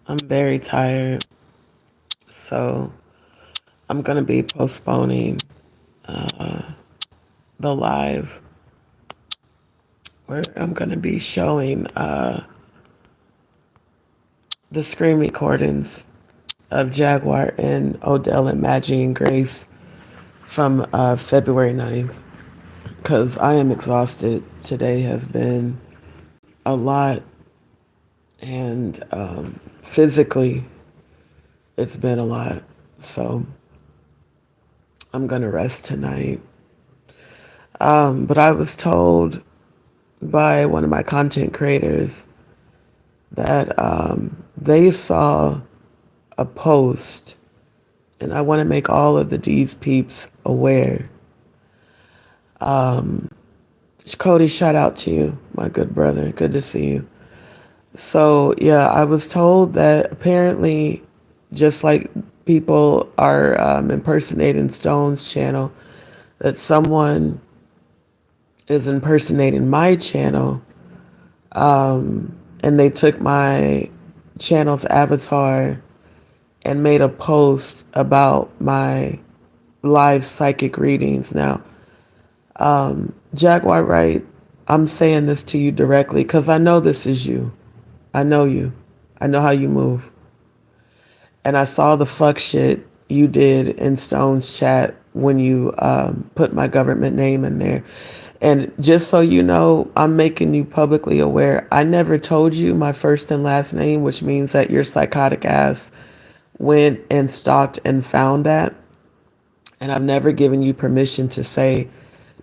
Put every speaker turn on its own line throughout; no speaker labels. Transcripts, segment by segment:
I'm very tired, so I'm gonna be postponing the live where I'm gonna be showing the screen recordings of Jaguar and Odell and Maggie and Grace from February 9th because I am exhausted. Today has been a lot, and physically, it's been a lot. So I'm gonna rest tonight. But I was told by one of my content creators that they saw a post, and I want to make all of the D's peeps aware. Cody, shout out to you, my good brother. Good to see you. So, yeah, I was told that apparently, just like people are impersonating Stone's channel, that someone is impersonating my channel, and they took my channel's avatar and made a post about my live psychic readings. Now, Jaguar Wright, I'm saying this to you directly because I know this is you. I know you. I know how you move. And I saw the fuck shit you did in Stone's chat when you put my government name in there. And just so you know, I'm making you publicly aware. I never told you my first and last name, which means that your psychotic ass went and stalked and found that. And I've never given you permission to say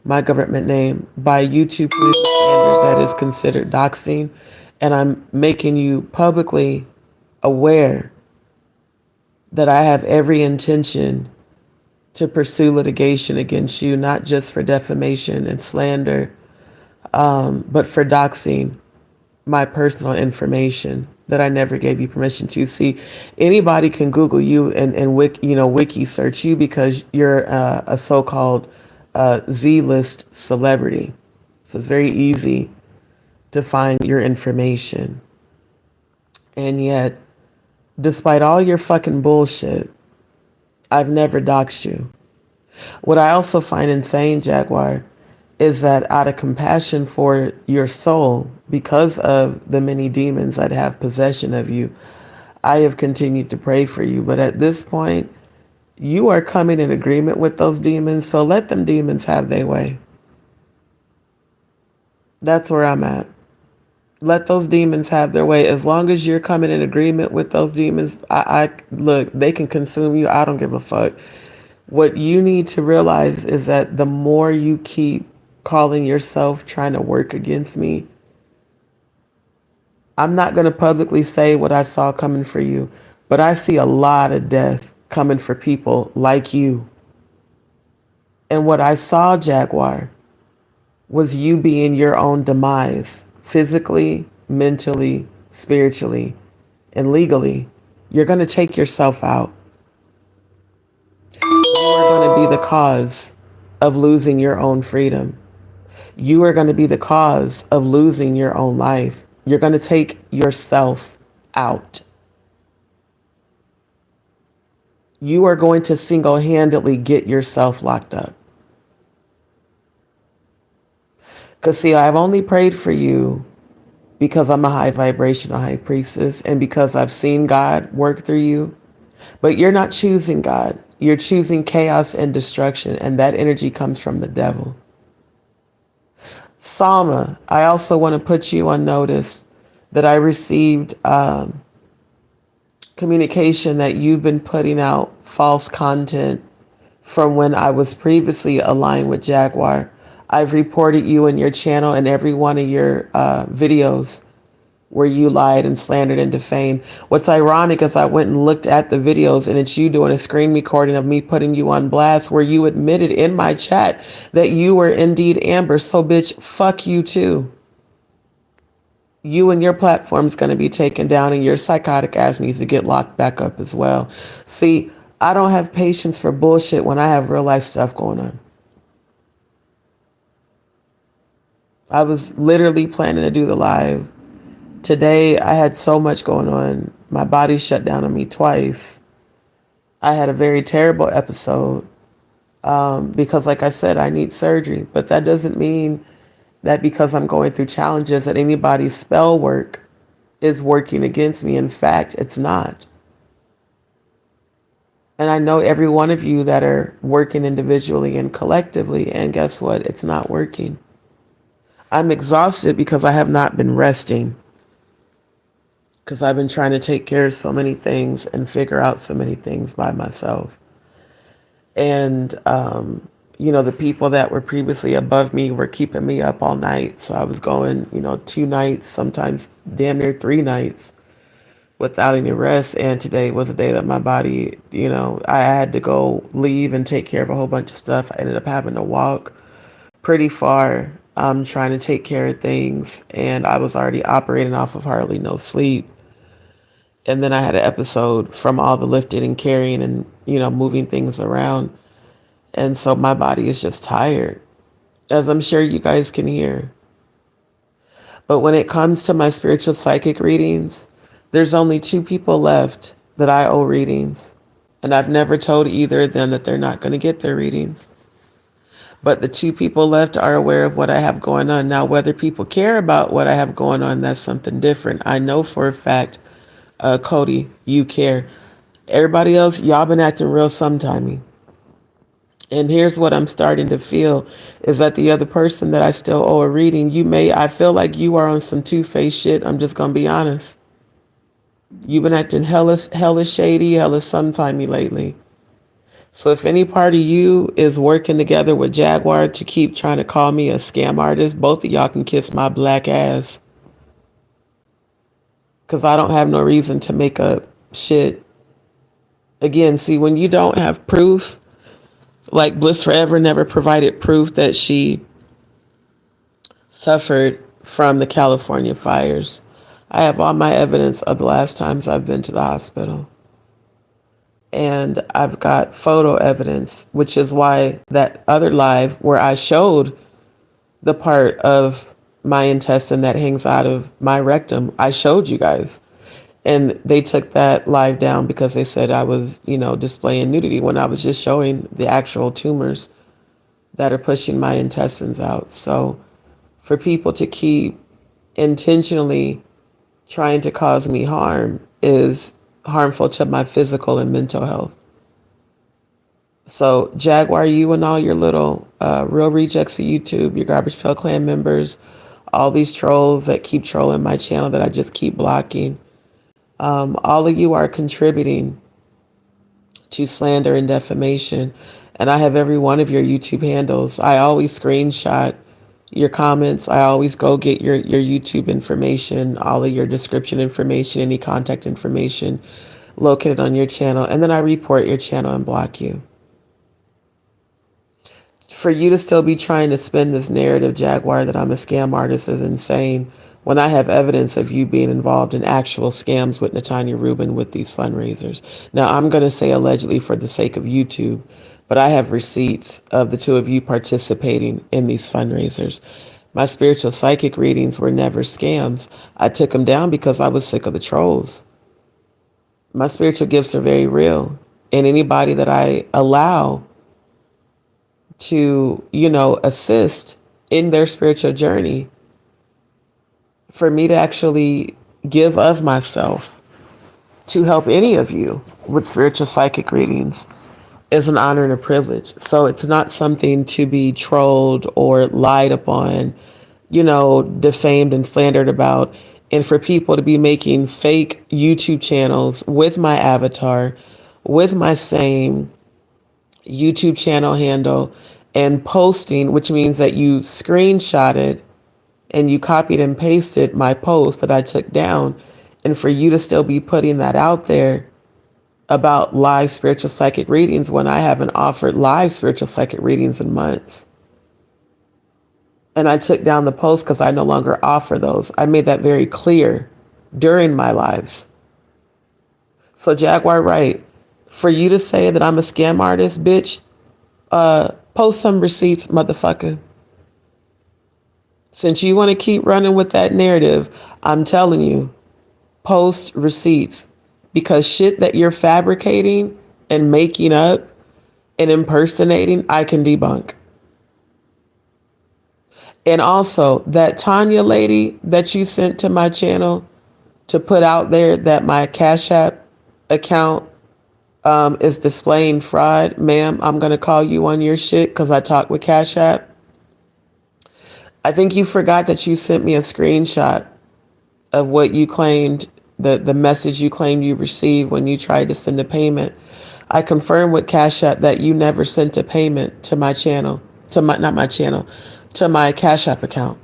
my government name. By YouTube community standards, that is considered doxing. And I'm making you publicly aware that I have every intention to pursue litigation against you, not just for defamation and slander, but for doxing my personal information that I never gave you permission to. See, anybody can Google you and wiki search you because you're a so-called Z-list celebrity. So it's very easy to find your information. And yet, despite all your fucking bullshit, I've never doxed you. What I also find insane, Jaguar, is that out of compassion for your soul, because of the many demons that have possession of you, I have continued to pray for you. But at this point, you are coming in agreement with those demons, so let them demons have their way. That's where I'm at. Let those demons have their way. As long as you're coming in agreement with those demons, I look, they can consume you. I don't give a fuck. What you need to realize is that the more you keep calling yourself trying to work against me, I'm not going to publicly say what I saw coming for you, but I see a lot of death coming for people like you. And what I saw, Jaguar, was you being your own demise, physically, mentally, spiritually, and legally. You're going to take yourself out. You are going to be the cause of losing your own freedom. You are going to be the cause of losing your own life. You're going to take yourself out. You are going to single-handedly get yourself locked up. Because, see, I've only prayed for you because I'm a high vibrational high priestess and because I've seen God work through you. But you're not choosing God. You're choosing chaos and destruction, and that energy comes from the devil. Salma, I also want to put you on notice that I received communication that you've been putting out false content from when I was previously aligned with Jaguar. I've reported you and your channel and every one of your videos where you lied and slandered and defamed. What's ironic is I went and looked at the videos and it's you doing a screen recording of me putting you on blast where you admitted in my chat that you were indeed Amber. So bitch, fuck you too. You and your platform's going to be taken down and your psychotic ass needs to get locked back up as well. See, I don't have patience for bullshit when I have real life stuff going on. I was literally planning to do the live. Today, I had so much going on. My body shut down on me twice. I had a very terrible episode because, like I said, I need surgery. But that doesn't mean that because I'm going through challenges that anybody's spell work is working against me. In fact, it's not. And I know every one of you that are working individually and collectively, and guess what? It's not working. I'm exhausted because I have not been resting, because I've been trying to take care of so many things and figure out so many things by myself. And, the people that were previously above me were keeping me up all night. So I was going, 2 nights, sometimes damn near 3 nights without any rest. And today was a day that my body, I had to go leave and take care of a whole bunch of stuff. I ended up having to walk pretty far, trying to take care of things. And I was already operating off of hardly no sleep. And then I had an episode from all the lifting and carrying and, moving things around. And so my body is just tired, as I'm sure you guys can hear. But when it comes to my spiritual psychic readings, there's only 2 people left that I owe readings. And I've never told either of them that they're not going to get their readings. But the 2 people left are aware of what I have going on. Now, whether people care about what I have going on, that's something different. I know for a fact, Cody, you care. Everybody else, y'all been acting real sometimey. And here's what I'm starting to feel is that the other person that I still owe a reading, I feel like you are on some two-faced shit. I'm just going to be honest. You've been acting hella shady, hella sometimey lately. So if any part of you is working together with Jaguar to keep trying to call me a scam artist, both of y'all can kiss my black ass. Because I don't have no reason to make up shit. Again, see, when you don't have proof, like Bliss Forever never provided proof that she suffered from the California fires. I have all my evidence of the last times I've been to the hospital. And I've got photo evidence, which is why that other live where I showed the part of my intestine that hangs out of my rectum, I showed you guys. And they took that live down because they said I was, displaying nudity when I was just showing the actual tumors that are pushing my intestines out. So for people to keep intentionally trying to cause me harm is harmful to my physical and mental health. So Jaguar, you and all your little real rejects of YouTube, your Garbage Pail Clan members, all these trolls that keep trolling my channel that I just keep blocking, all of you are contributing to slander and defamation. And I have every one of your YouTube handles. I always screenshot your comments. I always go get your YouTube information, all of your description information, any contact information located on your channel. And then I report your channel and block you. For you to still be trying to spin this narrative, Jaguar, that I'm a scam artist is insane when I have evidence of you being involved in actual scams with Natanya Rubin with these fundraisers. Now, I'm going to say allegedly for the sake of YouTube, but I have receipts of the 2 of you participating in these fundraisers. My spiritual psychic readings were never scams. I took them down because I was sick of the trolls. My spiritual gifts are very real. And anybody that I allow to, assist in their spiritual journey, for me to actually give of myself to help any of you with spiritual psychic readings is an honor and a privilege. So it's not something to be trolled or lied upon, defamed and slandered about. And for people to be making fake YouTube channels with my avatar, with my same YouTube channel handle, and posting, which means that you screenshotted and you copied and pasted my post that I took down, and for you to still be putting that out there about live spiritual psychic readings when I haven't offered live spiritual psychic readings in months. And I took down the post because I no longer offer those. I made that very clear during my lives. So Jaguar, right, for you to say that I'm a scam artist, bitch, post some receipts, motherfucker. Since you want to keep running with that narrative, I'm telling you, post receipts. because shit that you're fabricating and making up and impersonating, I can debunk. And also, that Tanya lady that you sent to my channel to put out there that my Cash App account is displaying fraud, ma'am, I'm going to call you on your shit because I talked with Cash App. I think you forgot that you sent me a screenshot of what you claimed, the message you claimed you received when you tried to send a payment. I confirmed with Cash App that you never sent a payment to my channel, not my channel, to my Cash App account,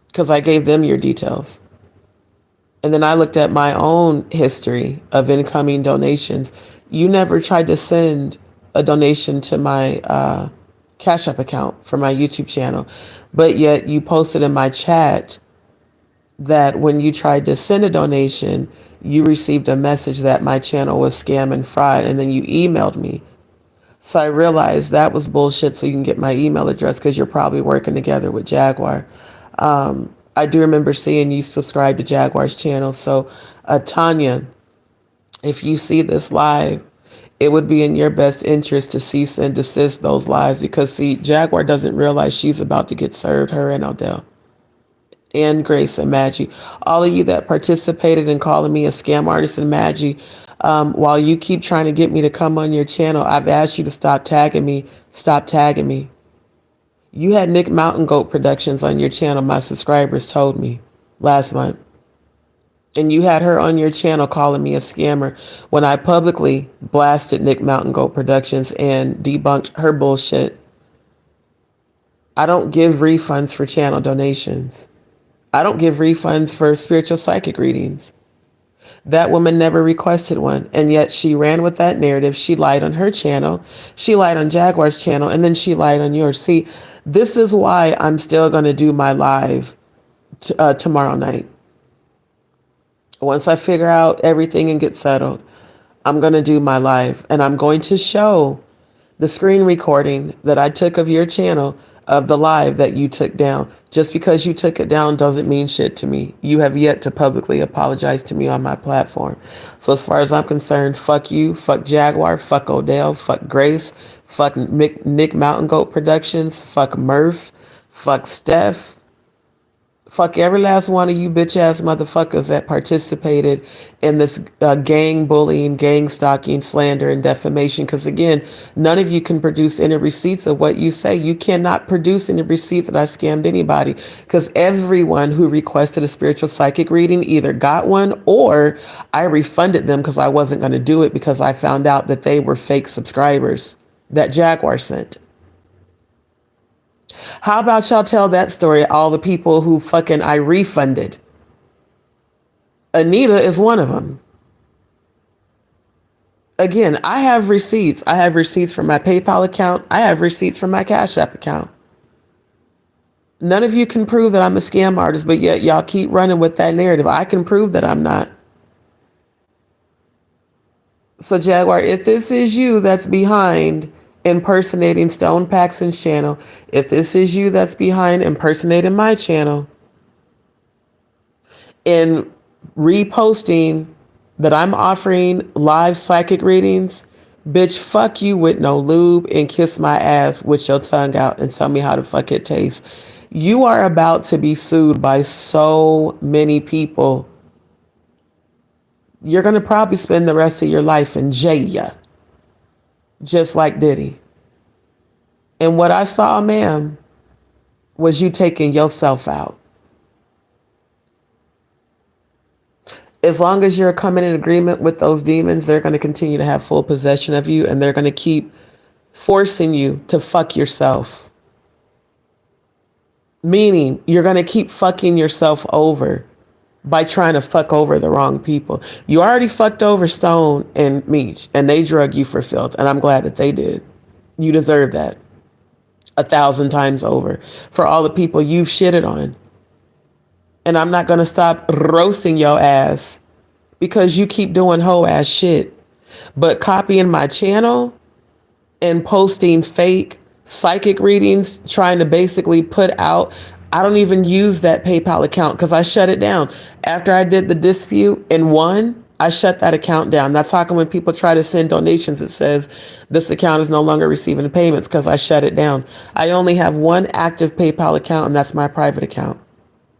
because I gave them your details. And then I looked at my own history of incoming donations. You never tried to send a donation to my Cash App account for my YouTube channel, but yet you posted in my chat that when you tried to send a donation, you received a message that my channel was scam and fraud, and then you emailed me. So I realized that was bullshit, so you can get my email address because you're probably working together with Jaguar. I do remember seeing you subscribe to Jaguar's channel. So Tanya, if you see this live, it would be in your best interest to cease and desist those lives, because see, Jaguar doesn't realize she's about to get served, her and Odell and Grace and Maggie. All of you that participated in calling me a scam artist and Maggie, while you keep trying to get me to come on your channel, I've asked you to stop tagging me. Stop tagging me. You had Nick Mountain Goat Productions on your channel, my subscribers told me last month. And you had her on your channel calling me a scammer when I publicly blasted Nick Mountain Goat Productions and debunked her bullshit. I don't give refunds for channel donations. I don't give refunds for spiritual psychic readings. That woman never requested one, and yet she ran with that narrative. She lied on her channel, she lied on Jaguar's channel, and then she lied on yours. See, this is why I'm still going to do my live tomorrow night. Once I figure out everything and get settled, I'm going to do my live, and I'm going to show the screen recording that I took of your channel of the live that you took down. Just because you took it down doesn't mean shit to me. You have yet to publicly apologize to me on my platform. So as far as I'm concerned, fuck you, fuck Jaguar, fuck Odell, fuck Grace, fuck Nick Mountain Goat Productions, fuck Murph, fuck Steph, fuck every last one of you bitch ass motherfuckers that participated in this gang bullying, gang stalking, slander, and defamation. Because again, none of you can produce any receipts of what you say. You cannot produce any receipts that I scammed anybody, because everyone who requested a spiritual psychic reading either got one or I refunded them because I wasn't going to do it because I found out that they were fake subscribers that Jaguar sent. How about y'all tell that story, all the people who fucking I refunded? Anita is one of them. Again, I have receipts. I have receipts from my PayPal account. I have receipts from my Cash App account. None of you can prove that I'm a scam artist, but yet y'all keep running with that narrative. I can prove that I'm not. So Jaguar, if this is you that's behind impersonating Stone Paxton's channel, if this is you that's behind impersonating my channel and reposting that I'm offering live psychic readings, bitch, fuck you with no lube and kiss my ass with your tongue out and tell me how the fuck it tastes. You are about to be sued by so many people. You're going to probably spend the rest of your life in jail, just like Diddy. And what I saw, ma'am, was you taking yourself out. As long as you're coming in agreement with those demons, they're going to continue to have full possession of you, and they're going to keep forcing you to fuck yourself. Meaning, you're going to keep fucking yourself over by trying to fuck over the wrong people. You already fucked over Stone and Meech, and they drug you for filth, and I'm glad that they did. You deserve that 1,000 times over for all the people you've shitted on. And I'm not going to stop roasting your ass because you keep doing hoe ass shit. But copying my channel and posting fake psychic readings, trying to basically put out, I don't even use that PayPal account because I shut it down. After I did the dispute and won, I shut that account down. That's how come when people try to send donations, it says this account is no longer receiving payments because I shut it down. I only have one active PayPal account, and that's my private account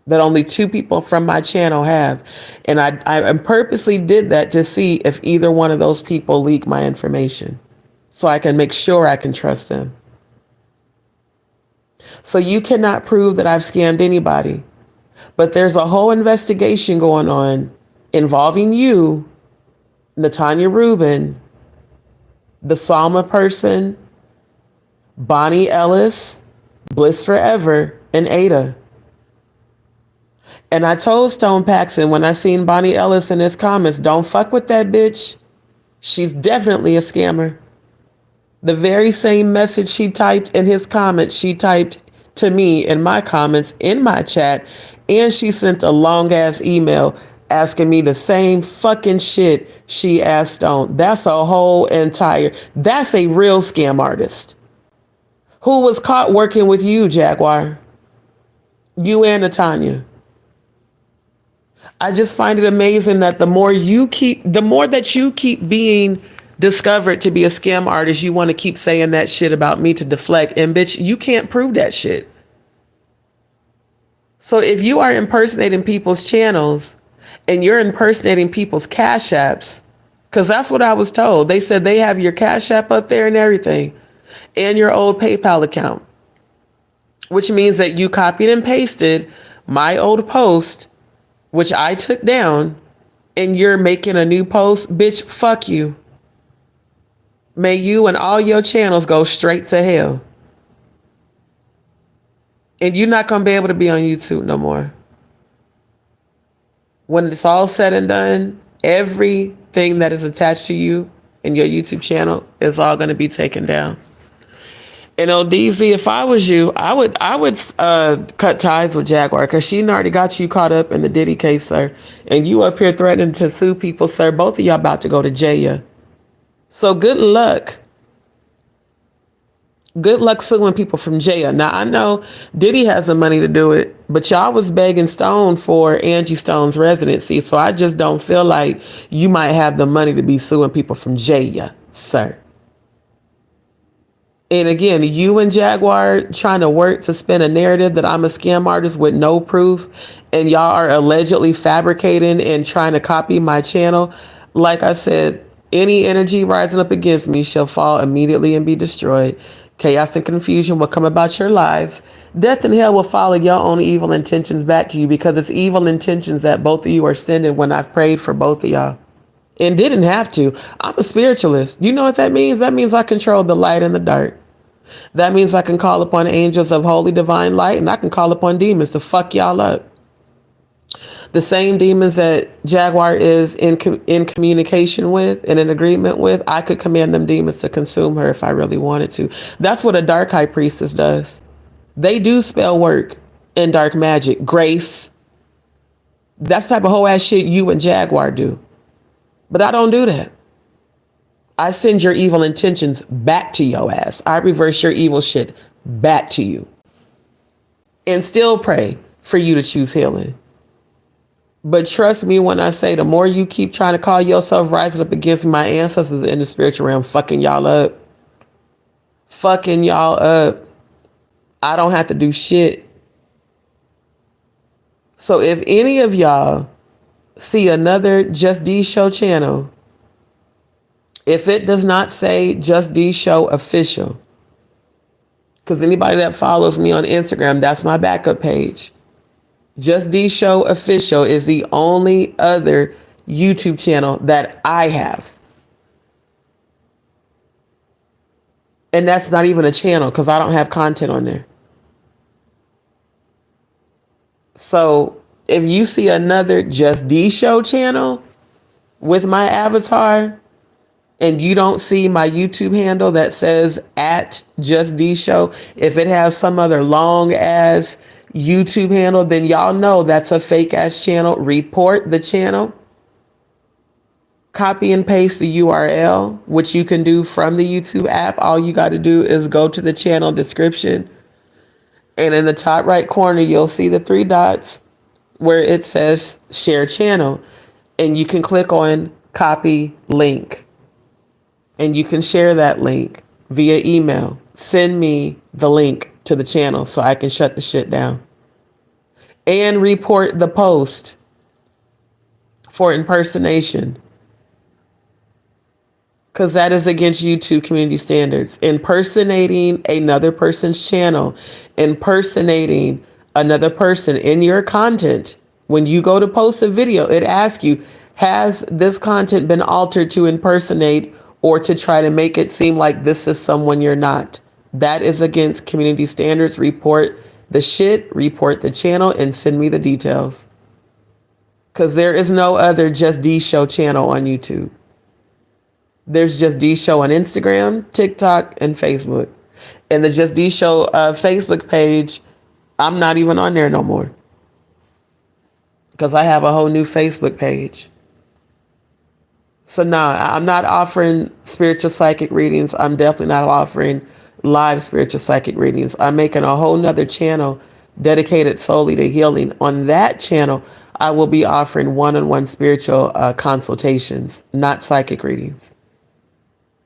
that only 2 people from my channel have. And I purposely did that to see if either one of those people leak my information so I can make sure I can trust them. So you cannot prove that I've scammed anybody, but there's a whole investigation going on involving you, Natanya Rubin, the Salma person, Bonnie Ellis, Bliss Forever, and Ada. And I told Stone Paxson when I seen Bonnie Ellis in his comments, don't fuck with that bitch. She's definitely a scammer. The very same message she typed in his comments, she typed to me in my comments, in my chat, and she sent a long ass email asking me the same fucking shit she asked Stone. That's a that's a real scam artist who was caught working with you, Jaguar. You and Natanya. I just find it amazing that the more that you keep being discovered to be a scam artist, you want to keep saying that shit about me to deflect. And bitch, you can't prove that shit. So if you are impersonating people's channels and you're impersonating people's Cash Apps, because that's what I was told. They said they have your Cash App up there and everything, and your old PayPal account, which means that you copied and pasted my old post, which I took down, and you're making a new post. Bitch, fuck you. May you and all your channels go straight to hell. And you're not going to be able to be on YouTube no more. When it's all said and done, everything that is attached to you and your YouTube channel is all going to be taken down. And ODZ, if I was you, I would cut ties with Jaguar, because she already got you caught up in the Diddy case, sir. And you up here threatening to sue people, sir. Both of y'all about to go to jail. So good luck. Good luck suing people from jail. Now, I know Diddy has the money to do it, but y'all was begging Stone for Angie Stone's residency. So I just don't feel like you might have the money to be suing people from jail, sir. And again, you and Jaguar trying to work to spin a narrative that I'm a scam artist with no proof, and y'all are allegedly fabricating and trying to copy my channel. Like I said, any energy rising up against me shall fall immediately and be destroyed. Chaos and confusion will come about your lives. Death and hell will follow your own evil intentions back to you, because it's evil intentions that both of you are sending when I've prayed for both of y'all. And didn't have to. I'm a spiritualist. Do you know what that means? That means I control the light and the dark. That means I can call upon angels of holy divine light, and I can call upon demons to fuck y'all up. The same demons that Jaguar is in communication with and in agreement with, I could command them demons to consume her if I really wanted to. That's what a dark high priestess does. They do spell work and dark magic, grace. That's the type of whole ass shit you and Jaguar do. But I don't do that. I send your evil intentions back to your ass. I reverse your evil shit back to you. And still pray for you to choose healing. But trust me when I say, the more you keep trying to call yourself rising up against my ancestors in the spiritual realm, fucking y'all up. Fucking y'all up. I don't have to do shit. So if any of y'all see another JustDee Show channel, if it does not say JustDee Show official, because anybody that follows me on Instagram, that's my backup page. JustDee Show official is the only other YouTube channel that I have. And that's not even a channel, because I don't have content on there. So if you see another JustDee Show channel with my avatar, and you don't see my YouTube handle that says @JustDee Show, if it has some other long ass YouTube handle, then y'all know that's a fake ass channel. Report the channel. Copy and paste the URL, which you can do from the YouTube app. All you got to do is go to the channel description, and in the top right corner, you'll see the 3 dots where it says share channel. And you can click on copy link, and you can share that link via email. Send me the link to the channel so I can shut the shit down. And report the post for impersonation, because that is against YouTube community standards. Impersonating another person's channel, impersonating another person in your content. When you go to post a video, it asks you, has this content been altered to impersonate or to try to make it seem like this is someone you're not? That is against community standards. Report the shit, report the channel, and send me the details. Because there is no other JustDee Show channel on YouTube. There's JustDee Show on Instagram, TikTok, and Facebook. And the JustDee Show Facebook page, I'm not even on there no more, because I have a whole new Facebook page. So no, I'm not offering spiritual psychic readings. I'm definitely not offering live spiritual psychic readings. I'm making a whole nother channel dedicated solely to healing. On that channel, I will be offering one-on-one spiritual consultations, not psychic readings.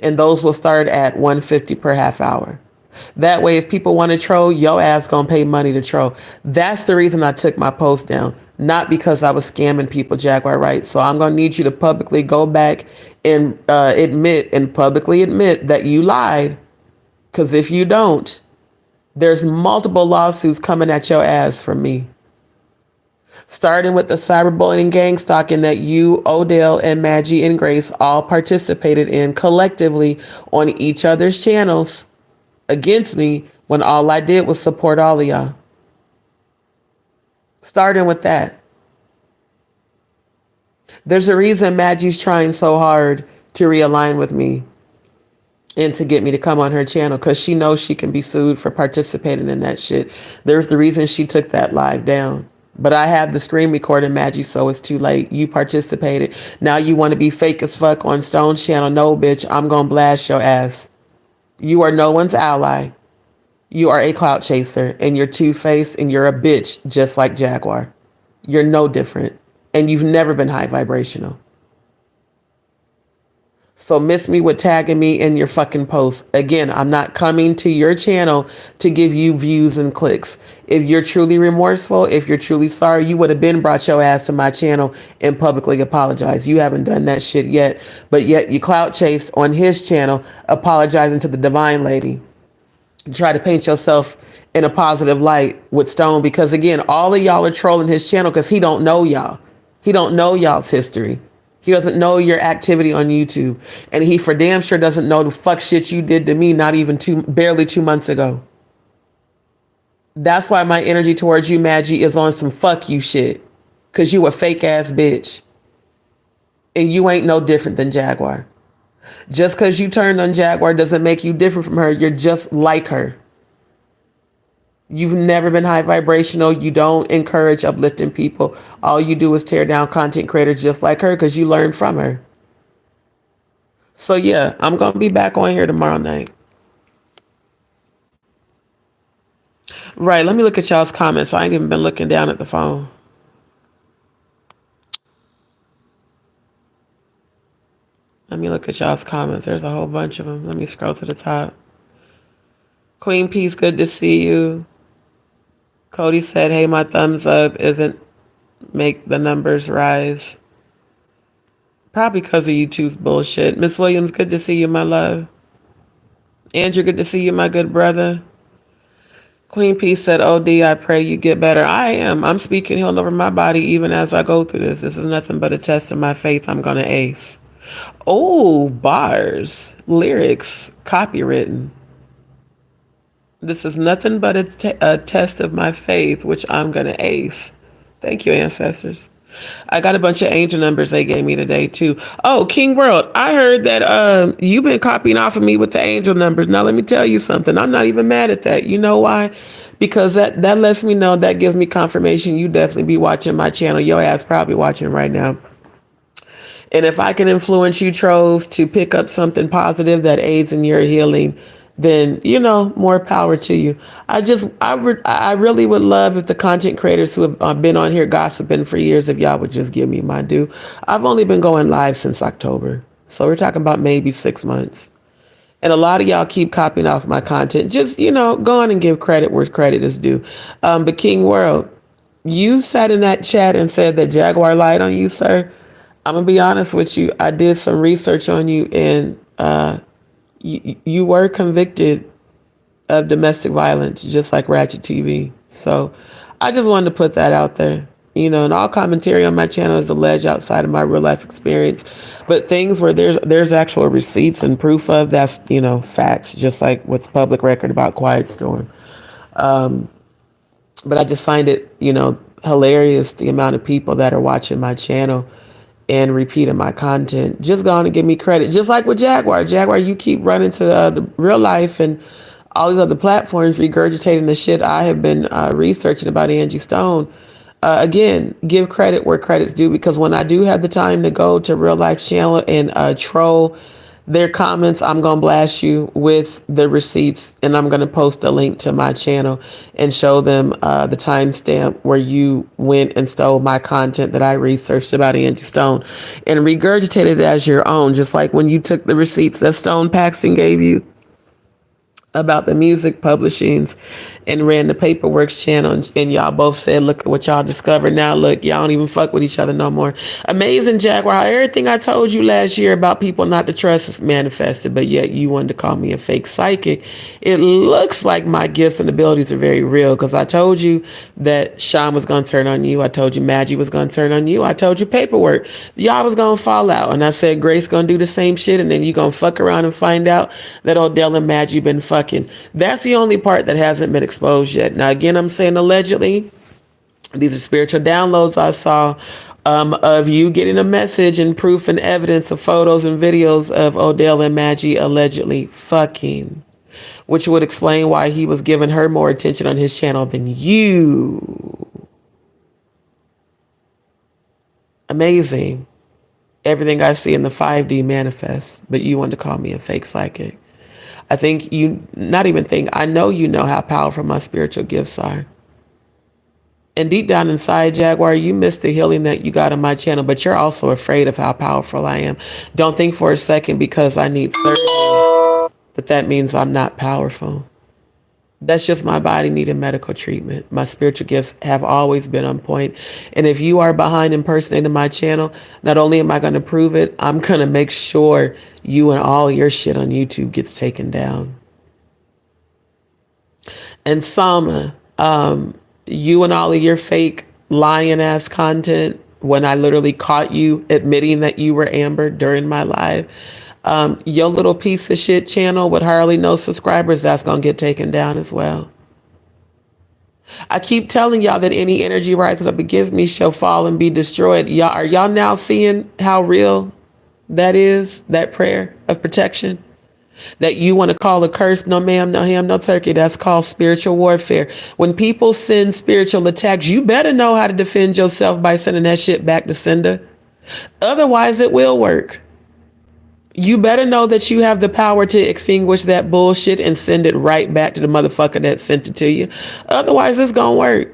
And those will start at $150 per half hour. That way, if people want to troll, your ass gonna pay money to troll. That's the reason I took my post down, not because I was scamming people, Jaguar, right? So I'm gonna need you to publicly go back and publicly admit that you lied. Because if you don't, there's multiple lawsuits coming at your ass from me. Starting with the cyberbullying and gang stalking that you, Odell, and Maggie and Grace all participated in collectively on each other's channels against me, when all I did was support all of y'all. Starting with that. There's a reason Maggie's trying so hard to realign with me and to get me to come on her channel, because she knows she can be sued for participating in that shit. There's the reason she took that live down. But I have the screen recorded, Maggie, so it's too late. You participated. Now you want to be fake as fuck on Stone's channel. No, bitch, I'm going to blast your ass. You are no one's ally. You are a clout chaser, and you're two-faced, and you're a bitch just like Jaguar. You're no different, and you've never been high vibrational. So miss me with tagging me in your fucking post. Again, I'm not coming to your channel to give you views and clicks. If you're truly remorseful, if you're truly sorry, you would have been brought your ass to my channel and publicly apologized. You haven't done that shit yet, but yet you clout chased on his channel, apologizing to the divine lady. Try to paint yourself in a positive light with Stone, because again, all of y'all are trolling his channel because he don't know y'all. He don't know y'all's history. He doesn't know your activity on YouTube. And he for damn sure doesn't know the fuck shit you did to me not even barely 2 months ago. That's why my energy towards you, Maggie, is on some fuck you shit. Because you a fake ass bitch. And you ain't no different than Jaguar. Just because you turned on Jaguar doesn't make you different from her. You're just like her. You've never been high vibrational. You don't encourage uplifting people. All you do is tear down content creators just like her, because you learned from her. So yeah, I'm going to be back on here tomorrow night. Right, let me look at y'all's comments. I ain't even been looking down at the phone. Let me look at y'all's comments. There's a whole bunch of them. Let me scroll to the top. Queen Peace, good to see you. Cody said, hey, my thumbs up isn't make the numbers rise. Probably because of YouTube's bullshit. Miss Williams, good to see you, my love. Andrew, good to see you, my good brother. Queen Peace said, OD, I pray you get better. I am. I'm speaking healing over my body even as I go through this. This is nothing but a test of my faith. I'm going to ace. Oh, bars, lyrics, copywritten. This is nothing but a test of my faith, which I'm going to ace. Thank you, ancestors. I got a bunch of angel numbers they gave me today, too. Oh, King World, I heard that you've been copying off of me with the angel numbers. Now, let me tell you something. I'm not even mad at that. You know why? Because that lets me know, that gives me confirmation you definitely be watching my channel. Your ass probably watching right now. And if I can influence you trolls to pick up something positive that aids in your healing, then, you know, more power to you. I really would love if the content creators who have been on here gossiping for years, if y'all would just give me my due. I've only been going live since October. So we're talking about maybe 6 months. And a lot of y'all keep copying off my content. Just, you know, go on and give credit where credit is due. But King World, you sat in that chat and said that Jaguar lied on you, sir. I'm going to be honest with you. I did some research on you, and you were convicted of domestic violence, just like Ratchet TV. So I just wanted to put that out there. You know, and all commentary on my channel is alleged outside of my real life experience. But things where there's actual receipts and proof of, that's, you know, facts, just like what's public record about Quiet Storm. But I just find it, you know, hilarious the amount of people that are watching my channel and repeating my content. Just go on and give me credit. Just like with Jaguar. Jaguar, you keep running to the real life and all these other platforms regurgitating the shit I have been researching about Angie Stone. Again, give credit where credit's due, because when I do have the time to go to real life channel and troll their comments, I'm going to blast you with the receipts, and I'm going to post a link to my channel and show them the timestamp where you went and stole my content that I researched about Angie Stone and regurgitated it as your own, just like when you took the receipts that Stone Paxton gave you about the music publishings and ran the Paperworks channel, and y'all both said, look at what y'all discovered. Now look, y'all don't even fuck with each other no more. Amazing, Jaguar. Everything I told you last year about people not to trust is manifested, but yet you wanted to call me a fake psychic. It looks like my gifts and abilities are very real, because I told you that Sean was going to turn on you. I told you Maggie was going to turn on you. I told you Paperwork, y'all was going to fall out. And I said Grace going to do the same shit, and then you going to fuck around and find out that Odell and Maggie been fucking. That's the only part that hasn't been exposed yet. Now, again, I'm saying allegedly. These are spiritual downloads I saw of you getting a message and proof and evidence of photos and videos of Odell and Maggie allegedly fucking, which would explain why he was giving her more attention on his channel than you. Amazing. Everything I see in the 5D manifests, but you wanted to call me a fake psychic. I think I know you know how powerful my spiritual gifts are. And deep down inside, Jaguar, you missed the healing that you got on my channel, but you're also afraid of how powerful I am. Don't think for a second because I need surgery that means I'm not powerful. That's just my body needing medical treatment. My spiritual gifts have always been on point. And if you are behind impersonating my channel, not only am I going to prove it, I'm going to make sure you and all your shit on YouTube gets taken down. And Sama, you and all of your fake lying ass content, when I literally caught you admitting that you were Amber during my live, your little piece of shit channel with hardly no subscribers, that's going to get taken down as well. I keep telling y'all that any energy rising up against me shall fall and be destroyed. Are y'all now seeing how real that is, that prayer of protection? That you want to call a curse? No ma'am, no ham, no turkey. That's called spiritual warfare. When people send spiritual attacks, you better know how to defend yourself by sending that shit back to sender. Otherwise, it will work. You better know that you have the power to extinguish that bullshit and send it right back to the motherfucker that sent it to you. Otherwise, it's gonna work.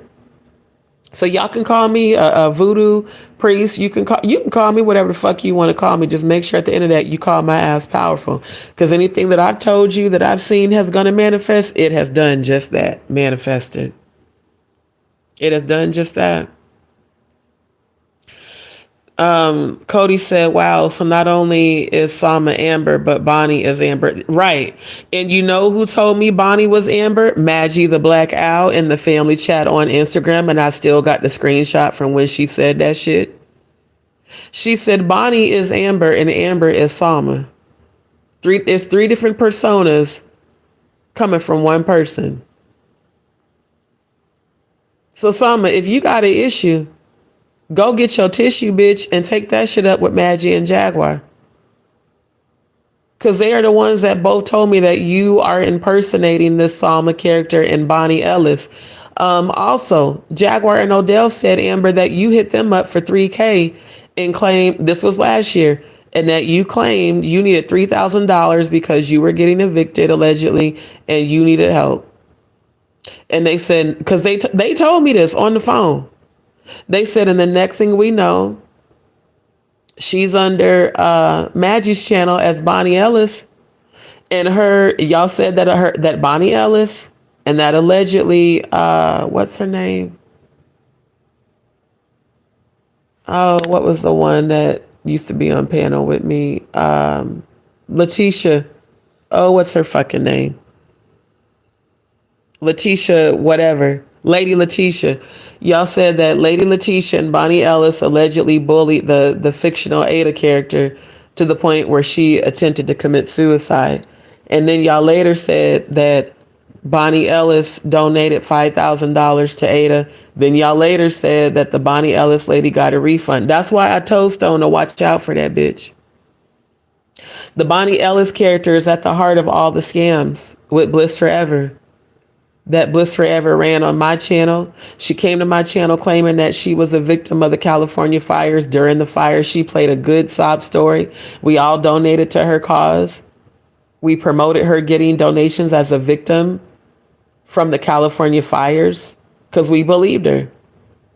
So y'all can call me a voodoo priest. You can call me whatever the fuck you want to call me. Just make sure at the end of that you call my ass powerful. Because anything that I've told you that I've seen has gonna manifest, it has done just that. Manifested. It has done just that. Cody said, wow, so not only is Sama Amber, but Bonnie is Amber. Right. And you know who told me Bonnie was Amber? Maggie the Black Owl in the family chat on Instagram. And I still got the screenshot from when she said that shit. She said Bonnie is Amber and Amber is Sama. There's three different personas coming from one person. So Sama, if you got an issue, go get your tissue, bitch, and take that shit up with Maggie and Jaguar. Because they are the ones that both told me that you are impersonating this Salma character in Bonnie Ellis. Also, Jaguar and Odell said, Amber, that you hit them up for $3K and claimed, this was last year, and that you claimed you needed $3,000 because you were getting evicted allegedly and you needed help. And they said, because they told me this on the phone. They said, and the next thing we know, she's under Maggie's channel as Bonnie Ellis. And y'all said that Bonnie Ellis and that allegedly, what's her name? Oh, what was the one that used to be on panel with me? Letitia. Oh, what's her fucking name? Letitia, whatever. Lady Letitia. Y'all said that Lady Letitia and Bonnie Ellis allegedly bullied the fictional Ada character to the point where she attempted to commit suicide. And then y'all later said that Bonnie Ellis donated $5,000 to Ada. Then y'all later said that the Bonnie Ellis lady got a refund. That's why I told Stone to watch out for that bitch. The Bonnie Ellis character is at the heart of all the scams with Bliss Forever. That Bliss Forever ran on my channel. She came to my channel claiming that she was a victim of the California fires. During the fire, she played a good sob story. We all donated to her cause. We promoted her getting donations as a victim from the California fires because we believed her.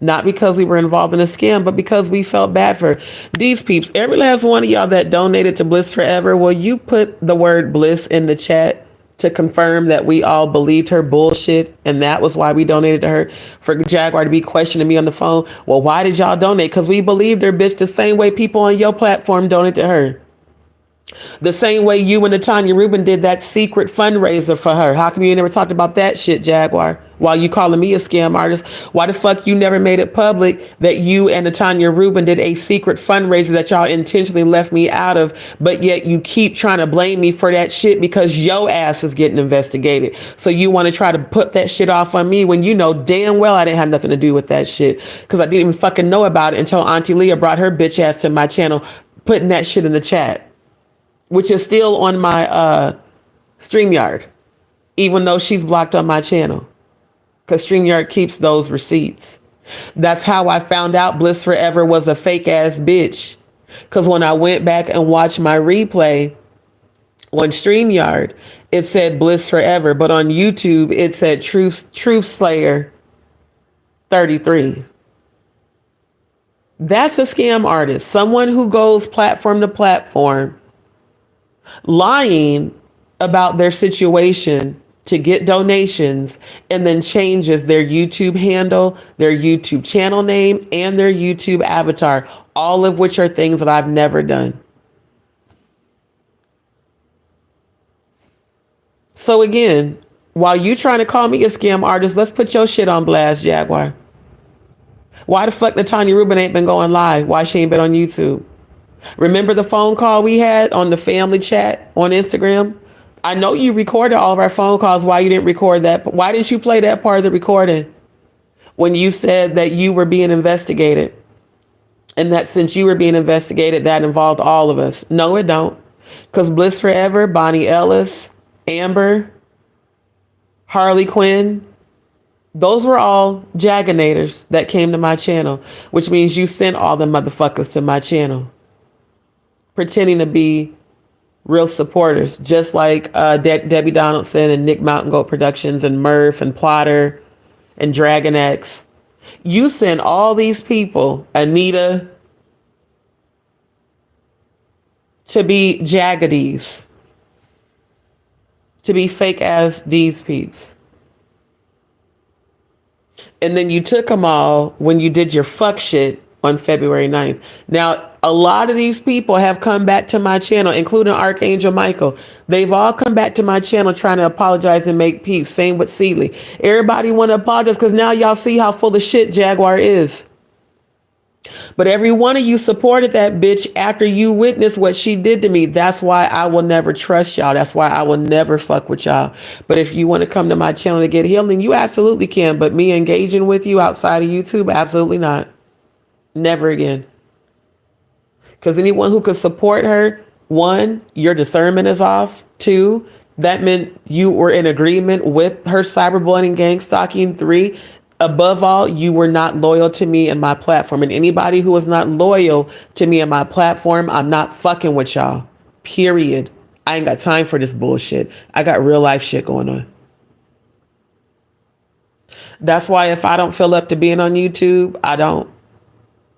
Not because we were involved in a scam, but because we felt bad for her. These peeps, every last one of y'all that donated to Bliss Forever, will you put the word bliss in the chat to confirm that we all believed her bullshit and that was why we donated to her? For Jaguar to be questioning me on the phone, well, why did y'all donate? Because we believed her, bitch, the same way people on your platform donated to her. The same way you and Natanya Rubin did that secret fundraiser for her. How come you never talked about that shit, Jaguar? While you calling me a scam artist, why the fuck you never made it public that you and Natanya Rubin did a secret fundraiser that y'all intentionally left me out of, but yet you keep trying to blame me for that shit because your ass is getting investigated. So you want to try to put that shit off on me when you know damn well I didn't have nothing to do with that shit because I didn't even fucking know about it until Auntie Leah brought her bitch ass to my channel putting that shit in the chat, which is still on my StreamYard, even though she's blocked on my channel, because StreamYard keeps those receipts. That's how I found out Bliss Forever was a fake ass bitch, because when I went back and watched my replay on StreamYard, it said Bliss Forever, but on YouTube it said Truth Slayer 33. That's a scam artist, someone who goes platform to platform lying about their situation to get donations and then changes their YouTube handle, their YouTube channel name, and their YouTube avatar, all of which are things that I've never done. So again, while you trying to call me a scam artist, let's put your shit on blast, Jaguar. Why the fuck Natanya Rubin ain't been going live? Why she ain't been on YouTube? Remember the phone call we had on the family chat on Instagram? I know you recorded all of our phone calls. Why you didn't record that? Why didn't you play that part of the recording when you said that you were being investigated? And that since you were being investigated, that involved all of us. No, it don't. Because Bliss Forever, Bonnie Ellis, Amber, Harley Quinn, those were all Jaganators that came to my channel, which means you sent all the motherfuckers to my channel, pretending to be real supporters, just like Debbie Donaldson and Nick Mountain Goat Productions and Murph and Plotter and Dragon X. You sent all these people, Anita, to be Jagadies, to be fake ass D's peeps. And then you took them all when you did your fuck shit on February 9th. Now, a lot of these people have come back to my channel, including Archangel Michael. They've all come back to my channel trying to apologize and make peace. Same with Seeley. Everybody want to apologize because now y'all see how full of shit Jaguar is. But every one of you supported that bitch after you witnessed what she did to me. That's why I will never trust y'all. That's why I will never fuck with y'all. But if you want to come to my channel to get healing, you absolutely can. But me engaging with you outside of YouTube, absolutely not. Never again. Because anyone who could support her, one, your discernment is off. Two, that meant you were in agreement with her cyberbullying, gang stalking. Three, Above all, you were not loyal to me and my platform. And anybody who is not loyal to me and my platform, I'm not fucking with y'all. Period. I ain't got time for this bullshit. I got real life shit going on. That's why if I don't feel up to being on YouTube, I don't.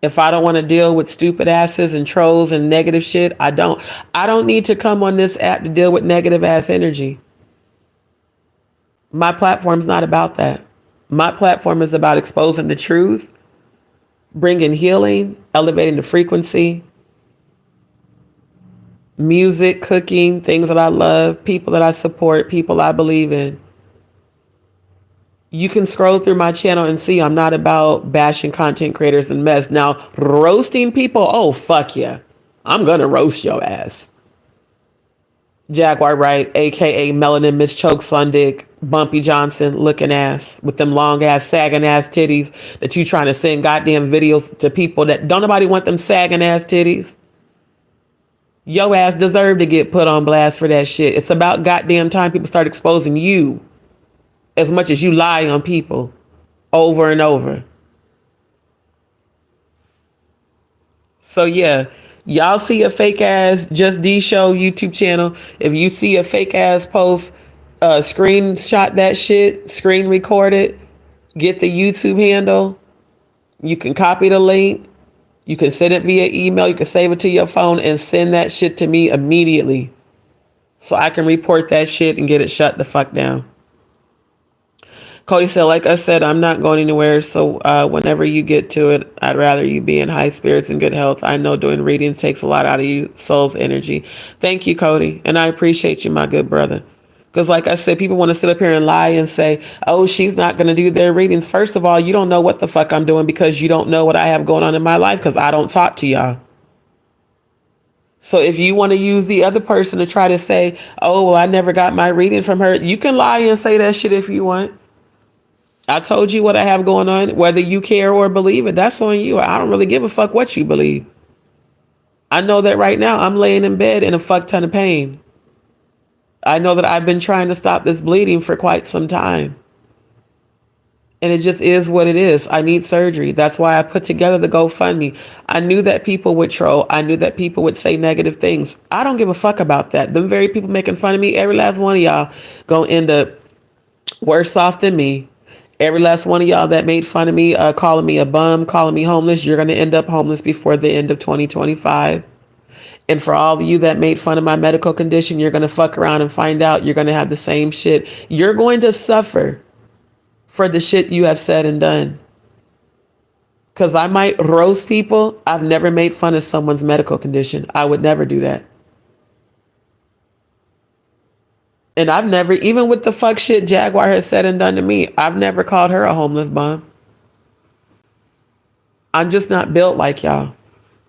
If I don't want to deal with stupid asses and trolls and negative shit, I don't. I don't need to come on this app to deal with negative ass energy. My platform's not about that. My platform is about exposing the truth, bringing healing, elevating the frequency, music, cooking, things that I love, people that I support, people I believe in. You can scroll through my channel and see I'm not about bashing content creators and mess. Now, roasting people, oh, fuck yeah. I'm going to roast your ass. Jaguar Wright, a.k.a. Melanin Miss Chokes on Dick, Bumpy Johnson looking ass with them long ass, sagging ass titties that you trying to send goddamn videos to people that don't nobody want them sagging ass titties. Yo ass deserve to get put on blast for that shit. It's about goddamn time people start exposing you as much as you lie on people over and over. So yeah, y'all see a fake ass JustDee Show YouTube channel. If you see a fake ass post, screenshot that shit, screen record it, get the YouTube handle. You can copy the link. You can send it via email. You can save it to your phone and send that shit to me immediately so I can report that shit and get it shut the fuck down. Cody said, like I said, I'm not going anywhere. So whenever you get to it, I'd rather you be in high spirits and good health. I know doing readings takes a lot out of you, soul's energy. Thank you, Cody. And I appreciate you, my good brother. Because like I said, people want to sit up here and lie and say, oh, she's not going to do their readings. First of all, you don't know what the fuck I'm doing because you don't know what I have going on in my life because I don't talk to y'all. So if you want to use the other person to try to say, oh, well, I never got my reading from her, you can lie and say that shit if you want. I told you what I have going on, whether you care or believe it, that's on you. I don't really give a fuck what you believe. I know that right now I'm laying in bed in a fuck ton of pain. I know that I've been trying to stop this bleeding for quite some time. And it just is what it is. I need surgery. That's why I put together the GoFundMe. I knew that people would troll. I knew that people would say negative things. I don't give a fuck about that. Them very people making fun of me, every last one of y'all gonna end up worse off than me. Every last one of y'all that made fun of me, calling me a bum, calling me homeless, you're going to end up homeless before the end of 2025. And for all of you that made fun of my medical condition, you're going to fuck around and find out you're going to have the same shit. You're going to suffer for the shit you have said and done. Because I might roast people. I've never made fun of someone's medical condition. I would never do that. And I've never, even with the fuck shit Jaguar has said and done to me, I've never called her a homeless bum. I'm just not built like y'all.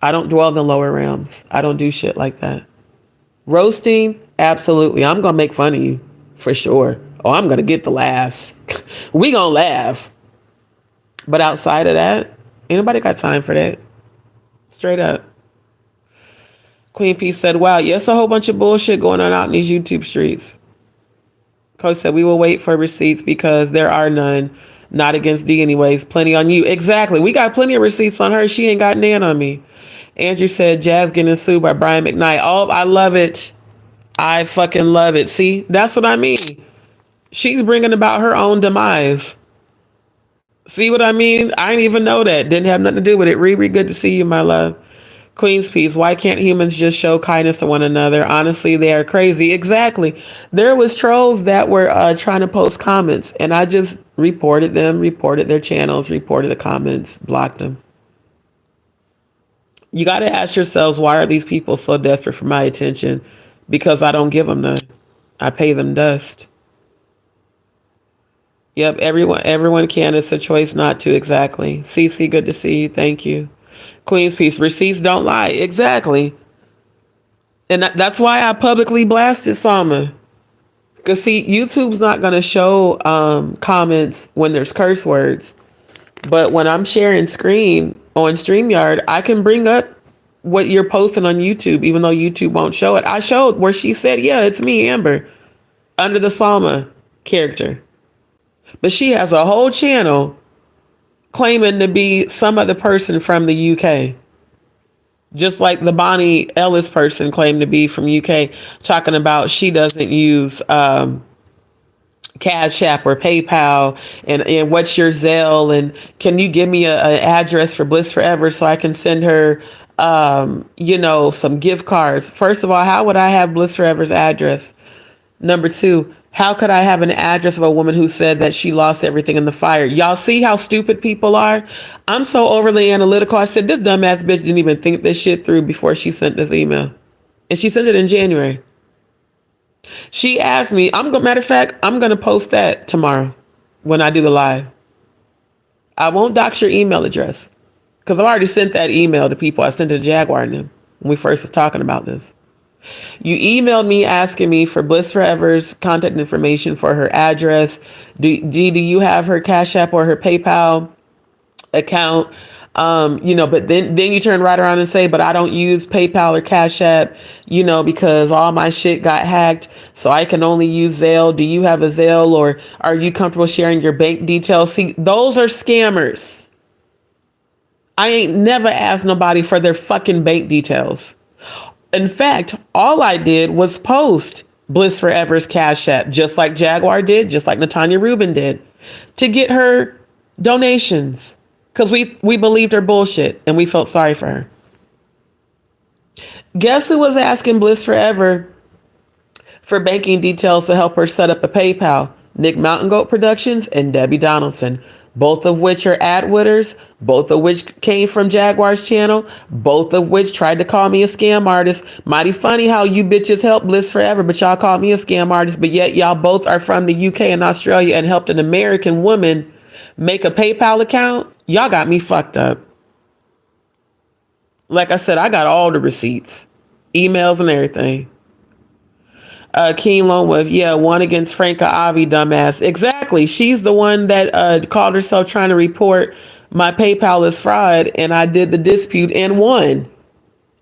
I don't dwell in the lower realms. I don't do shit like that. Roasting, absolutely. I'm going to make fun of you for sure. Oh, I'm going to get the laughs. We going to laugh. But outside of that, ain't nobody got time for that. Straight up. Queen P said, wow, yes, a whole bunch of bullshit going on out in these YouTube streets. Coach said, we will wait for receipts because there are none. Not against D anyways. Plenty on you. Exactly. We got plenty of receipts on her. She ain't got none on me. Andrew said, Jazz getting sued by Brian McKnight. Oh, I love it. I fucking love it. See, that's what I mean. She's bringing about her own demise. See what I mean? I didn't even know that. Didn't have nothing to do with it. Riri, good to see you, my love. Queen's Peace. Why can't humans just show kindness to one another? Honestly, they are crazy. Exactly. There was trolls that were trying to post comments, and I just reported them, reported their channels, reported the comments, blocked them. You got to ask yourselves, why are these people so desperate for my attention? Because I don't give them none. I pay them dust. Yep, everyone can. It's a choice not to. Exactly. Cece, good to see you. Thank you. Queen's Peace. Receipts don't lie. Exactly. And that's why I publicly blasted Sama. Because see, YouTube's not going to show comments when there's curse words. But when I'm sharing screen on StreamYard, I can bring up what you're posting on YouTube, even though YouTube won't show it. I showed where she said, yeah, it's me, Amber, under the Salma character. But she has a whole channel claiming to be some other person from the UK. Just like the Bonnie Ellis person claimed to be from UK, talking about she doesn't use Cash App or PayPal, and what's your Zelle, and can you give me a address for Bliss Forever so I can send her some gift cards. First of all, how would I have Bliss Forever's address? Number two, how could I have an address of a woman who said that she lost everything in the fire? Y'all see how stupid people are? I'm so overly analytical. I said, this dumbass bitch didn't even think this shit through before she sent this email. And she sent it in January. She asked me, matter of fact, I'm going to post that tomorrow when I do the live. I won't dox your email address because I've already sent that email to people. I sent it to Jaguar and them when we first was talking about this. You emailed me asking me for Bliss Forever's contact information for her address. Do you have her Cash App or her PayPal account? But then you turn right around and say, but I don't use PayPal or Cash App, because all my shit got hacked. So I can only use Zelle. Do you have a Zelle, or are you comfortable sharing your bank details? See, those are scammers. I ain't never asked nobody for their fucking bank details. In fact, all I did was post Bliss Forever's Cash App, just like Jaguar did, just like Natanya Rubin did, to get her donations. Because we believed her bullshit and we felt sorry for her. Guess who was asking Bliss Forever for banking details to help her set up a PayPal? Nick Mountain Goat Productions and Debbie Donaldson, both of which are ad winners, both of which came from Jaguar's channel, both of which tried to call me a scam artist. Mighty funny how you bitches helped Bliss Forever, but y'all called me a scam artist, but yet y'all both are from the UK and Australia and helped an American woman make a PayPal account. Y'all got me fucked up. Like I said, I got all the receipts, emails and everything. Keen Lone with, one against Franca Avi, dumbass. Exactly. She's the one that called herself trying to report my PayPal as fraud, and I did the dispute and won.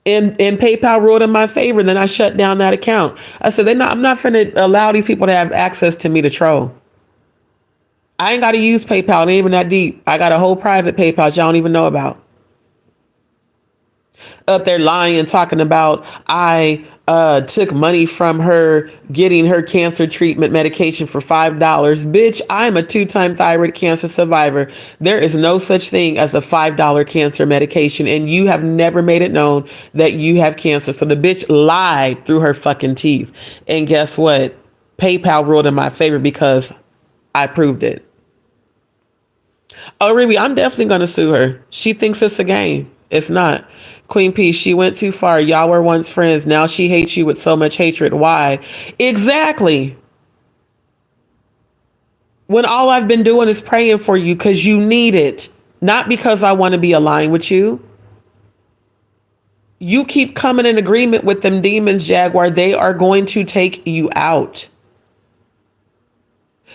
And PayPal ruled in my favor. Then I shut down that account. I said, I'm not finna allow these people to have access to me to troll. I ain't got to use PayPal. It ain't even that deep. I got a whole private PayPal y'all don't even know about. Up there lying and talking about I took money from her getting her cancer treatment medication for $5. Bitch, I'm a 2-time thyroid cancer survivor. There is no such thing as a $5 cancer medication, and you have never made it known that you have cancer. So the bitch lied through her fucking teeth. And guess what? PayPal ruled in my favor because I proved it. Oh, Ruby, I'm definitely going to sue her. She thinks it's a game. It's not. Queen P, she went too far. Y'all were once friends. Now she hates you with so much hatred. Why? Exactly. When all I've been doing is praying for you because you need it. Not because I want to be aligned with you. You keep coming in agreement with them demons, Jaguar. They are going to take you out.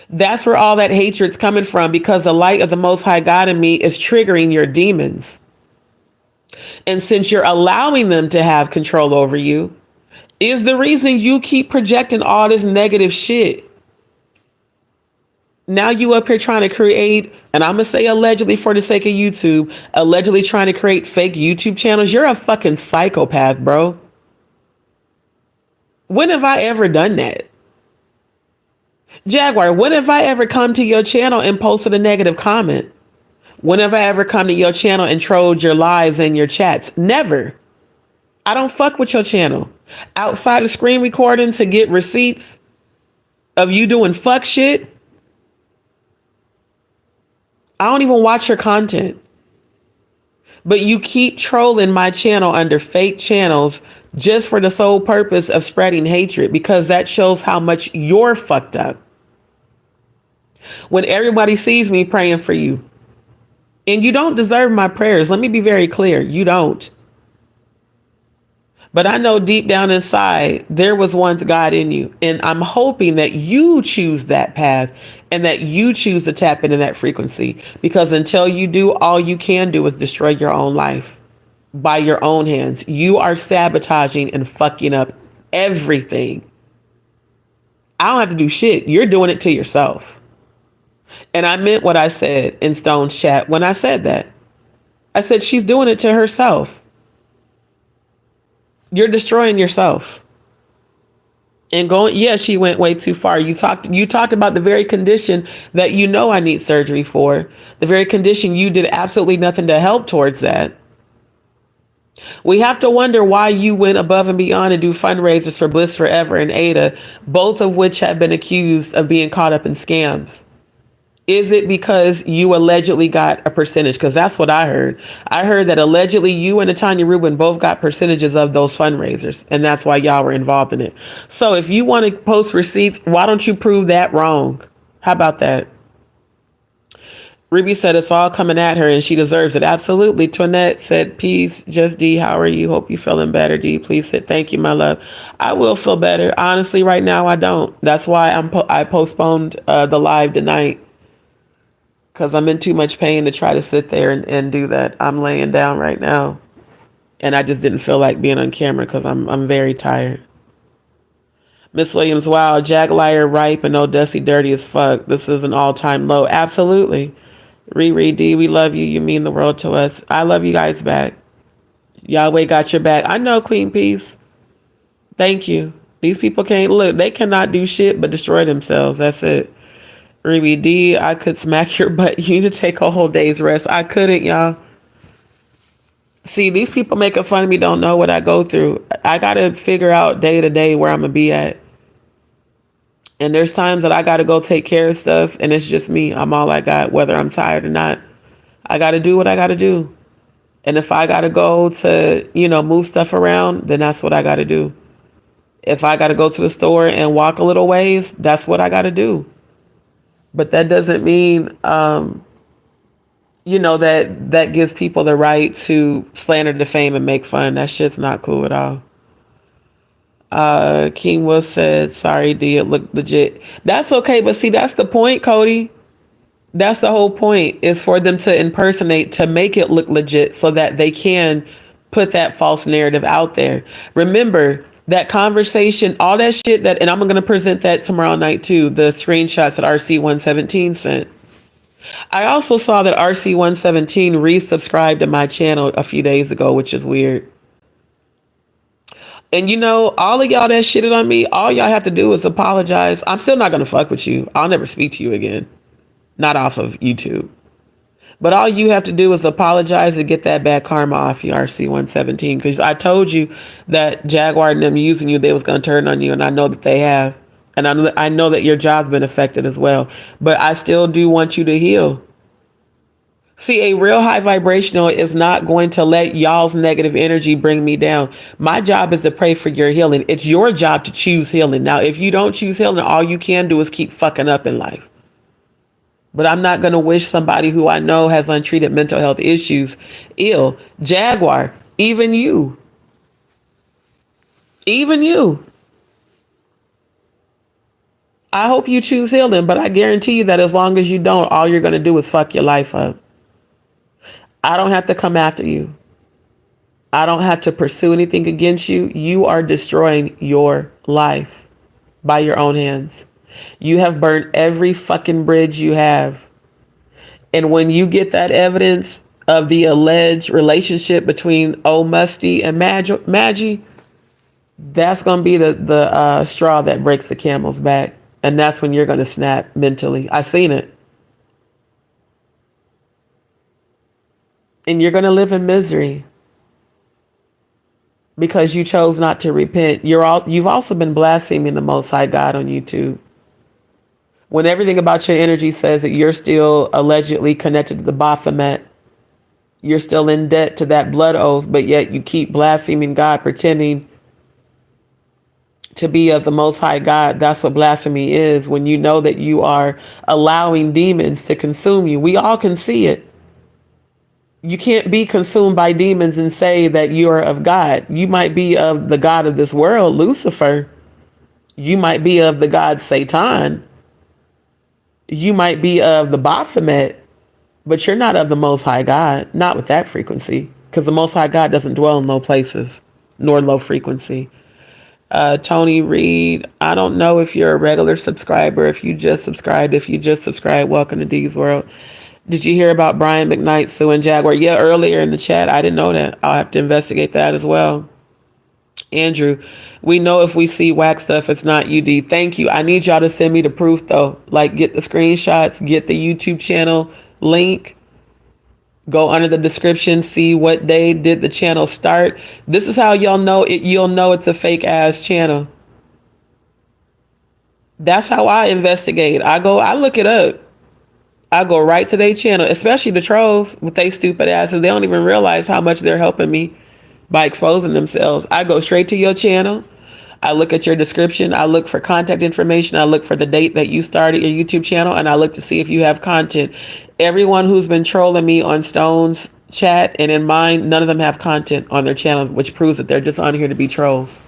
That's where all that hatred's coming from, because the light of the Most High God in me is triggering your demons. And since you're allowing them to have control over you, is the reason you keep projecting all this negative shit. Now you up here trying to create, and I'm going to say allegedly for the sake of YouTube, allegedly trying to create fake YouTube channels. You're a fucking psychopath, bro. When have I ever done that? Jaguar, when have I ever come to your channel and posted a negative comment? When have I ever come to your channel and trolled your lives and your chats? Never. I don't fuck with your channel. Outside of screen recording to get receipts of you doing fuck shit, I don't even watch your content. But you keep trolling my channel under fake channels just for the sole purpose of spreading hatred, because that shows how much you're fucked up. When everybody sees me praying for you, and you don't deserve my prayers. Let me be very clear. You don't. But I know deep down inside, there was once God in you. And I'm hoping that you choose that path and that you choose to tap into that frequency. Because until you do, all you can do is destroy your own life by your own hands. You are sabotaging and fucking up everything. I don't have to do shit. You're doing it to yourself. And I meant what I said in Stone's chat when I said that. I said, she's doing it to herself. You're destroying yourself. And going, yeah, she went way too far. You talked about the very condition that you know I need surgery for. The very condition you did absolutely nothing to help towards that. We have to wonder why you went above and beyond and do fundraisers for Bliss Forever and Ada, both of which have been accused of being caught up in scams. Is it because you allegedly got a percentage? Because that's what I heard. I heard that allegedly you and Tanya Rubin both got percentages of those fundraisers, and that's why y'all were involved in it. So if you want to post receipts, why don't you prove that wrong? How about that? Ruby said it's all coming at her and she deserves it. Absolutely. Toinette said, peace. Just D, how are you? Hope you're feeling better. D, please say thank you, my love. I will feel better. Honestly, right now, I don't. That's why I postponed the live tonight. Because I'm in too much pain to try to sit there and do that. I'm laying down right now. And I just didn't feel like being on camera because I'm very tired. Miss Williams, wow, Jack Liar ripe and old Dusty dirty as fuck. This is an all-time low. Absolutely. Riri D, we love you. You mean the world to us. I love you guys back. Yahweh got your back. I know, Queen Peace. Thank you. These people can't look. They cannot do shit but destroy themselves. That's it. Riri D, I could smack your butt. You need to take a whole day's rest. I couldn't, y'all. See, these people making fun of me don't know what I go through. I got to figure out day to day where I'm going to be at. And there's times that I got to go take care of stuff and it's just me. I'm all I got, whether I'm tired or not. I got to do what I got to do. And if I got to go to, move stuff around, then that's what I got to do. If I got to go to the store and walk a little ways, that's what I got to do. But that doesn't mean, that gives people the right to slander, defame, and make fun. That shit's not cool at all. King Wolf said, sorry, D, it looked legit. That's okay, but see, that's the point, Cody. That's the whole point, is for them to impersonate, to make it look legit so that they can put that false narrative out there. Remember, that conversation, all that shit and I'm going to present that tomorrow night too, the screenshots that RC117 sent. I also saw that RC117 resubscribed to my channel a few days ago, which is weird. And all of y'all that shitted on me, all y'all have to do is apologize. I'm still not going to fuck with you. I'll never speak to you again. Not off of YouTube. But all you have to do is apologize to get that bad karma off you, RC117. Because I told you that Jaguar and them using you, they was going to turn on you. And I know that they have. And I know that your job's been affected as well. But I still do want you to heal. See, a real high vibrational is not going to let y'all's negative energy bring me down. My job is to pray for your healing. It's your job to choose healing. Now, if you don't choose healing, all you can do is keep fucking up in life. But I'm not going to wish somebody who I know has untreated mental health issues ill. Jaguar, even you. Even you. I hope you choose healing, but I guarantee you that as long as you don't, all you're going to do is fuck your life up. I don't have to come after you. I don't have to pursue anything against you. You are destroying your life by your own hands. You have burnt every fucking bridge you have. And when you get that evidence of the alleged relationship between Old Musty and Maggie, that's going to be the straw that breaks the camel's back. And that's when you're going to snap mentally. I seen it. And you're going to live in misery because you chose not to repent. You've also been blaspheming the Most High God on YouTube. When everything about your energy says that you're still allegedly connected to the Baphomet, you're still in debt to that blood oath, but yet you keep blaspheming God, pretending to be of the Most High God. That's what blasphemy is, when you know that you are allowing demons to consume you. We all can see it. You can't be consumed by demons and say that you are of God. You might be of the God of this world, Lucifer. You might be of the God Satan. You might be of the Baphomet, but you're not of the Most High God, not with that frequency, because the Most High God doesn't dwell in low places, nor low frequency. Tony Reed, I don't know if you're a regular subscriber, if you just subscribed. If you just subscribed, welcome to Dee's World. Did you hear about Brian McKnight suing Jaguar? Yeah, earlier in the chat. I didn't know that. I'll have to investigate that as well. Andrew, we know if we see whack stuff, it's not UD. Thank you. I need y'all to send me the proof though. Like, get the screenshots, get the YouTube channel link, go under the description, see what day did the channel start. This is how y'all know it. You'll know it's a fake ass channel. That's how I investigate. I look it up. I go right to their channel, especially the trolls with they stupid asses. They don't even realize how much they're helping me by exposing themselves. I go straight to your channel. I look at your description. I look for contact information. I look for the date that you started your YouTube channel, and I look to see if you have content. Everyone who's been trolling me on Stone's chat and in mine, none of them have content on their channel, which proves that they're just on here to be trolls.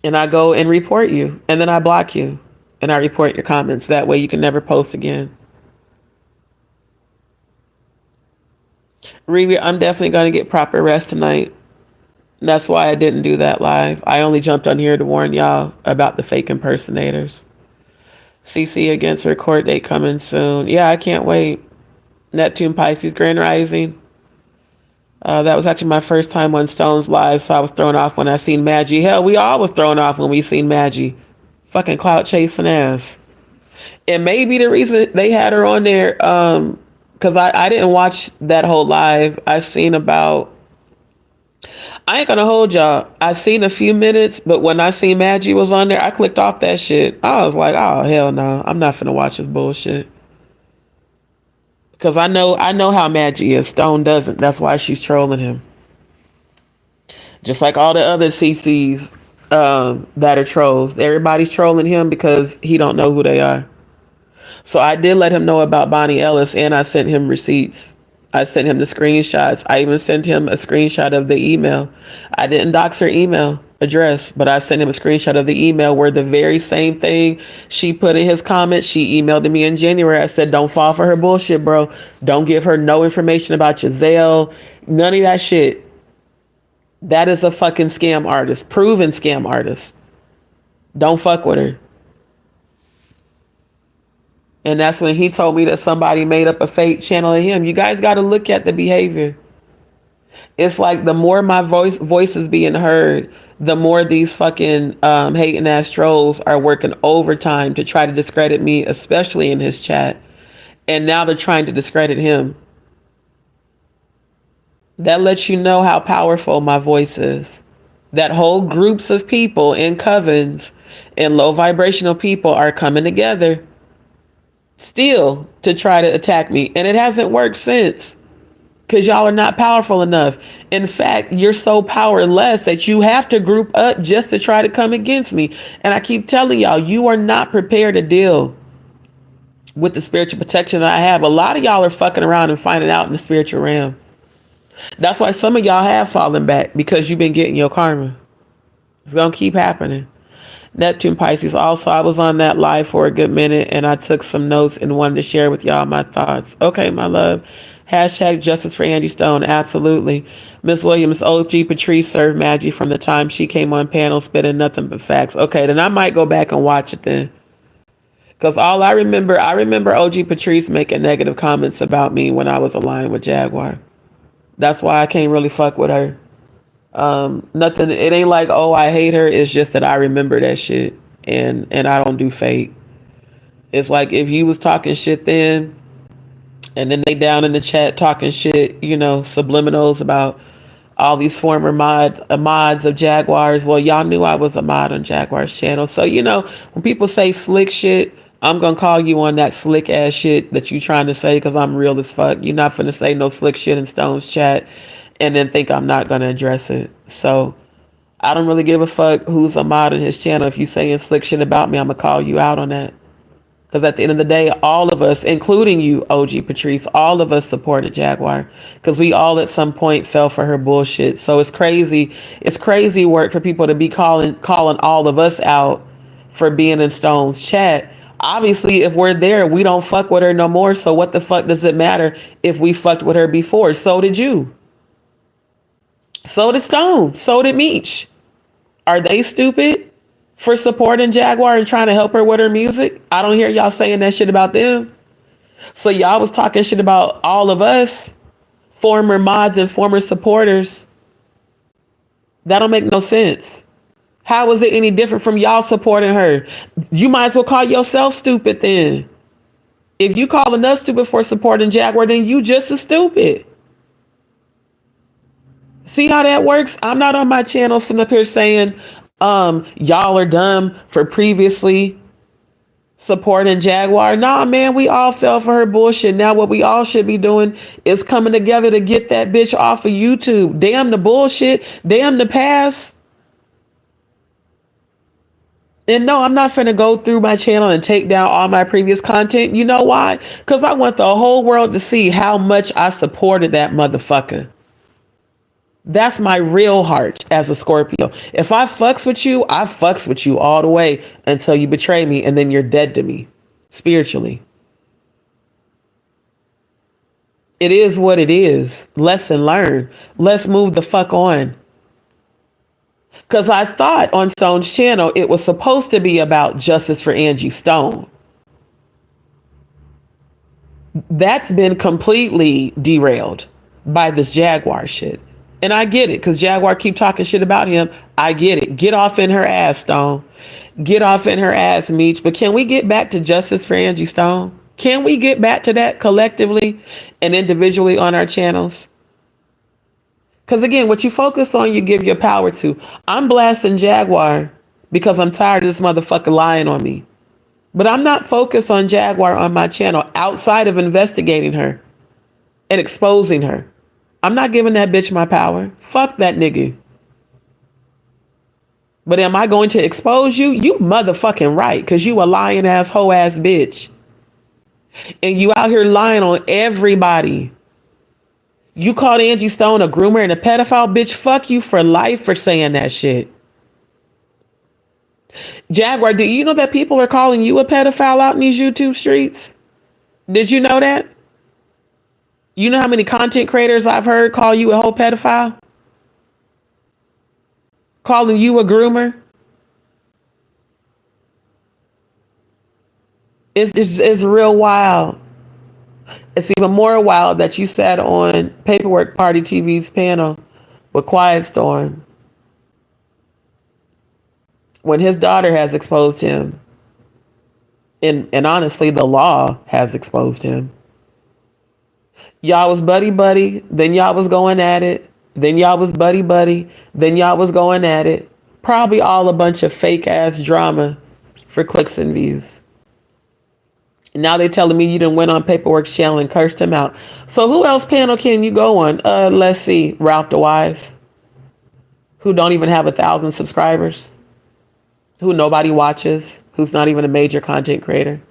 And I go and report you, and then I block you, and I report your comments. That way you can never post again. Riri, I'm definitely going to get proper rest tonight. That's why I didn't do that live. I only jumped on here to warn y'all about the fake impersonators. CC against her court date coming soon. Yeah, I can't wait. Neptune Pisces Grand Rising. That was actually my first time on Stone's live, so I was thrown off when I seen Maggie. Hell, we all was thrown off when we seen Maggie. Fucking clout chasing ass. It may be the reason they had her on there, because I didn't watch that whole live. I seen about... I ain't gonna hold y'all. I seen a few minutes, but when I seen Maggie was on there, I clicked off that shit. I was like, oh, hell no. I'm not finna watch this bullshit. Because I know how Maggie is. Stone doesn't. That's why she's trolling him. Just like all the other CCs that are trolls. Everybody's trolling him because he don't know who they are. So I did let him know about Bonnie Ellis, and I sent him receipts. I sent him the screenshots. I even sent him a screenshot of the email. I didn't dox her email address, but I sent him a screenshot of the email where the very same thing she put in his comment, she emailed to me in January. I said, don't fall for her bullshit, bro. Don't give her no information about your Zelle. None of that shit. That is a fucking scam artist. Proven scam artist. Don't fuck with her. And that's when he told me that somebody made up a fake channel of him. You guys got to look at the behavior. It's like the more my voice is being heard, the more these fucking hating ass trolls are working overtime to try to discredit me, especially in his chat. And now they're trying to discredit him. That lets you know how powerful my voice is. That whole groups of people in covens and low vibrational people are coming together still to try to attack me. And it hasn't worked since, because y'all are not powerful enough. In fact, you're so powerless that you have to group up just to try to come against me. And I keep telling y'all, you are not prepared to deal with the spiritual protection that I have. A lot of y'all are fucking around and finding out in the spiritual realm. That's why some of y'all have fallen back, because you've been getting your karma. It's gonna keep happening. Neptune Pisces. Also, I was on that live for a good minute, and I took some notes and wanted to share with y'all my thoughts. Okay, my love. Hashtag justice for Angie Stone. Absolutely. Miss Williams, OG Patrice served Maggie from the time she came on panel spitting nothing but facts. Okay, then I might go back and watch it then. Because all I remember OG Patrice making negative comments about me when I was aligned with Jaguar. That's why I can't really fuck with her. Nothing. It ain't like, oh, I hate her. It's just that I remember that shit, and I don't do fake. It's like if you was talking shit then, and then they down in the chat talking shit, you know, subliminals about all these former mods of Jaguars. Well, y'all knew I was a mod on Jaguar's channel. So, you know, when people say slick shit, I'm going to call you on that slick ass shit that you trying to say, because I'm real as fuck. You're not finna say no slick shit in Stone's chat and then think I'm not going to address it. So I don't really give a fuck who's a mod on his channel. If you saying slick shit about me, I'm going to call you out on that. Because at the end of the day, all of us, including you, OG Patrice, all of us supported Jaguar. Because we all at some point fell for her bullshit. So it's crazy. It's crazy work for people to be calling all of us out for being in Stone's chat. Obviously, if we're there, we don't fuck with her no more. So what the fuck does it matter if we fucked with her before? So did you. So did Stone. So did Meech. Are they stupid for supporting Jaguar and trying to help her with her music? I don't hear y'all saying that shit about them. So y'all was talking shit about all of us, former mods and former supporters. That don't make no sense. How is it any different from y'all supporting her? You might as well call yourself stupid then. If you calling us stupid for supporting Jaguar, then you just as stupid. See how that works? I'm not on my channel sitting up here saying y'all are dumb for previously supporting Jaguar. Nah, man, we all fell for her bullshit. Now what we all should be doing is coming together to get that bitch off of YouTube. Damn the bullshit. Damn the past. And no, I'm not finna go through my channel and take down all my previous content. You know why? Because I want the whole world to see how much I supported that motherfucker. That's my real heart as a Scorpio. If I fucks with you, I fucks with you all the way until you betray me and then you're dead to me spiritually. It is what it is. Lesson learned. Let's move the fuck on. Because I thought on Stone's channel, it was supposed to be about justice for Angie Stone. That's been completely derailed by this Jaguar shit. And I get it, because Jaguar keep talking shit about him. I get it. Get off in her ass, Stone. Get off in her ass, Meech. But can we get back to justice for Angie Stone? Can we get back to that collectively and individually on our channels? Because again, what you focus on, you give your power to. I'm blasting Jaguar because I'm tired of this motherfucker lying on me. But I'm not focused on Jaguar on my channel outside of investigating her and exposing her. I'm not giving that bitch my power. Fuck that nigga. But am I going to expose you? You motherfucking right, because you a lying ass, hoe ass bitch. And you out here lying on everybody. You called Angie Stone a groomer and a pedophile, bitch. Fuck you for life for saying that shit. Jaguar, do you know that people are calling you a pedophile out in these YouTube streets? Did you know that? You know how many content creators I've heard call you a whole pedophile? Calling you a groomer? It's real wild. It's even more wild that you sat on Paperwork Party TV's panel with Quiet Storm when his daughter has exposed him. And honestly, the law has exposed him. Y'all was buddy-buddy, then y'all was going at it, then y'all was buddy-buddy, then y'all was going at it. Probably all a bunch of fake-ass drama for clicks and views. Now they telling me you done went on Paperwork channel and cursed him out. So who else panel can you go on? Let's see. Ralph DeWise, who don't even have 1,000 subscribers, who nobody watches, who's not even a major content creator.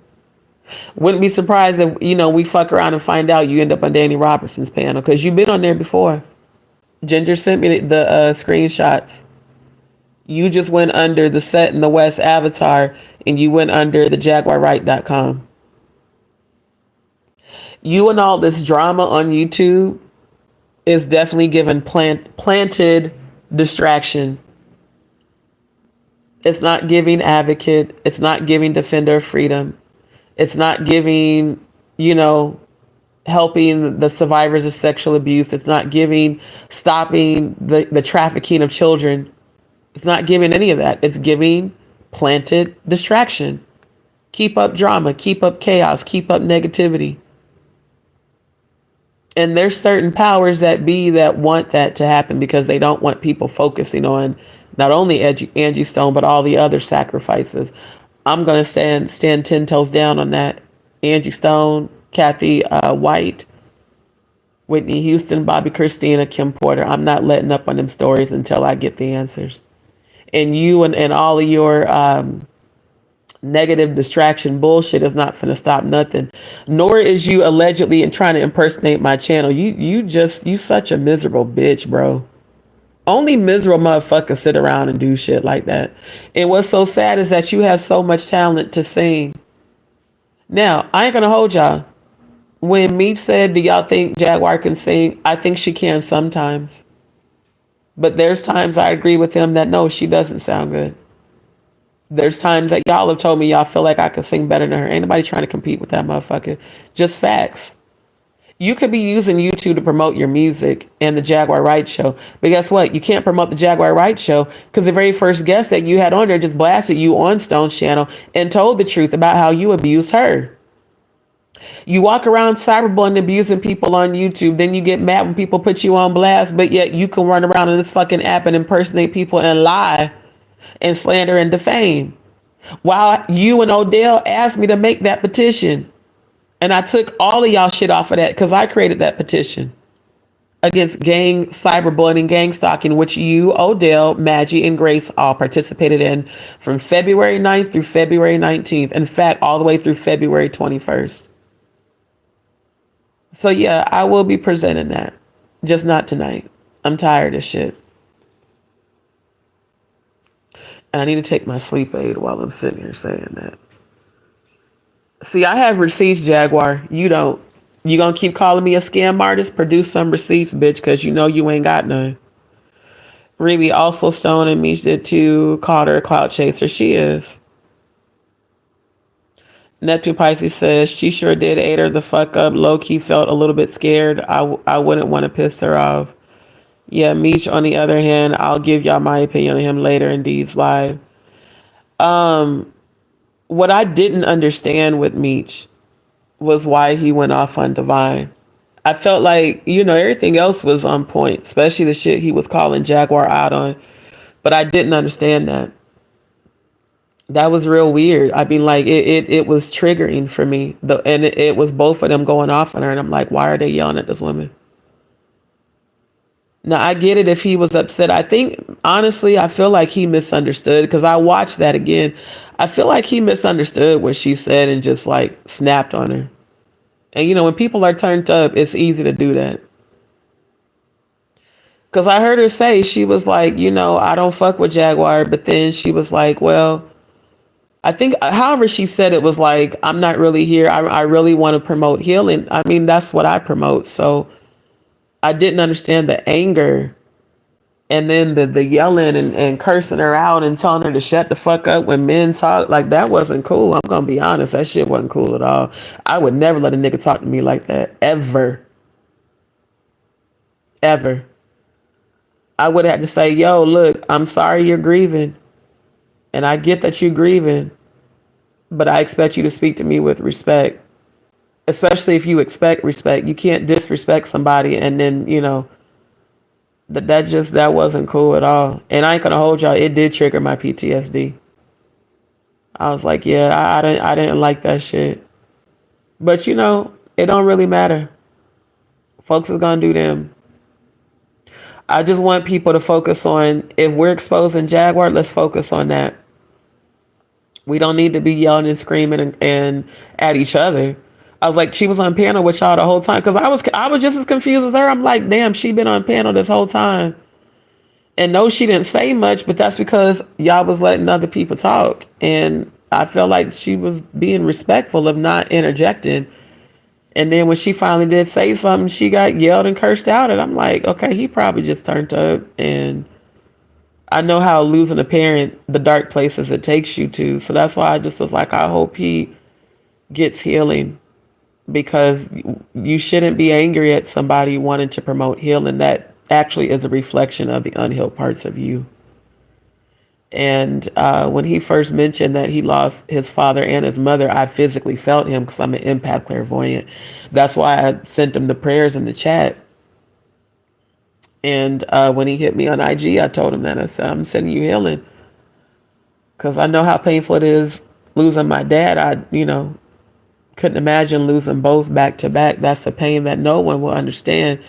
Wouldn't be surprised if, we fuck around and find out you end up on Danny Robertson's panel, because you've been on there before. Ginger sent me the screenshots. You just went under the Set in the West avatar and you went under the JaguarRight.com. You and all this drama on YouTube is definitely giving planted distraction. It's not giving advocate. It's not giving defender of freedom. It's not giving, helping the survivors of sexual abuse. It's not giving, stopping the trafficking of children. It's not giving any of that. It's giving planted distraction. Keep up drama, keep up chaos, keep up negativity. And there's certain powers that be that want that to happen because they don't want people focusing on not only Angie Stone, but all the other sacrifices. I'm going to stand 10 toes down on that. Angie Stone, Kathy White, Whitney Houston, Bobby Christina, Kim Porter. I'm not letting up on them stories until I get the answers. And you and all of your negative distraction bullshit is not finna stop nothing. Nor is you allegedly and trying to impersonate my channel. You such a miserable bitch, bro. Only miserable motherfuckers sit around and do shit like that. And what's so sad is that you have so much talent to sing. Now, I ain't gonna hold y'all. When Meech said, do y'all think Jaguar can sing? I think she can sometimes. But there's times I agree with him that no, she doesn't sound good. There's times that y'all have told me y'all feel like I could sing better than her. Ain't nobody trying to compete with that motherfucker. Just facts. You could be using YouTube to promote your music and the Jaguar Wright Show. But guess what? You can't promote the Jaguar Wright Show because the very first guest that you had on there just blasted you on Stone's channel and told the truth about how you abused her. You walk around cyberbullying, abusing people on YouTube. Then you get mad when people put you on blast, but yet you can run around in this fucking app and impersonate people and lie and slander and defame. While you and Odell asked me to make that petition. And I took all of y'all shit off of that because I created that petition against gang cyberbullying, gang stalking, which you, Odell, Maggie, and Grace all participated in from February 9th through February 19th. In fact, all the way through February 21st. So yeah, I will be presenting that. Just not tonight. I'm tired of shit. And I need to take my sleep aid while I'm sitting here saying that. See, I have receipts, Jaguar. You don't. You gonna keep calling me a scam artist? Produce some receipts, bitch, because you know you ain't got none. Ruby also Stone and Mish did too. Called her a clout chaser. She is. Neptune Pisces says she sure did ate her the fuck up. Low key felt a little bit scared. I wouldn't want to piss her off. Yeah, Mish, on the other hand, I'll give y'all my opinion on him later in Deeds Live. What I didn't understand with Meech was why he went off on Divine. I felt like, everything else was on point, especially the shit he was calling Jaguar out on. But I didn't understand that. That was real weird. I mean, like, it was triggering for me. And it was both of them going off on her. And I'm like, why are they yelling at this woman? Now, I get it if he was upset. I think, honestly, I feel like he misunderstood because I watched that again. I feel like he misunderstood what she said and just like snapped on her. And, when people are turned up, it's easy to do that. Because I heard her say, she was like, I don't fuck with Jaguar. But then she was like, well, I think, however she said it was like, I'm not really here. I really want to promote healing. I mean, that's what I promote. So I didn't understand the anger and then the yelling and cursing her out and telling her to shut the fuck up when men talk. Like, that wasn't cool. I'm going to be honest. That shit wasn't cool at all. I would never let a nigga talk to me like that. Ever. Ever. I would have to say, yo, look, I'm sorry you're grieving. And I get that you're grieving. But I expect you to speak to me with respect. Especially if you expect respect. You can't disrespect somebody and then, that wasn't cool at all. And I ain't gonna hold y'all, it did trigger my PTSD. I was like, yeah, I didn't like that shit. But it don't really matter. Folks is gonna do them. I just want people to focus on, if we're exposing Jaguar, let's focus on that. We don't need to be yelling and screaming and at each other. I was like, she was on panel with y'all the whole time. Because I was just as confused as her. I'm like, damn, she been on panel this whole time. And no, she didn't say much, but that's because y'all was letting other people talk. And I felt like she was being respectful of not interjecting. And then when she finally did say something, she got yelled and cursed out. And I'm like, okay, he probably just turned up. And I know how losing a parent, the dark places it takes you to. So that's why I just was like, I hope he gets healing. Because you shouldn't be angry at somebody wanting to promote healing. That actually is a reflection of the unhealed parts of you. And when he first mentioned that he lost his father and his mother, I physically felt him because I'm an empath clairvoyant. That's why I sent him the prayers in the chat. And when he hit me on IG, I told him that. I said, I'm sending you healing. Because I know how painful it is losing my dad. I couldn't imagine losing both back to back. That's a pain that no one will understand.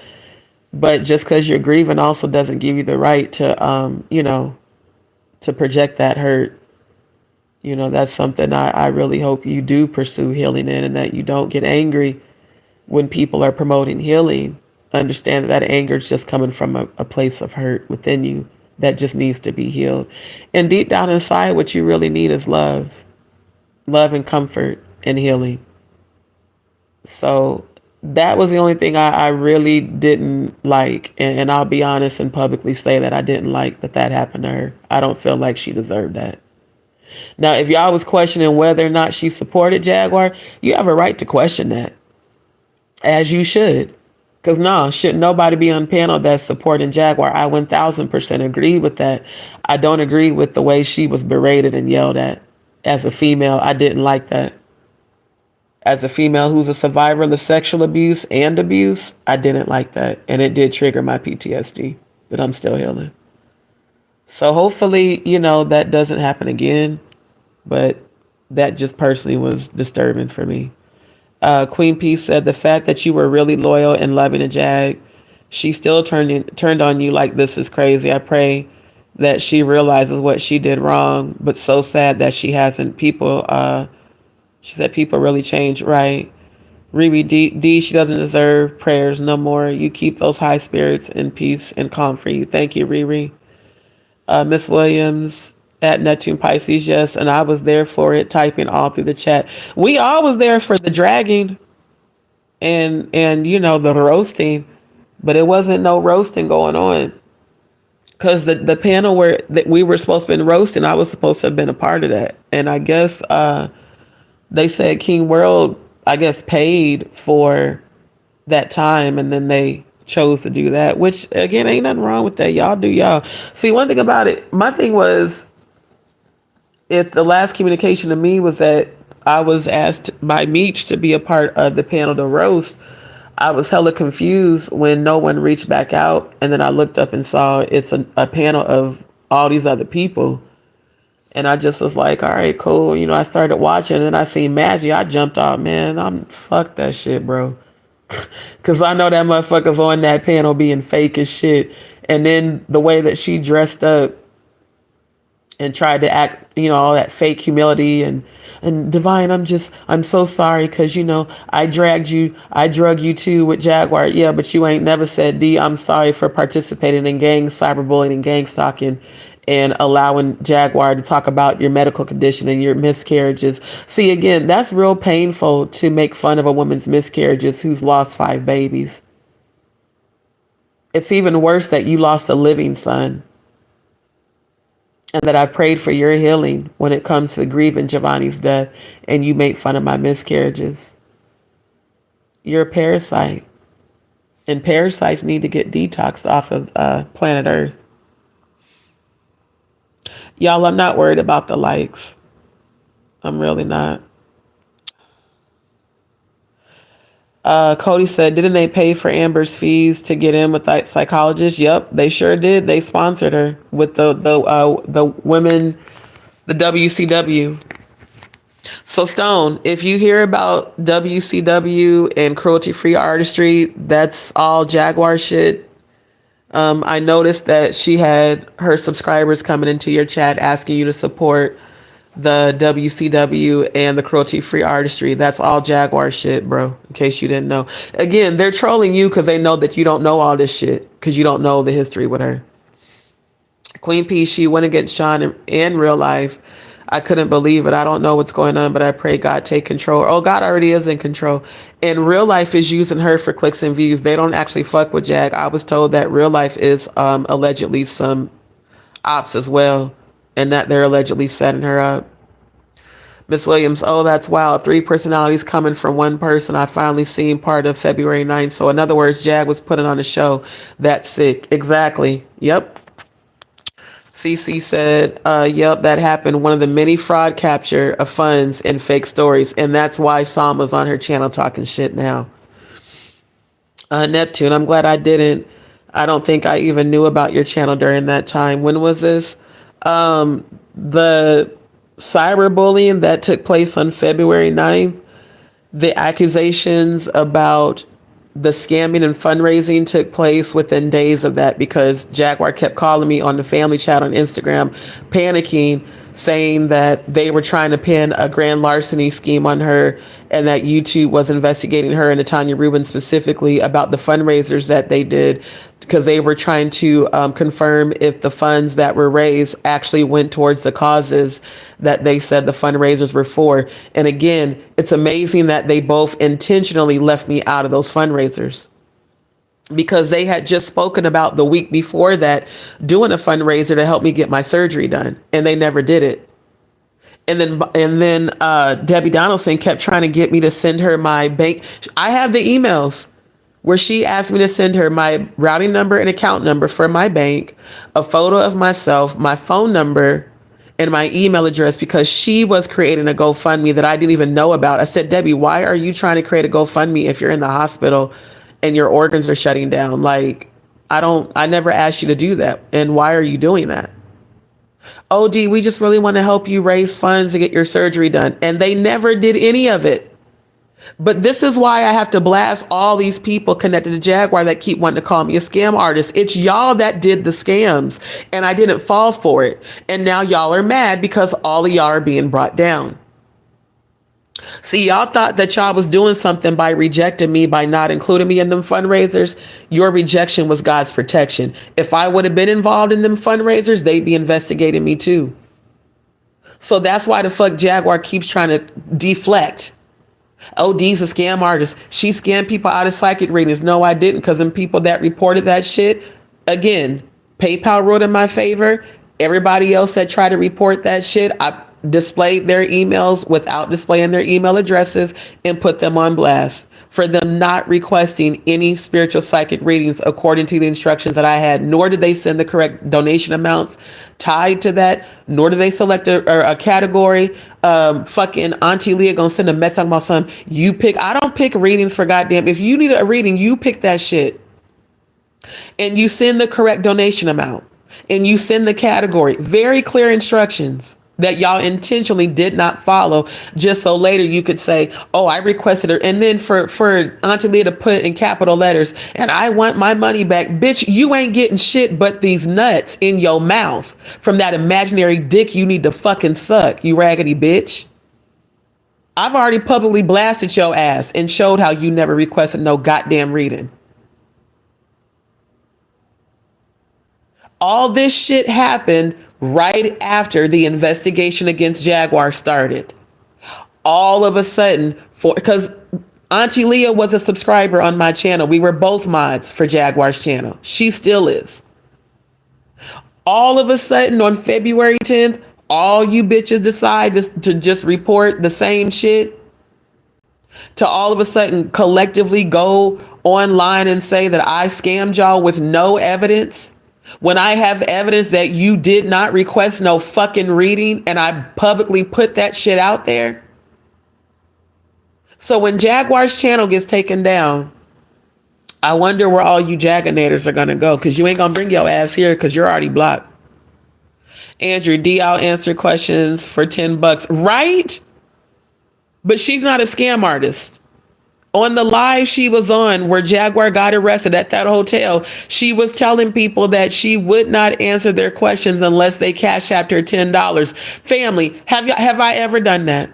But just because you're grieving also doesn't give you the right to, to project that hurt. That's something I really hope you do pursue healing in, and that you don't get angry when people are promoting healing. Understand that anger is just coming from a place of hurt within you that just needs to be healed. And deep down inside, what you really need is love and comfort and healing. So That was the only thing I really didn't like. And I'll be honest and publicly say that I didn't like that happened to her. I don't feel like she deserved that. Now, if y'all was questioning whether or not she supported Jaguar, you have a right to question that, as you should. Because no, should nobody be on panel that's supporting Jaguar? I 1000% agree with that. I don't agree with the way she was berated and yelled at. As a female, I didn't like that. As a female who's a survivor of sexual abuse and abuse, I didn't like that. And it did trigger my PTSD that I'm still healing. So hopefully, that doesn't happen again. But that just personally was disturbing for me. Queen P said the fact that you were really loyal and loving to Jag, she still turned on you like this is crazy. I pray that she realizes what she did wrong, but so sad that she hasn't. She said people really change, right? Riri D, she doesn't deserve prayers no more. You keep those high spirits in peace and calm for you. Thank you, Riri. Miss Williams at Neptune Pisces, yes, and I was there for it, typing all through the chat. We all was there for the dragging and the roasting, but it wasn't no roasting going on. Because the panel that we were supposed to have been roasting, I was supposed to have been a part of that. And I guess they said King World, I guess, paid for that time, and then they chose to do that, which again, ain't nothing wrong with that. Y'all do y'all. See, one thing about it, my thing was, if the last communication to me was that I was asked by Meech to be a part of the panel to roast, I was hella confused when no one reached back out. And then I looked up and saw it's a panel of all these other people. And I just was like, all right, cool. I started watching, and then I seen Maggie. I jumped off, man. Fuck that shit, bro. Because I know that motherfucker's on that panel being fake as shit. And then the way that she dressed up and tried to act, all that fake humility and Divine, I'm so sorry because, I drug you too with Jaguar. Yeah, but you ain't never said, D, I'm sorry for participating in gang cyberbullying and gang stalking and allowing Jaguar to talk about your medical condition and your miscarriages. See, again, that's real painful to make fun of a woman's miscarriages who's lost 5 babies. It's even worse that you lost a living son. And that I prayed for your healing when it comes to grieving Giovanni's death, and you make fun of my miscarriages. You're a parasite. And parasites need to get detoxed off of planet Earth. Y'all, I'm not worried about the likes. I'm really not. Cody said, didn't they pay for Amber's fees to get in with that psychologist? Yep, they sure did. They sponsored her with the women, the WCW. So Stone, if you hear about WCW and cruelty-free artistry, that's all Jaguar shit. I noticed that she had her subscribers coming into your chat asking you to support the WCW and the cruelty-free artistry. That's all Jaguar shit, bro, in case you didn't know. Again, they're trolling you because they know that you don't know all this shit because you don't know the history with her. Queen P, she went against Sean in real life. I couldn't believe it. I don't know what's going on, but I pray God take control. Oh, God already is in control. And real life is using her for clicks and views. They don't actually fuck with Jag. I was told that real life is allegedly some ops as well, and that they're allegedly setting her up. Miss Williams, oh, that's wild. 3 personalities coming from one person. I finally seen part of February 9th. So in other words, Jag was putting on a show. That's sick. Exactly. Yep. CC said, yep, that happened. One of the many fraud capture of funds and fake stories. And that's why Sam was on her channel talking shit now. Neptune, I'm glad I didn't. I don't think I even knew about your channel during that time. When was this? The cyberbullying that took place on February 9th, the accusations about the scamming and fundraising took place within days of that because Jaguar kept calling me on the family chat on Instagram, panicking saying that they were trying to pin a grand larceny scheme on her and that YouTube was investigating her and Tanya Rubin specifically about the fundraisers that they did because they were trying to confirm if the funds that were raised actually went towards the causes that they said the fundraisers were for. And again, it's amazing that they both intentionally left me out of those fundraisers, because they had just spoken about the week before that doing a fundraiser to help me get my surgery done, and they never did it. And then Debbie Donaldson kept trying to get me to send her my bank. I have the emails where she asked me to send her my routing number and account number for my bank, a photo of myself, my phone number, and my email address, because she was creating a GoFundMe that I didn't even know about. I said, Debbie, why are you trying to create a GoFundMe if you're in the hospital and your organs are shutting down? Like, I never asked you to do that. And why are you doing that? Oh, Dee, we just really want to help you raise funds to get your surgery done. And they never did any of it. But this is why I have to blast all these people connected to Jaguar that keep wanting to call me a scam artist. It's y'all that did the scams, and I didn't fall for it. And now y'all are mad because all of y'all are being brought down. See, y'all thought that y'all was doing something by rejecting me, by not including me in them fundraisers. Your rejection was God's protection. If I would have been involved in them fundraisers, they'd be investigating me too. So that's why the fuck Jaguar keeps trying to deflect. Oh, Dee's a scam artist. She scammed people out of psychic readings. No, I didn't, because them people that reported that shit, again, PayPal ruled in my favor. Everybody else that tried to report that shit, I displayed their emails without displaying their email addresses and put them on blast for them not requesting any spiritual psychic readings according to the instructions that I had, nor did they send the correct donation amounts tied to that, nor did they select a category. Fucking Auntie Leah gonna send a message talking about some, you pick. I don't pick readings for goddamn. If you need a reading, you pick that shit. And you send the correct donation amount. And you send the category. Very clear instructions that y'all intentionally did not follow, just so later you could say, oh, I requested her. And then for Auntie Leah to put in capital letters, and I want my money back. Bitch, you ain't getting shit but these nuts in your mouth from that imaginary dick you need to fucking suck, you raggedy bitch. I've already publicly blasted your ass and showed how you never requested no goddamn reading. All this shit happened right after the investigation against Jaguar started. All of a sudden, because Auntie Leah was a subscriber on my channel. We were both mods for Jaguar's channel. She still is. All of a sudden on February 10th, all you bitches decide to just report the same shit. To all of a sudden collectively go online and say that I scammed y'all with no evidence. When I have evidence that you did not request no fucking reading and I publicly put that shit out there. So when Jaguar's channel gets taken down, I wonder where all you Jaganators are going to go, because you ain't going to bring your ass here because you're already blocked. Andrew D, I'll answer questions for $10. Right? But she's not a scam artist. On the live she was on where Jaguar got arrested at that hotel, she was telling people that she would not answer their questions unless they cash apped her $10. Family, have I ever done that?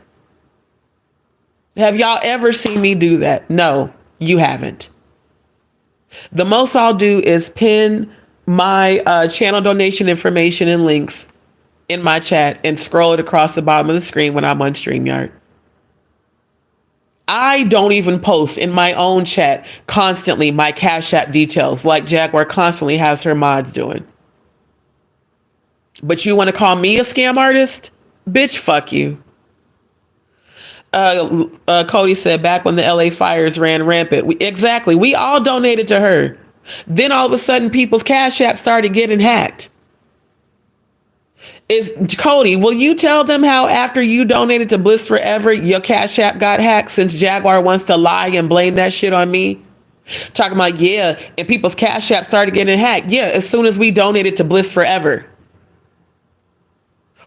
Have y'all ever seen me do that? No, you haven't. The most I'll do is pin my channel donation information and links in my chat and scroll it across the bottom of the screen when I'm on StreamYard. I don't even post in my own chat constantly my Cash App details like Jaguar constantly has her mods doing. But you want to call me a scam artist? Bitch, fuck you. Cody said back when the LA fires ran rampant. Exactly. We all donated to her. Then all of a sudden people's Cash App started getting hacked. Cody, will you tell them how after you donated to Bliss Forever, your Cash App got hacked, since Jaguar wants to lie and blame that shit on me? Talking about, yeah, and people's Cash App started getting hacked. Yeah, as soon as we donated to Bliss Forever.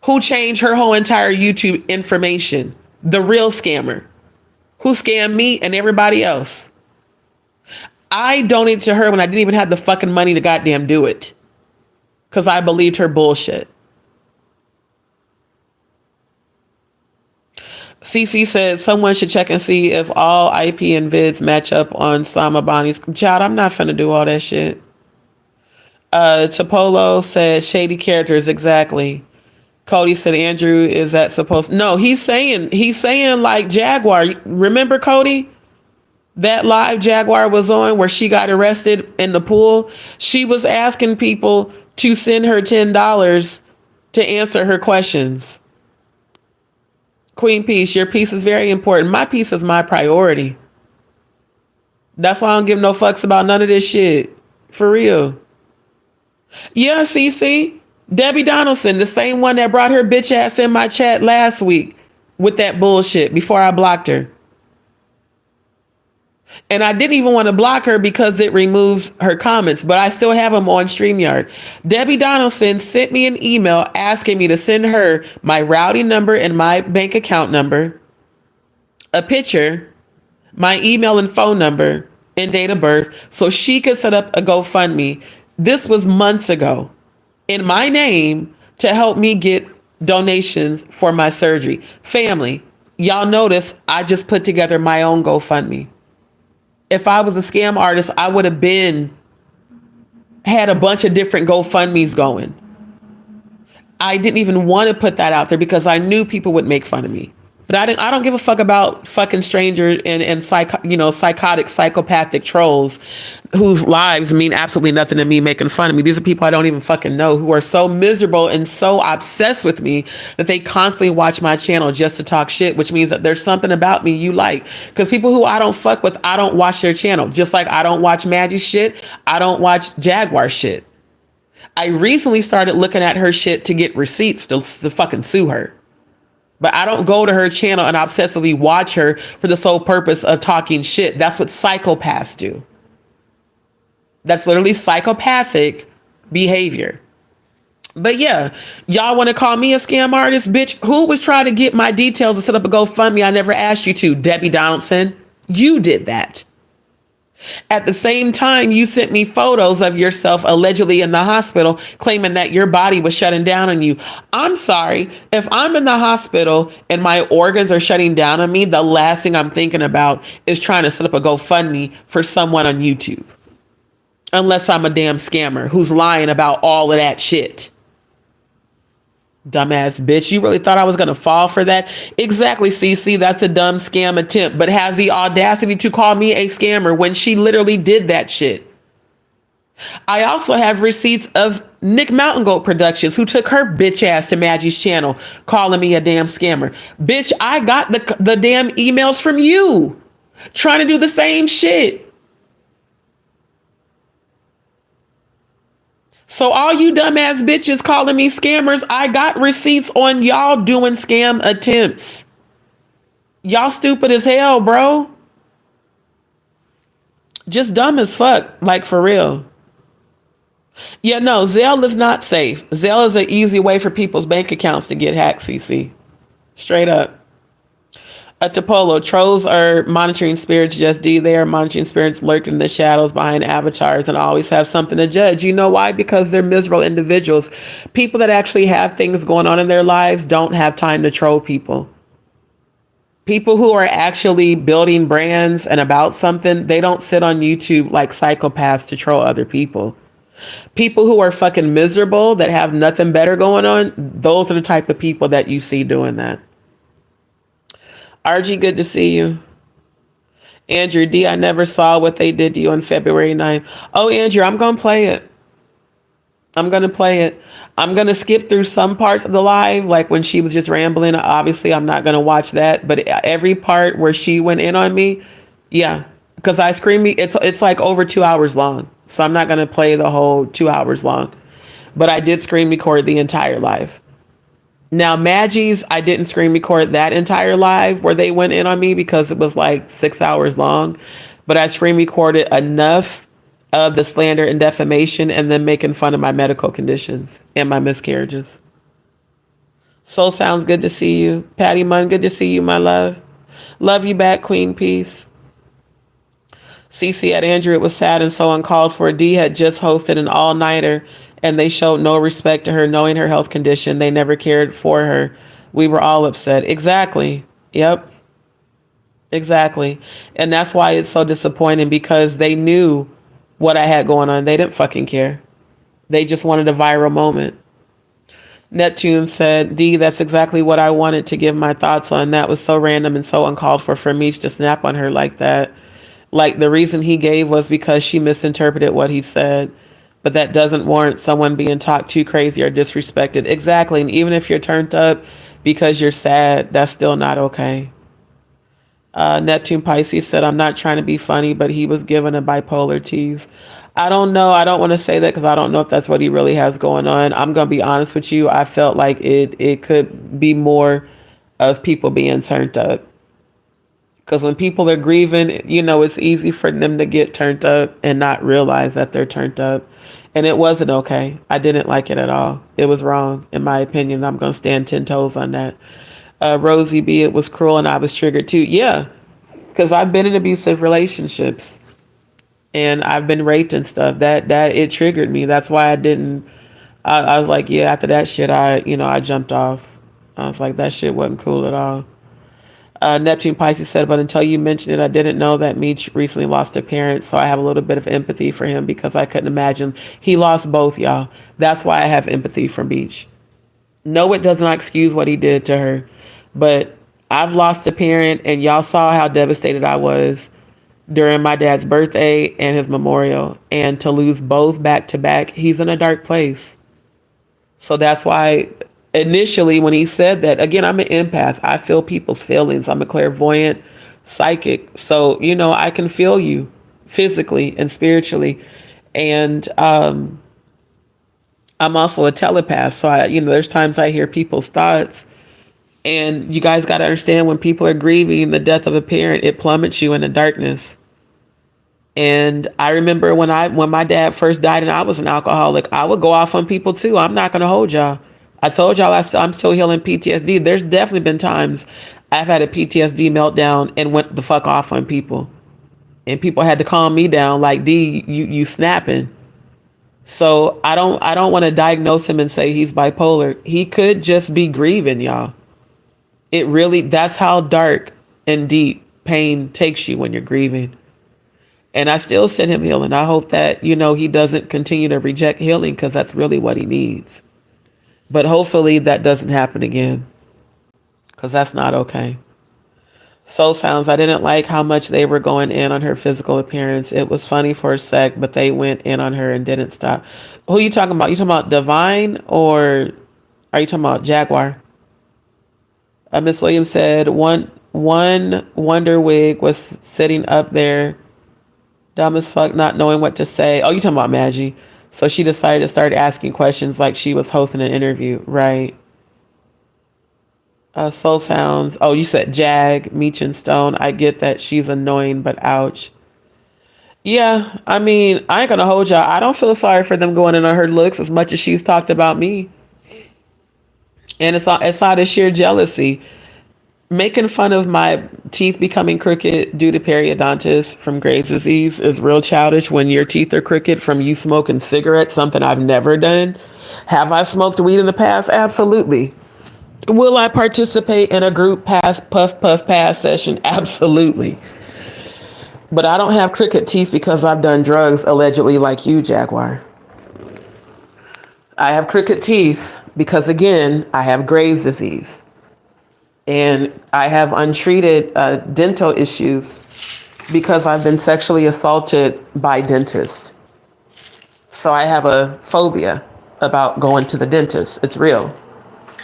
Who changed her whole entire YouTube information? The real scammer. Who scammed me and everybody else. I donated to her when I didn't even have the fucking money to goddamn do it. Because I believed her bullshit. CC said someone should check and see if all IP and vids match up on Sama Bonnie's. Child, I'm not finna do all that shit. Chapolo said shady characters, exactly. Cody said Andrew, is that supposed? No, he's saying like Jaguar. Remember Cody? That live Jaguar was on where she got arrested in the pool. She was asking people to send her $10 to answer her questions. Queen Peace, your piece is very important. My piece is my priority. That's why I don't give no fucks about none of this shit. For real. Yeah, CC. Debbie Donaldson, the same one that brought her bitch ass in my chat last week with that bullshit before I blocked her. And I didn't even want to block her because it removes her comments, but I still have them on StreamYard. Debbie Donaldson sent me an email asking me to send her my routing number and my bank account number, a picture, my email and phone number, and date of birth so she could set up a GoFundMe. This was months ago in my name to help me get donations for my surgery. Family, y'all notice I just put together my own GoFundMe. If I was a scam artist, I would have had a bunch of different GoFundMes going. I didn't even want to put that out there because I knew people would make fun of me. But I don't give a fuck about fucking stranger and psychotic, psychopathic trolls whose lives mean absolutely nothing to me making fun of me. These are people I don't even fucking know who are so miserable and so obsessed with me that they constantly watch my channel just to talk shit, which means that there's something about me you like. Because people who I don't fuck with, I don't watch their channel. Just like I don't watch Maggie's shit. I don't watch Jaguar shit. I recently started looking at her shit to get receipts to fucking sue her. But I don't go to her channel and obsessively watch her for the sole purpose of talking shit. That's what psychopaths do. That's literally psychopathic behavior. But yeah, y'all want to call me a scam artist? Bitch, who was trying to get my details to set up a GoFundMe I never asked you to? Debbie Donaldson. You did that. At the same time, you sent me photos of yourself allegedly in the hospital, claiming that your body was shutting down on you. I'm sorry. If I'm in the hospital and my organs are shutting down on me, the last thing I'm thinking about is trying to set up a GoFundMe for someone on YouTube. Unless I'm a damn scammer who's lying about all of that shit. Dumbass bitch. You really thought I was going to fall for that? Exactly, CC. That's a dumb scam attempt, but has the audacity to call me a scammer when she literally did that shit. I also have receipts of Nick Mountain Goat Productions, who took her bitch ass to Maggie's channel, calling me a damn scammer. Bitch, I got the damn emails from you trying to do the same shit. So all you dumbass bitches calling me scammers, I got receipts on y'all doing scam attempts. Y'all stupid as hell, bro. Just dumb as fuck, like for real. Yeah, no, Zelle is not safe. Zelle is an easy way for people's bank accounts to get hacked, CC. Straight up. Topolo, trolls are monitoring spirits, JustDee. They are monitoring spirits lurking in the shadows behind avatars and always have something to judge. You know why? Because they're miserable individuals. People that actually have things going on in their lives don't have time to troll people. People who are actually building brands and about something, they don't sit on YouTube like psychopaths to troll other people. People who are fucking miserable that have nothing better going on, those are the type of people that you see doing that. RG, good to see you. Andrew D, I never saw what they did to you on February 9th. Oh, Andrew, I'm going to play it. I'm going to play it. I'm going to skip through some parts of the live, like when she was just rambling. Obviously, I'm not going to watch that. But every part where she went in on me, yeah. Because I screamed, it's like over 2 hours long. So I'm not going to play the whole 2 hours long. But I did screen record the entire live. Now, Maggie's, I didn't screen record that entire live where they went in on me because it was like 6 hours long. But I screen recorded enough of the slander and defamation and then making fun of my medical conditions and my miscarriages. Soul Sounds, good to see you. Patty Munn, good to see you, my love. Love you back, Queen Peace. CC at Andrew, it was sad and so uncalled for. D had just hosted an all-nighter and they showed no respect to her, knowing her health condition. They never cared for her. We were all upset. Exactly. Yep, exactly. And that's why it's so disappointing, because they knew what I had going on. They didn't fucking care. They just wanted a viral moment. Neptune said, D, that's exactly what I wanted to give my thoughts on. That was so random and so uncalled for Meech to snap on her like that. Like, the reason he gave was because she misinterpreted what he said. But that doesn't warrant someone being talked too crazy or disrespected. Exactly. And even if you're turned up because you're sad, that's still not okay. Neptune Pisces said, I'm not trying to be funny, but he was given a bipolar tease. I don't know. I don't want to say that because I don't know if that's what he really has going on. I'm going to be honest with you. I felt like it could be more of people being turned up. Because when people are grieving, it's easy for them to get turned up and not realize that they're turned up. And it wasn't okay. I didn't like it at all. It was wrong, in my opinion. I'm going to stand 10 toes on that. Rosie B, it was cruel and I was triggered too. Yeah, because I've been in abusive relationships and I've been raped and stuff. That it triggered me. That's why I didn't. I was like, yeah. After that shit, I jumped off. I was like, that shit wasn't cool at all. Neptune Pisces said, but until you mentioned it, I didn't know that Meech recently lost a parent, so I have a little bit of empathy for him because I couldn't imagine. He lost both, y'all. That's why I have empathy for Meech. No, it does not excuse what he did to her, but I've lost a parent, and y'all saw how devastated I was during my dad's birthday and his memorial, and to lose both back to back, he's in a dark place. So that's why initially when he said that, again, I'm an empath. I feel people's feelings. I'm a clairvoyant psychic. So, I can feel you physically and spiritually. And I'm also a telepath. So, there's times I hear people's thoughts. And you guys got to understand, when people are grieving the death of a parent, it plummets you into darkness. And I remember when my dad first died and I was an alcoholic, I would go off on people too. I'm not going to hold y'all. I told y'all I'm still healing PTSD. There's definitely been times I've had a PTSD meltdown and went the fuck off on people. And people had to calm me down like, D, you snapping. So I don't want to diagnose him and say he's bipolar. He could just be grieving, y'all. That's how dark and deep pain takes you when you're grieving. And I still send him healing. I hope that, he doesn't continue to reject healing, because that's really what he needs. But hopefully that doesn't happen again, because that's not okay. Soul Sounds, I didn't like how much they were going in on her physical appearance. It was funny for a sec, but they went in on her and didn't stop. Who are you talking about? You talking about Divine, or are you talking about Jaguar? Miss Williams said one Wonder Wig was sitting up there, dumb as fuck, not knowing what to say. Oh, you talking about Maggie? So she decided to start asking questions like she was hosting an interview, right? Soul Sounds. Oh, you said Jag, Meech and Stone. I get that she's annoying, but ouch. Yeah, I mean, I ain't gonna hold y'all. I don't feel sorry for them going in on her looks as much as she's talked about me. And it's out of sheer jealousy. Making fun of my teeth becoming crooked due to periodontitis from Graves' disease is real childish when your teeth are crooked from you smoking cigarettes, something I've never done. Have I smoked weed in the past? Absolutely. Will I participate in a group puff pass session? Absolutely. But I don't have crooked teeth because I've done drugs, allegedly, like you, Jaguar. I have crooked teeth because, again, I have Graves' disease. And I have untreated dental issues because I've been sexually assaulted by dentists. So I have a phobia about going to the dentist. It's real,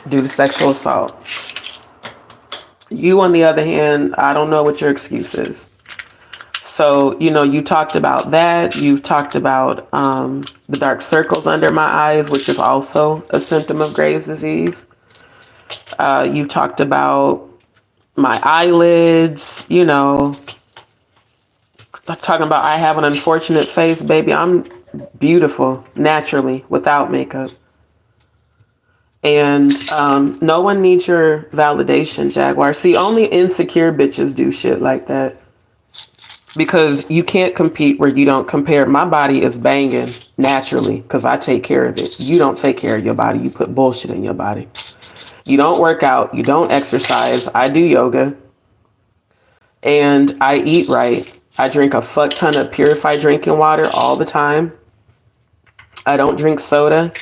due to sexual assault. You, on the other hand, I don't know what your excuse is. So, you talked about that. You've talked about the dark circles under my eyes, which is also a symptom of Graves' disease. You talked about my eyelids, talking about I have an unfortunate face. Baby, I'm beautiful naturally without makeup. And no one needs your validation, Jaguar. See, only insecure bitches do shit like that. Because you can't compete where you don't compare. My body is banging naturally because I take care of it. You don't take care of your body. You put bullshit in your body. You don't work out. You don't exercise. I do yoga. And I eat right. I drink a fuck ton of purified drinking water all the time. I don't drink soda.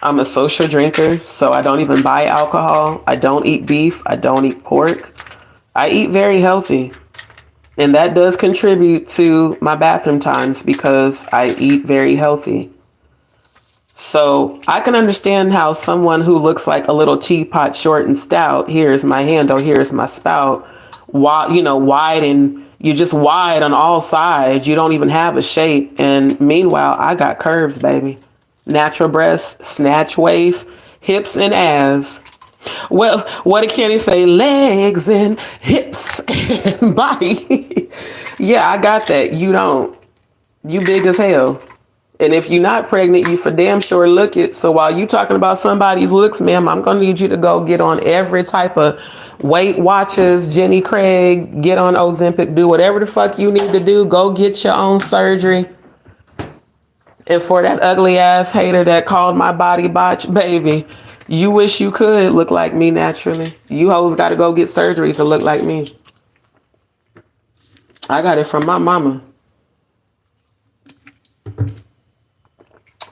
I'm a social drinker, so I don't even buy alcohol. I don't eat beef. I don't eat pork. I eat very healthy. And that does contribute to my bathroom times because I eat very healthy. So I can understand how someone who looks like a little teapot, short and stout, here's my handle, here's my spout, wide, and you're just wide on all sides. You don't even have a shape. And meanwhile, I got curves, baby. Natural breasts, snatch waist, hips and ass. Well, what did Kenny say? Legs and hips and body. Yeah, I got that. You don't. You big as hell. And if you're not pregnant, you for damn sure look it. So while you talking about somebody's looks, ma'am, I'm going to need you to go get on every type of Weight Watchers, Jenny Craig, get on Ozempic, do whatever the fuck you need to do. Go get your own surgery. And for that ugly ass hater that called my body botch, baby, you wish you could look like me naturally. You hoes got to go get surgeries to look like me. I got it from my mama.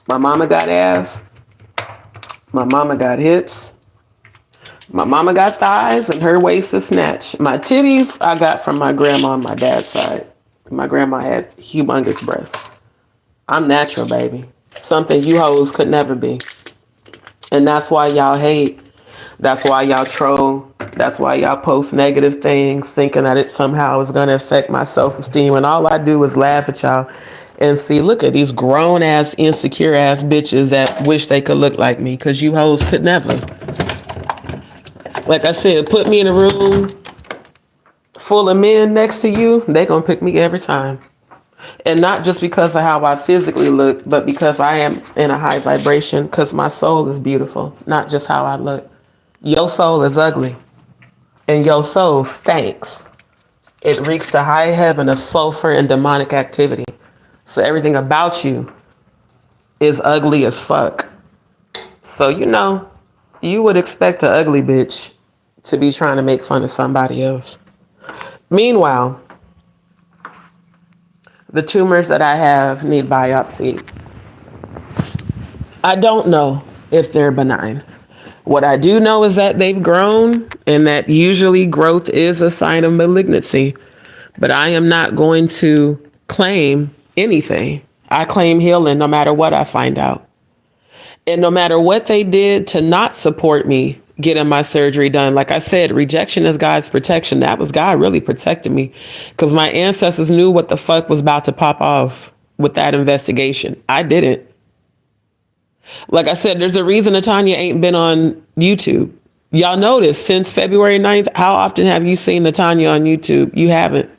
My mama got ass. My mama got hips. My mama got thighs and her waist is snatched. My titties I got from my grandma on my dad's side. My grandma had humongous breasts. I'm natural, baby. Something you hoes could never be. And that's why y'all hate. That's why y'all troll. That's why y'all post negative things, thinking that it somehow is going to affect my self-esteem. And all I do is laugh at y'all and see, look at these grown ass, insecure ass bitches that wish they could look like me, because you hoes could never. Like I said, put me in a room full of men next to you, they gonna pick me every time. And not just because of how I physically look, but because I am in a high vibration, because my soul is beautiful, not just how I look. Your soul is ugly, and your soul stinks. It reeks to high heaven of sulfur and demonic activity. So everything about you is ugly as fuck. So, you would expect an ugly bitch to be trying to make fun of somebody else. Meanwhile, the tumors that I have need biopsy. I don't know if they're benign. What I do know is that they've grown, and that usually growth is a sign of malignancy. But I am not going to claim anything. I claim healing no matter what I find out. And no matter what they did to not support me getting my surgery done, like I said, rejection is God's protection. That was God really protecting me, because my ancestors knew what the fuck was about to pop off with that investigation. I didn't. Like I said, there's a reason Natanya ain't been on YouTube. Y'all notice since February 9th, how often have you seen Natanya on YouTube? You haven't.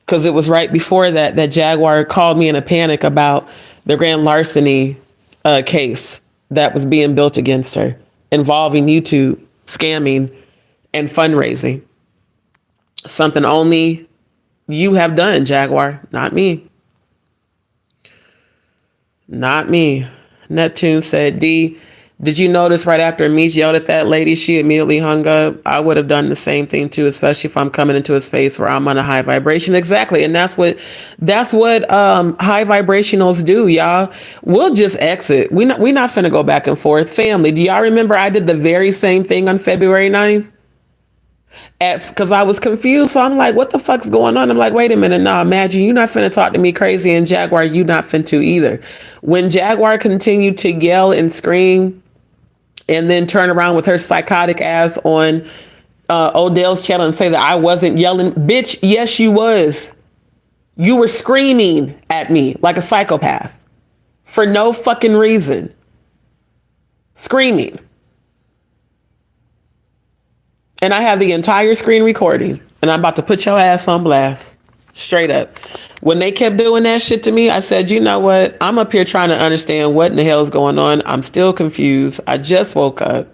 Because it was right before that Jaguar called me in a panic about the grand larceny case that was being built against her, involving YouTube scamming and fundraising. Something only you have done, Jaguar, not me. Not me. Neptune said, D, did you notice right after Meech yelled at that lady, she immediately hung up? I would have done the same thing too, especially if I'm coming into a space where I'm on a high vibration. Exactly. And that's what high vibrationals do, y'all. We'll just exit. We're not finna go back and forth. Family, do y'all remember I did the very same thing on February 9th? Because I was confused. So I'm like, what the fuck's going on? I'm like, wait a minute. No, imagine you not finna talk to me crazy, and Jaguar, you not fin to either. When Jaguar continued to yell and scream and then turn around with her psychotic ass on Odell's channel and say that I wasn't yelling, bitch, yes, you was. You were screaming at me like a psychopath for no fucking reason. Screaming. And I have the entire screen recording, and I'm about to put your ass on blast. Straight up. When they kept doing that shit to me, I said, you know what? I'm up here trying to understand what in the hell is going on. I'm still confused. I just woke up.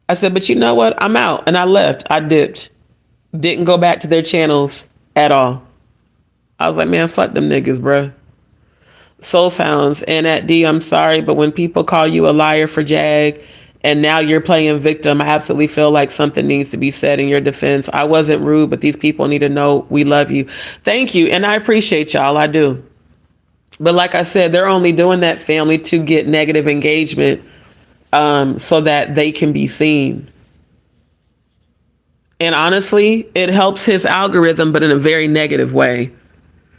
I said, but you know what? I'm out. And I left. I dipped. Didn't go back to their channels at all. I was like, man, fuck them niggas, bro. Soul Sounds and at D, I'm sorry, but when people call you a liar for Jag And now you're playing victim. I absolutely feel like something needs to be said in your defense. I wasn't rude, but these people need to know we love you. Thank you. And I appreciate y'all. I do. But like I said, they're only doing that, family, to get negative engagement so that they can be seen. And honestly, it helps his algorithm, but in a very negative way.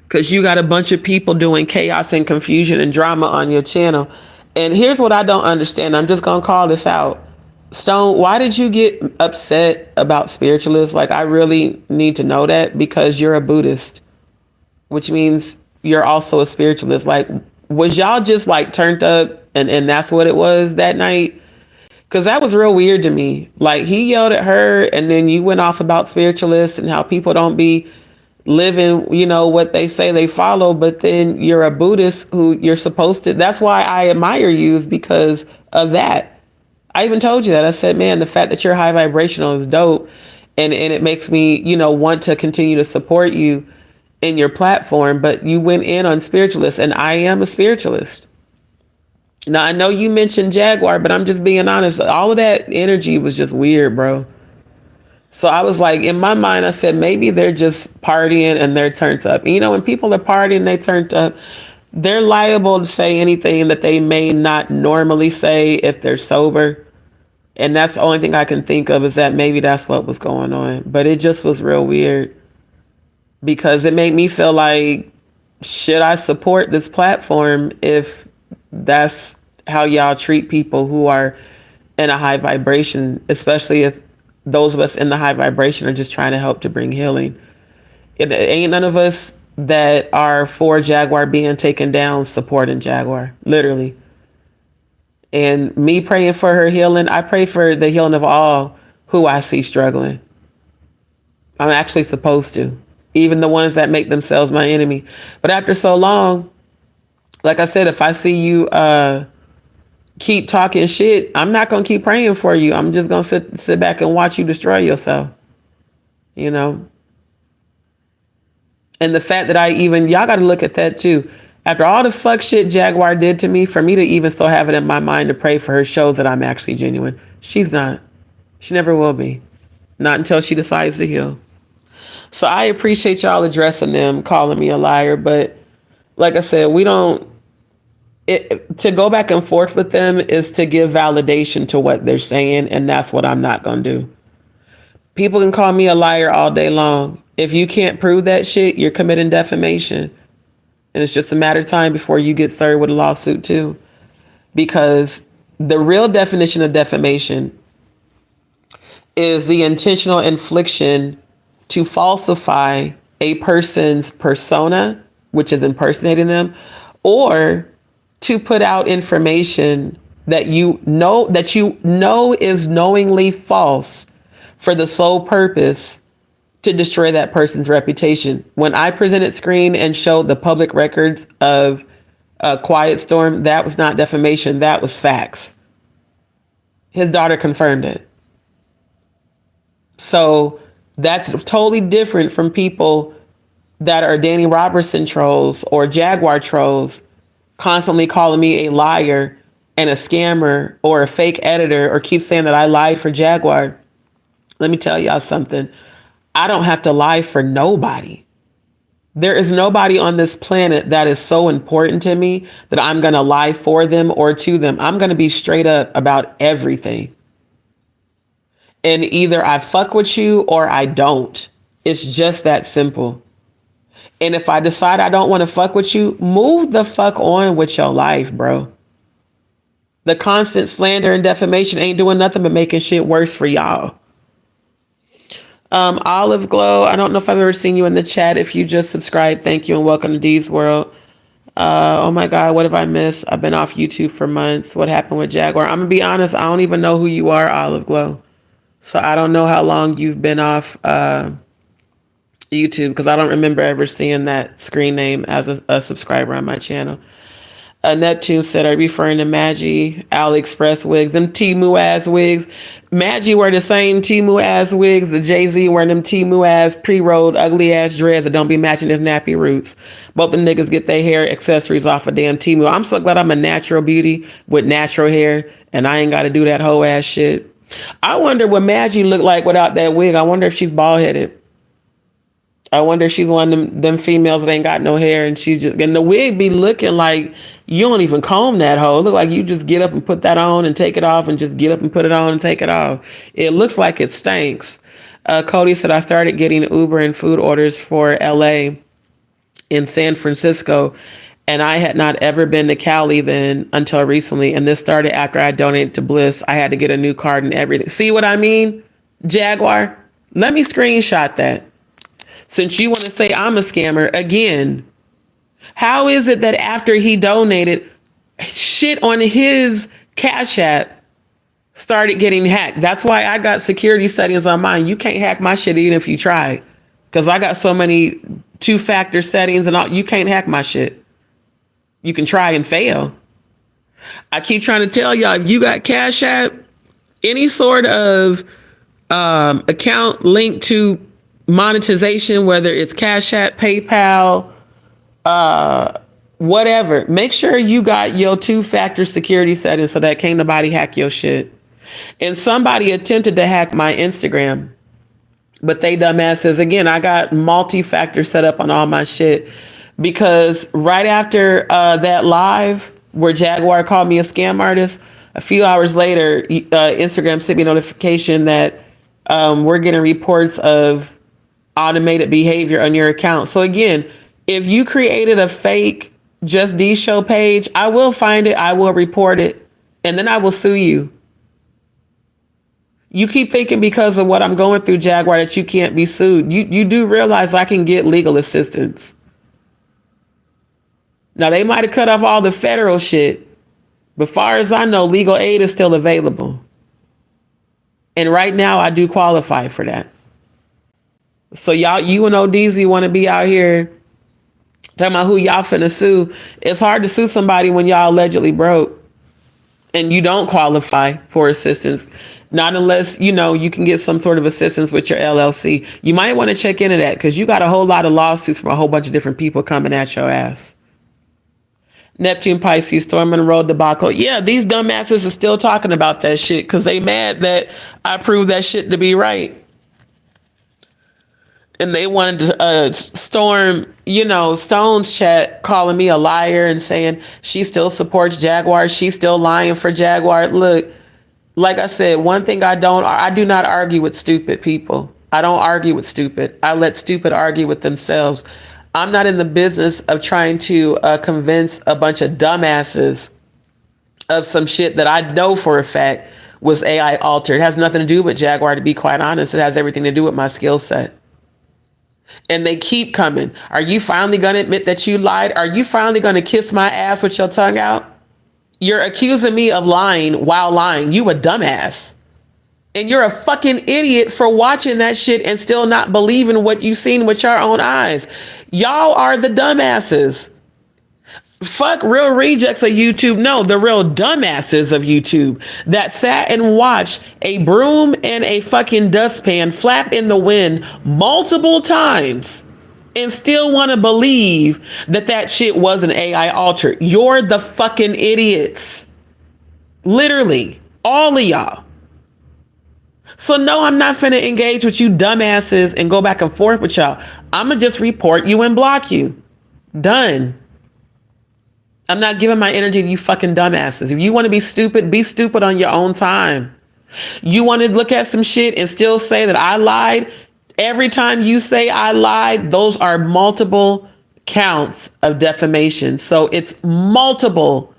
Because you got a bunch of people doing chaos and confusion and drama on your channel. And here's what I don't understand. I'm just going to call this out. Stone, why did you get upset about spiritualists? Like, I really need to know that, because you're a Buddhist, which means you're also a spiritualist. Like, was y'all just like turned up and that's what it was that night? Because that was real weird to me. Like, he yelled at her and then you went off about spiritualists and how people don't be living, you know, what they say they follow. But then you're a Buddhist who you're supposed to. That's why I admire you, is because of that. I even told you that. I said, man, the fact that you're high vibrational is dope. And it makes me, you know, want to continue to support you in your platform. But you went in on spiritualists, and I am a spiritualist. Now, I know you mentioned Jaguar, but I'm just being honest. All of that energy was just weird, bro. So I was like, in my mind, I said, maybe they're just partying and they're turned up. And, you know, when people are partying, they turned up, they're liable to say anything that they may not normally say if they're sober. And that's the only thing I can think of, is that maybe that's what was going on. But it just was real weird, because it made me feel like, should I support this platform if that's how y'all treat people who are in a high vibration, especially if those of us in the high vibration are just trying to help to bring healing? It ain't none of us that are for Jaguar being taken down supporting Jaguar, literally. And me praying for her healing, I pray for the healing of all who I see struggling. I'm actually supposed to, even the ones that make themselves my enemy. But after so long, like I said, if I see you keep talking shit, I'm not going to keep praying for you. I'm just going to sit back and watch you destroy yourself, you know? And the fact that y'all got to look at that too. After all the fuck shit Jaguar did to me, for me to even still have it in my mind to pray for her shows that I'm actually genuine. She's not. She never will be. Not until she decides to heal. So I appreciate y'all addressing them, calling me a liar. But like I said, to go back and forth with them is to give validation to what they're saying. And that's what I'm not going to do. People can call me a liar all day long. If you can't prove that shit, you're committing defamation. And it's just a matter of time before you get served with a lawsuit too. Because the real definition of defamation is the intentional infliction to falsify a person's persona, which is impersonating them, or to put out information that you know is knowingly false for the sole purpose to destroy that person's reputation. When I presented screen and showed the public records of Quiet Storm, that was not defamation. That was facts. His daughter confirmed it. So that's totally different from people that are Danny Robertson trolls or Jaguar trolls constantly calling me a liar and a scammer or a fake editor, or keep saying that I lied for Jaguar. Let me tell y'all something. I don't have to lie for nobody. There is nobody on this planet that is so important to me that I'm going to lie for them or to them. I'm going to be straight up about everything. And either I fuck with you or I don't. It's just that simple. And if I decide I don't want to fuck with you, move the fuck on with your life, bro. The constant slander and defamation ain't doing nothing but making shit worse for y'all. Olive Glow, I don't know if I've ever seen you in the chat. If you just subscribed, thank you and welcome to Dee's World. Oh my God, what have I missed? I've been off YouTube for months. What happened with Jaguar? I'm gonna be honest, I don't even know who you are, Olive Glow. So I don't know how long you've been off YouTube, because I don't remember ever seeing that screen name as a subscriber on my channel. Neptune said, are you referring to Maggie, AliExpress wigs, them Temu ass wigs? Maggie wear the same Temu ass wigs that Jay-Z wearing them Temu ass pre-rolled ugly ass dreads that don't be matching his nappy roots. Both the niggas get their hair accessories off of damn Temu. I'm so glad I'm a natural beauty with natural hair and I ain't got to do that whole ass shit. I wonder what Maggie looked like without that wig. I wonder if she's bald headed. I wonder if she's one of them females that ain't got no hair, and the wig be looking like you don't even comb that hoe. It look like you just get up and put that on and take it off, and just get up and put it on and take it off. It looks like it stinks. Cody said, I started getting Uber and food orders for LA in San Francisco, and I had not ever been to Cali then until recently. And this started after I donated to Bliss. I had to get a new card and everything. See what I mean, Jaguar? Let me screenshot that. Since you want to say I'm a scammer again, how is it that after he donated, shit on his Cash App started getting hacked? That's why I got security settings on mine. You can't hack my shit even if you try, because I got so many two-factor settings and all. You can't hack my shit. You can try and fail. I keep trying to tell y'all, if you got Cash App, any sort of account linked to monetization, whether it's Cash App, PayPal, whatever, make sure you got your two-factor security settings so that can't nobody hack your shit. And somebody attempted to hack my Instagram, but they dumbasses. Again, I got multi-factor set up on all my shit, because right after that live where Jaguar called me a scam artist, a few hours later, Instagram sent me a notification that we're getting reports of automated behavior on your account. So again, if you created a fake JustDee Show page, I will find it, I will report it, and then I will sue you. You keep thinking because of what I'm going through, Jaguar, that you can't be sued. You do realize I can get legal assistance. Now, they might have cut off all the federal shit, but far as I know, legal aid is still available. And right now, I do qualify for that. So y'all, you and ODZ want to be out here talking about who y'all finna sue. It's hard to sue somebody when y'all allegedly broke and you don't qualify for assistance. Not unless, you can get some sort of assistance with your LLC. You might want to check into that, because you got a whole lot of lawsuits from a whole bunch of different people coming at your ass. Neptune Pisces, Storm Road debacle. Yeah, these dumbasses are still talking about that shit because they mad that I proved that shit to be right. And they wanted to storm, Stone's chat, calling me a liar and saying she still supports Jaguar. She's still lying for Jaguar. Look, like I said, one thing I do not argue with stupid people. I don't argue with stupid. I let stupid argue with themselves. I'm not in the business of trying to convince a bunch of dumbasses of some shit that I know for a fact was AI altered. It has nothing to do with Jaguar, to be quite honest. It has everything to do with my skill set. And they keep coming. Are you finally going to admit that you lied? Are you finally going to kiss my ass with your tongue out? You're accusing me of lying while lying. You a dumbass. And you're a fucking idiot for watching that shit and still not believing what you've seen with your own eyes. Y'all are the dumbasses. Fuck real rejects of YouTube. No, the real dumbasses of YouTube that sat and watched a broom and a fucking dustpan flap in the wind multiple times and still want to believe that that shit wasn't AI altered. You're the fucking idiots. Literally, all of y'all. So no, I'm not finna engage with you dumbasses and go back and forth with y'all. I'm gonna just report you and block you. Done. I'm not giving my energy to you fucking dumbasses. If you want to be stupid on your own time. You want to look at some shit and still say that I lied? Every time you say I lied, those are multiple counts of defamation. So it's multiple.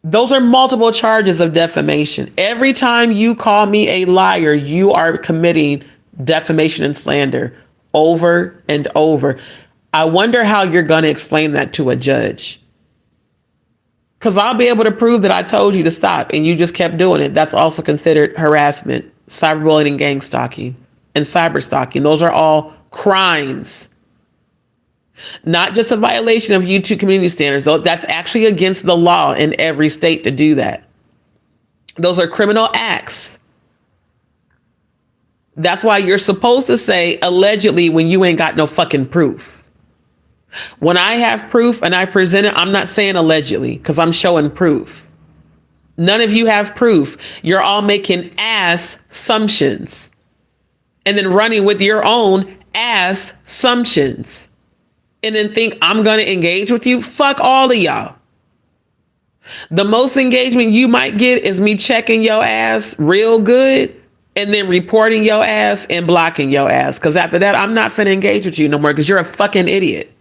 Those are multiple charges of defamation. Every time you call me a liar, you are committing defamation and slander over and over. I wonder how you're going to explain that to a judge. Because I'll be able to prove that I told you to stop and you just kept doing it. That's also considered harassment, cyberbullying, and gang stalking, and cyber stalking. Those are all crimes. Not just a violation of YouTube community standards. That's actually against the law in every state to do that. Those are criminal acts. That's why you're supposed to say allegedly when you ain't got no fucking proof. When I have proof and I present it, I'm not saying allegedly because I'm showing proof. None of you have proof. You're all making ass assumptions and then running with your own ass assumptions and then think I'm going to engage with you. Fuck all of y'all. The most engagement you might get is me checking your ass real good and then reporting your ass and blocking your ass. Because after that, I'm not finna engage with you no more because you're a fucking idiot.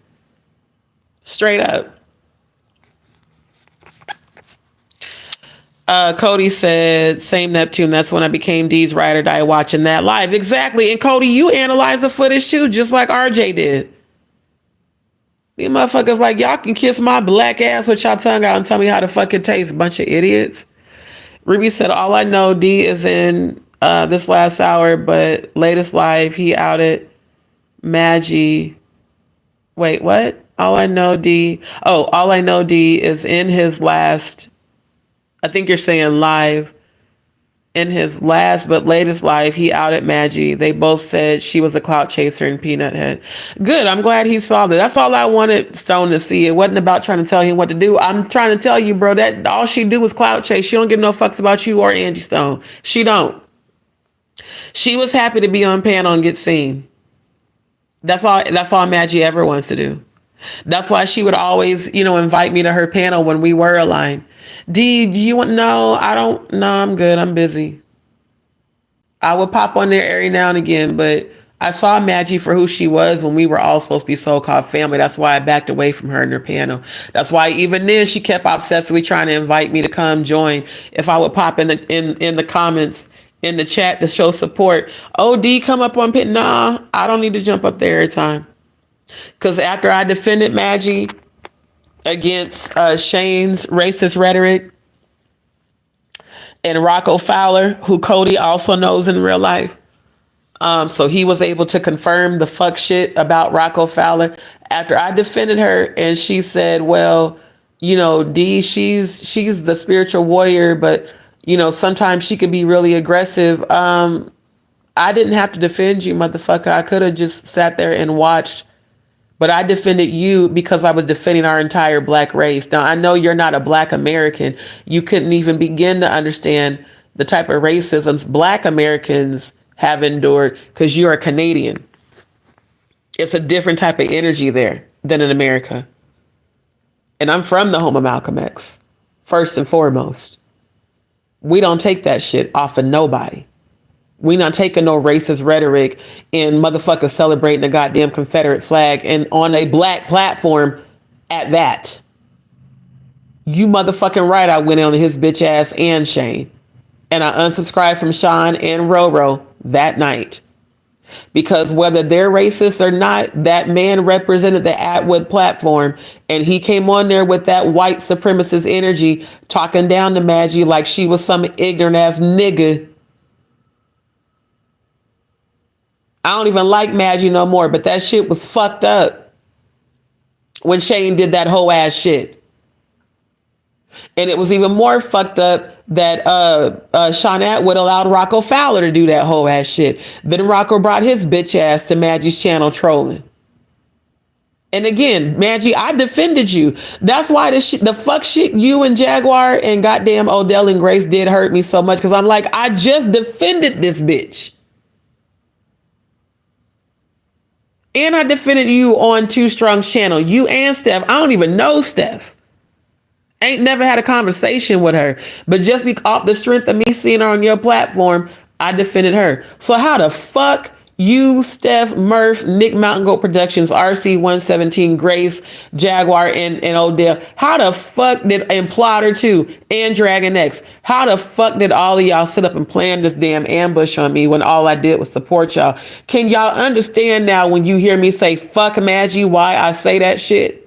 Straight up. Cody said, same Neptune. That's when I became Dee's ride or die watching that live. Exactly. And Cody, you analyze the footage too, just like RJ did. These motherfuckers like, y'all can kiss my black ass with y'all tongue out and tell me how to fucking taste. Bunch of idiots. Ruby said, all I know, D is in this last hour, but latest live, he outed Maggie. Wait, what? All I know, D is in his last, I think you're saying live. In his last but latest live, he outed Maggie. They both said she was a clout chaser and peanut head. Good. I'm glad he saw that. That's all I wanted Stone to see. It wasn't about trying to tell him what to do. I'm trying to tell you, bro, that all she do was clout chase. She don't give no fucks about you or Angie Stone. She don't. She was happy to be on panel and get seen. That's all Maggie ever wants to do. That's why she would always, invite me to her panel when we were aligned. D, do you want? No, I don't. No, I'm good. I'm busy. I would pop on there every now and again, but I saw Maggie for who she was when we were all supposed to be so-called family. That's why I backed away from her in her panel. That's why even then she kept obsessively trying to invite me to come join. If I would pop in the comments in the chat to show support. Oh, D, come up on pit. Nah, I don't need to jump up there every time. Because after I defended Maggie against Shane's racist rhetoric and Rocco Fowler, who Cody also knows in real life. So he was able to confirm the fuck shit about Rocco Fowler. After I defended her and she said, well, D, she's the spiritual warrior, but, sometimes she could be really aggressive. I didn't have to defend you, motherfucker. I could have just sat there and watched. But I defended you because I was defending our entire black race. Now, I know you're not a black American. You couldn't even begin to understand the type of racisms black Americans have endured because you're a Canadian. It's a different type of energy there than in America. And I'm from the home of Malcolm X, first and foremost. We don't take that shit off of nobody. We not taking no racist rhetoric and motherfuckers celebrating the goddamn Confederate flag and on a black platform at that. You motherfucking right, I went on his bitch ass and Shane. And I unsubscribed from Sean and Roro that night. Because whether they're racist or not, that man represented the Atwood platform. And he came on there with that white supremacist energy, talking down to Maggie like she was some ignorant ass nigga. I don't even like Maggie no more, but that shit was fucked up when Shane did that whole ass shit. And it was even more fucked up that Sean Atwood allowed Rocco Fowler to do that whole ass shit. Then Rocco brought his bitch ass to Maggie's channel trolling. And again, Maggie, I defended you. That's why the fuck shit you and Jaguar and goddamn Odell and Grace did hurt me so much. Because I'm like, I just defended this bitch. And I defended you on Too Strong's channel. You and Steph. I don't even know Steph. Ain't never had a conversation with her. But just off the strength of me seeing her on your platform, I defended her. So how the fuck you, Steph, Murph, Nick Mountain Goat Productions, RC117, Grace, Jaguar, and Odell, how the fuck did, and Plotter too, and Dragon X, how the fuck did all of y'all sit up and plan this damn ambush on me when all I did was support y'all? Can y'all understand now when you hear me say fuck Maggie why I say that shit?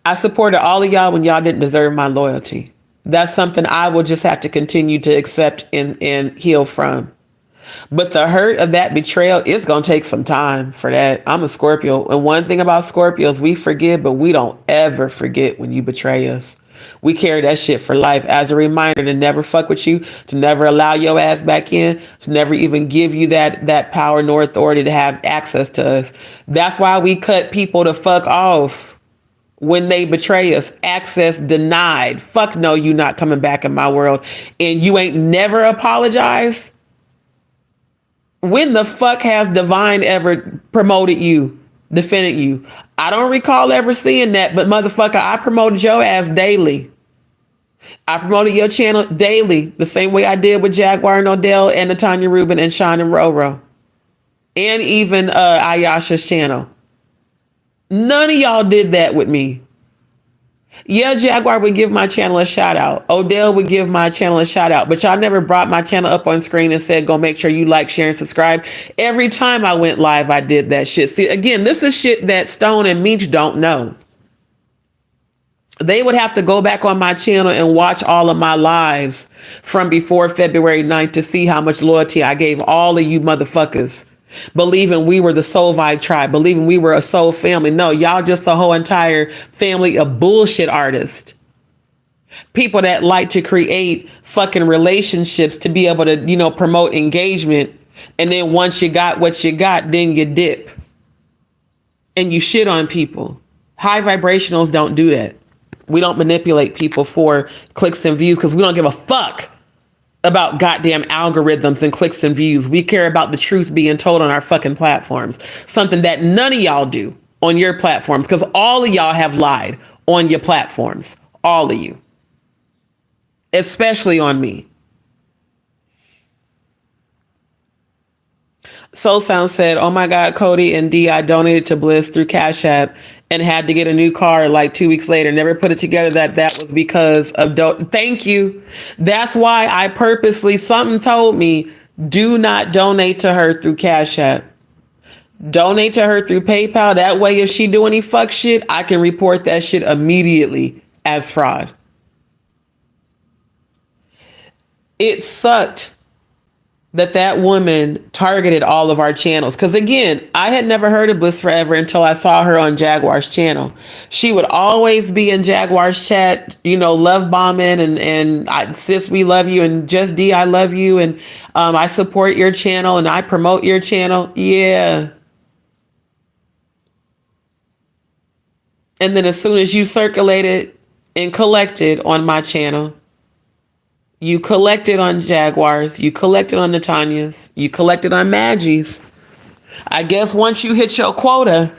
I supported all of y'all when y'all didn't deserve my loyalty. That's something I will just have to continue to accept and heal from. But the hurt of that betrayal is going to take some time for that. I'm a Scorpio. And one thing about Scorpios, we forgive, but we don't ever forget when you betray us. We carry that shit for life as a reminder to never fuck with you, to never allow your ass back in, to never even give you that power nor authority to have access to us. That's why we cut people to fuck off. when they betray us. Access denied. Fuck no, you not coming back in my world. And you ain't never apologized. When the fuck has Divine ever promoted you, defended you? I don't recall ever seeing that, but motherfucker, I promoted your ass daily. I promoted your channel daily, the same way I did with Jaguar and Odell and Natanya Rubin and Sean and Roro. And even Ayasha's channel. None of y'all did that with me. Yeah, Jaguar would give my channel a shout out. Odell would give my channel a shout out. But y'all never brought my channel up on screen and said, go make sure you like, share, and subscribe. Every time I went live, I did that shit. See, again, this is shit that Stone and Meech don't know. They would have to go back on my channel and watch all of my lives from before February 9th to see how much loyalty I gave all of you motherfuckers. Believing we were the Soul Vibe tribe, believing we were a soul family. No, y'all just a whole entire family of bullshit artists. People that like to create fucking relationships to be able to, you know, promote engagement. And then once you got what you got, then you dip. And you shit on people. High vibrationals don't do that. We don't manipulate people for clicks and views because we don't give a fuck about goddamn algorithms and clicks and views. We care about the truth being told on our fucking platforms. Something that none of y'all do on your platforms, because all of y'all have lied on your platforms. All of you. Especially on me. Soul Sound said, oh my God, Cody and D, I donated to Bliss through Cash App and had to get a new car like 2 weeks later. Never put it together that was because of thank you. That's why I purposely, something told me, do not donate to her through Cash App. Donate to her through PayPal. That way, if she do any fuck shit, I can report that shit immediately as fraud. It sucked that woman targeted all of our channels. Because again, I had never heard of Bliss Forever until I saw her on Jaguar's channel. She would always be in Jaguar's chat, you know, love bombing and sis, we love you. And JustDee, I love you. And I support your channel and I promote your channel. Yeah. And then as soon as you circulated and collected on my channel, you collected on Jaguars, you collected on Natanyas, you collected on Maggies. I guess once you hit your quota,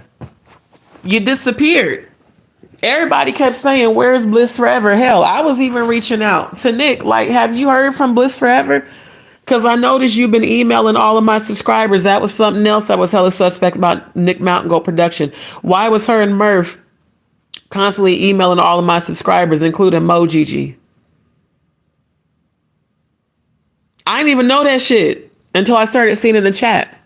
you disappeared. Everybody kept saying, where's Bliss Forever? Hell, I was even reaching out to Nick, like, have you heard from Bliss Forever? Because I noticed you've been emailing all of my subscribers. That was something else I was hella suspect about Nick Mountain Goat Production. Why was her and Murph constantly emailing all of my subscribers, including Mo Gigi? I didn't even know that shit until I started seeing it in the chat.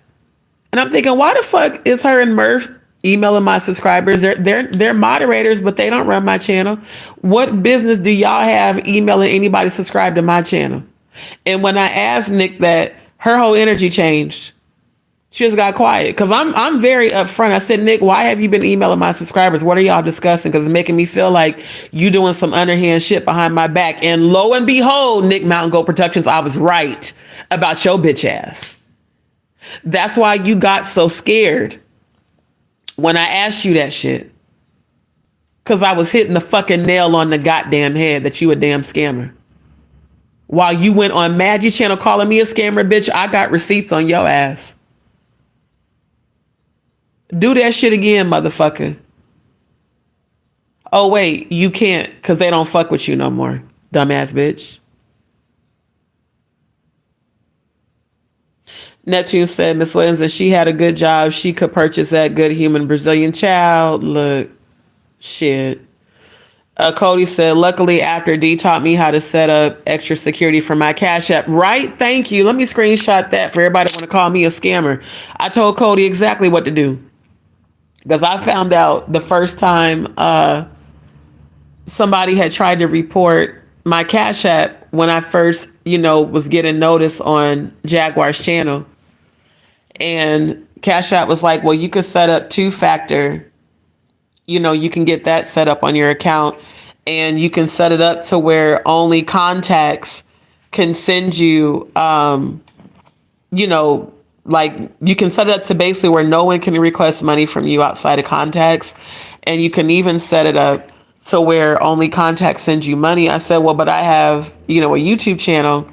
And I'm thinking, why the fuck is her and Murph emailing my subscribers? They're moderators, but they don't run my channel. What business do y'all have emailing anybody subscribed to my channel? And when I asked Nick that, her whole energy changed. She just got quiet. Because I'm very upfront. I said, Nick, why have you been emailing my subscribers? What are y'all discussing? Because it's making me feel like you doing some underhand shit behind my back. And lo and behold, Nick Mountain Goat Productions, I was right about your bitch ass. That's why you got so scared when I asked you that shit. Because I was hitting the fucking nail on the goddamn head that you a damn scammer. While you went on Maggie channel calling me a scammer, bitch, I got receipts on your ass. Do that shit again, motherfucker. Oh, wait, you can't because they don't fuck with you no more, dumbass bitch. Neptune said, Miss Williams, if she had a good job, she could purchase that good human Brazilian child. Look, shit. Cody said, luckily, after D taught me how to set up extra security for my Cash App. Right? Thank you. Let me screenshot that for everybody want to call me a scammer. I told Cody exactly what to do. Because I found out the first time somebody had tried to report my Cash App when I first, was getting notice on Jaguar's channel. And Cash App was like, well, you could set up two-factor. You can get that set up on your account. And you can set it up to where only contacts can send you, like you can set it up to basically where no one can request money from you outside of contacts. And you can even set it up so where only contacts send you money. I said, well, but I have, a YouTube channel,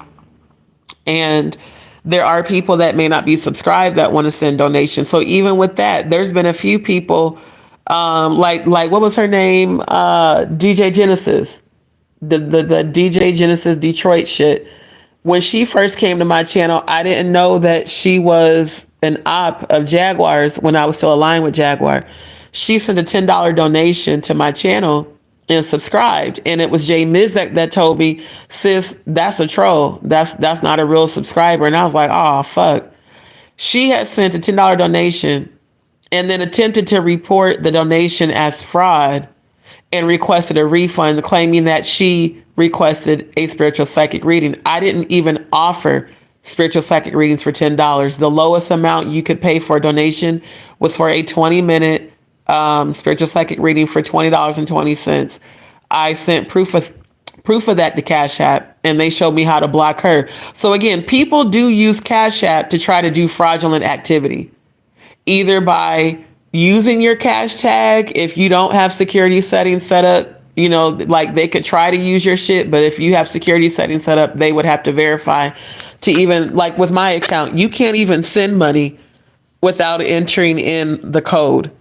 and there are people that may not be subscribed that want to send donations. So even with that, there's been a few people, like what was her name? DJ Genesis, the DJ Genesis Detroit shit. When she first came to my channel, I didn't know that she was an op of Jaguars when I was still aligned with Jaguar. She sent a $10 donation to my channel and subscribed. And it was Jay Mizek that told me, sis, that's a troll. That's not a real subscriber. And I was like, oh, fuck. She had sent a $10 donation and then attempted to report the donation as fraud and requested a refund, claiming that she requested a spiritual psychic reading. I didn't even offer spiritual psychic readings for $10. The lowest amount you could pay for a donation was for a 20-minute spiritual psychic reading for $20.20. I sent proof of that to Cash App, and they showed me how to block her. So again, people do use Cash App to try to do fraudulent activity, either by using your cash tag. If you don't have security settings set up, like they could try to use your shit, but if you have security settings set up, they would have to verify to even, like with my account, you can't even send money without entering in the code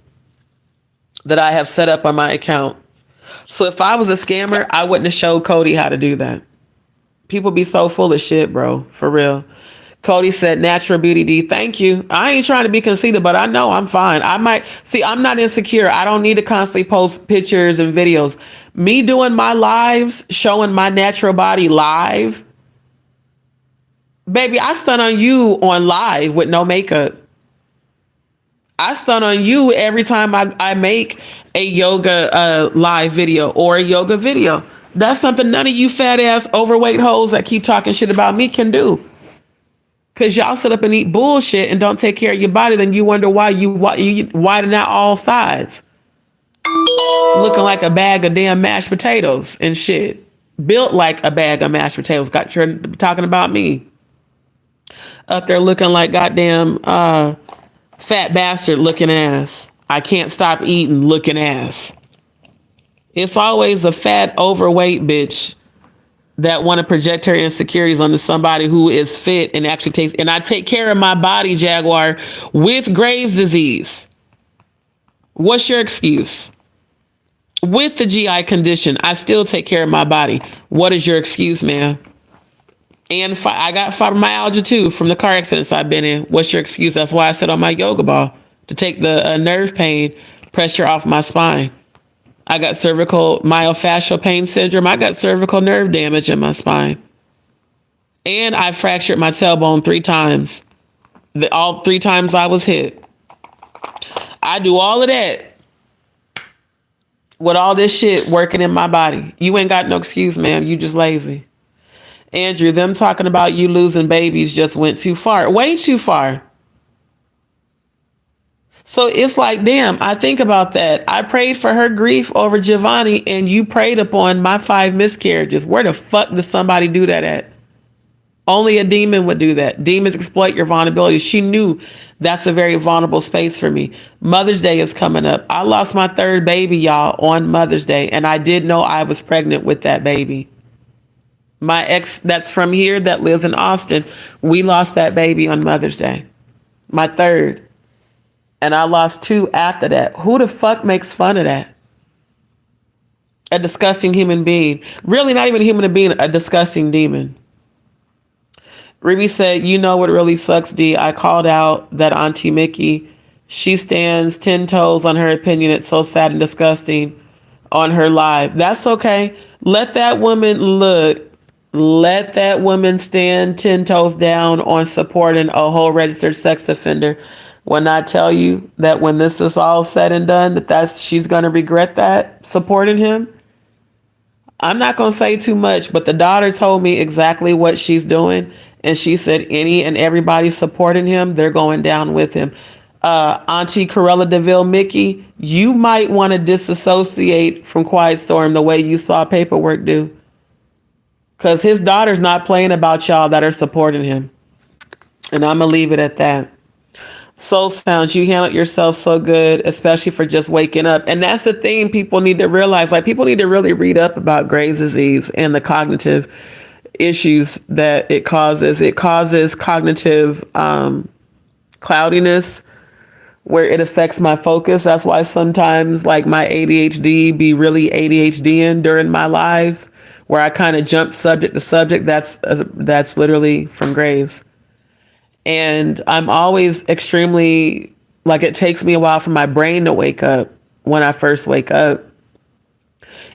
that I have set up on my account. So if I was a scammer, I wouldn't have showed Cody how to do that. People be so full of shit, bro, for real. Cody said, natural beauty D. Thank you. I ain't trying to be conceited, but I know I'm fine. I'm not insecure. I don't need to constantly post pictures and videos. Me doing my lives, showing my natural body live. Baby, I stun on you on live with no makeup. I stun on you every time I make a yoga live video or a yoga video. That's something none of you fat ass overweight hoes that keep talking shit about me can do. Because y'all sit up and eat bullshit and don't take care of your body. Then you wonder why you widen out all sides. Looking like a bag of damn mashed potatoes and shit. Built like a bag of mashed potatoes. Got you talking about me. Up there looking like goddamn fat bastard looking ass. I can't stop eating looking ass. It's always a fat overweight bitch that want to project her insecurities onto somebody who is fit and actually takes, and I take care of my body, Jaguar, with Graves' disease. What's your excuse? With the GI condition, I still take care of my body. What is your excuse, man? And I got fibromyalgia too from the car accidents I've been in. What's your excuse? That's why I sit on my yoga ball to take the nerve pain pressure off my spine. I got cervical myofascial pain syndrome. I got cervical nerve damage in my spine. And I fractured my tailbone 3 times. All 3 times I was hit. I do all of that with all this shit working in my body. You ain't got no excuse, man. You just lazy. Andrew, them talking about you losing babies just went too far. Way too far. So it's like, damn, I think about that. I prayed for her grief over Giovanni, and you prayed upon my 5 miscarriages. Where the fuck does somebody do that at? Only a demon would do that. Demons exploit your vulnerability. She knew that's a very vulnerable space for me. Mother's Day is coming up. I lost my 3rd baby, y'all, on Mother's Day, and I did know I was pregnant with that baby. My ex that's from here that lives in Austin, we lost that baby on Mother's Day. My 3rd. And I lost 2 after that. Who the fuck makes fun of that? A disgusting human being. Really not even a human being, a disgusting demon. Ruby said, you know what really sucks, D? I called out that Auntie Mickey. She stands 10 toes on her opinion. It's so sad and disgusting on her live. That's okay. Let that woman stand 10 toes down on supporting a whole registered sex offender. When I tell you that when this is all said and done, she's going to regret that, supporting him. I'm not going to say too much, but the daughter told me exactly what she's doing. And she said any and everybody supporting him, they're going down with him. Auntie Corella DeVille Mickey, you might want to disassociate from Quiet Storm the way you saw Paperwork do. Because his daughter's not playing about y'all that are supporting him. And I'm going to leave it at that. Soul Sounds, you handled yourself so good, especially for just waking up. And that's the thing people need to realize. Like, people need to really read up about Graves' disease and the cognitive issues that it causes. It causes cognitive cloudiness, where it affects my focus. That's why sometimes, like, my ADHD be really ADHDing during my lives, where I kind of jump subject to subject. That's literally from Graves. And I'm always extremely, like, it takes me a while for my brain to wake up when I first wake up.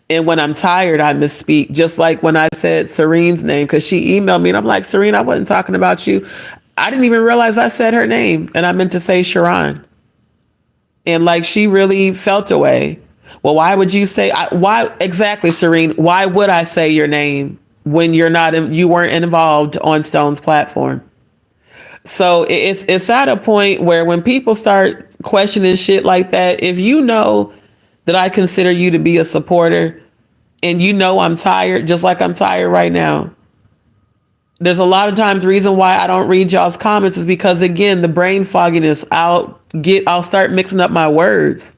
And when I'm tired, I misspeak. Just like when I said Serene's name, because she emailed me and I'm like, Serene, I wasn't talking about you. I didn't even realize I said her name and I meant to say Sharon. And like, she really felt away. Well, why would you say, why exactly, Serene? Why would I say your name when you weren't involved on Stone's platform? So it's at a point where when people start questioning shit like that, if you know that I consider you to be a supporter and you know I'm tired, just like I'm tired right now, there's a lot of times the reason why I don't read y'all's comments is because, again, the brain fogginess, I'll start mixing up my words.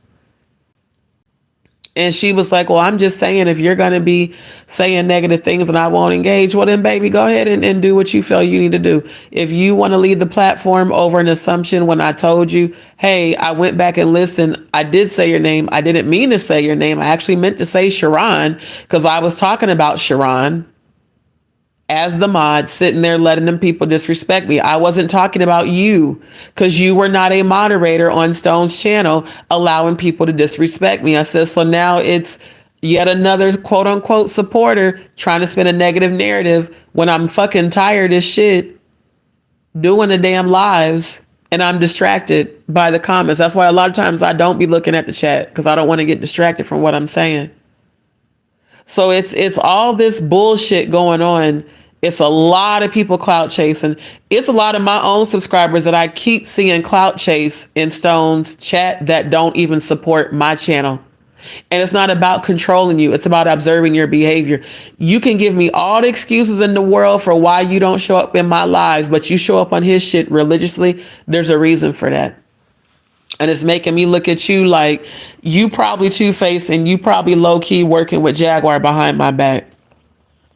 And she was like, well, I'm just saying, if you're going to be saying negative things and I won't engage, well, then, baby, go ahead and do what you feel you need to do. If you want to leave the platform over an assumption when I told you, hey, I went back and listened, I did say your name. I didn't mean to say your name. I actually meant to say Sharon because I was talking about Sharon as the mod, sitting there letting them people disrespect me. I wasn't talking about you because you were not a moderator on Stone's channel allowing people to disrespect me. I said, so now it's yet another quote unquote supporter trying to spin a negative narrative when I'm fucking tired as shit doing the damn lives and I'm distracted by the comments. That's why a lot of times I don't be looking at the chat because I don't want to get distracted from what I'm saying. So it's all this bullshit going on. It's a lot of people clout chasing. It's a lot of my own subscribers that I keep seeing clout chase in Stone's chat that don't even support my channel. And it's not about controlling you. It's about observing your behavior. You can give me all the excuses in the world for why you don't show up in my lives, but you show up on his shit religiously. There's a reason for that. And it's making me look at you like you probably two-faced and you probably low-key working with Jaguar behind my back.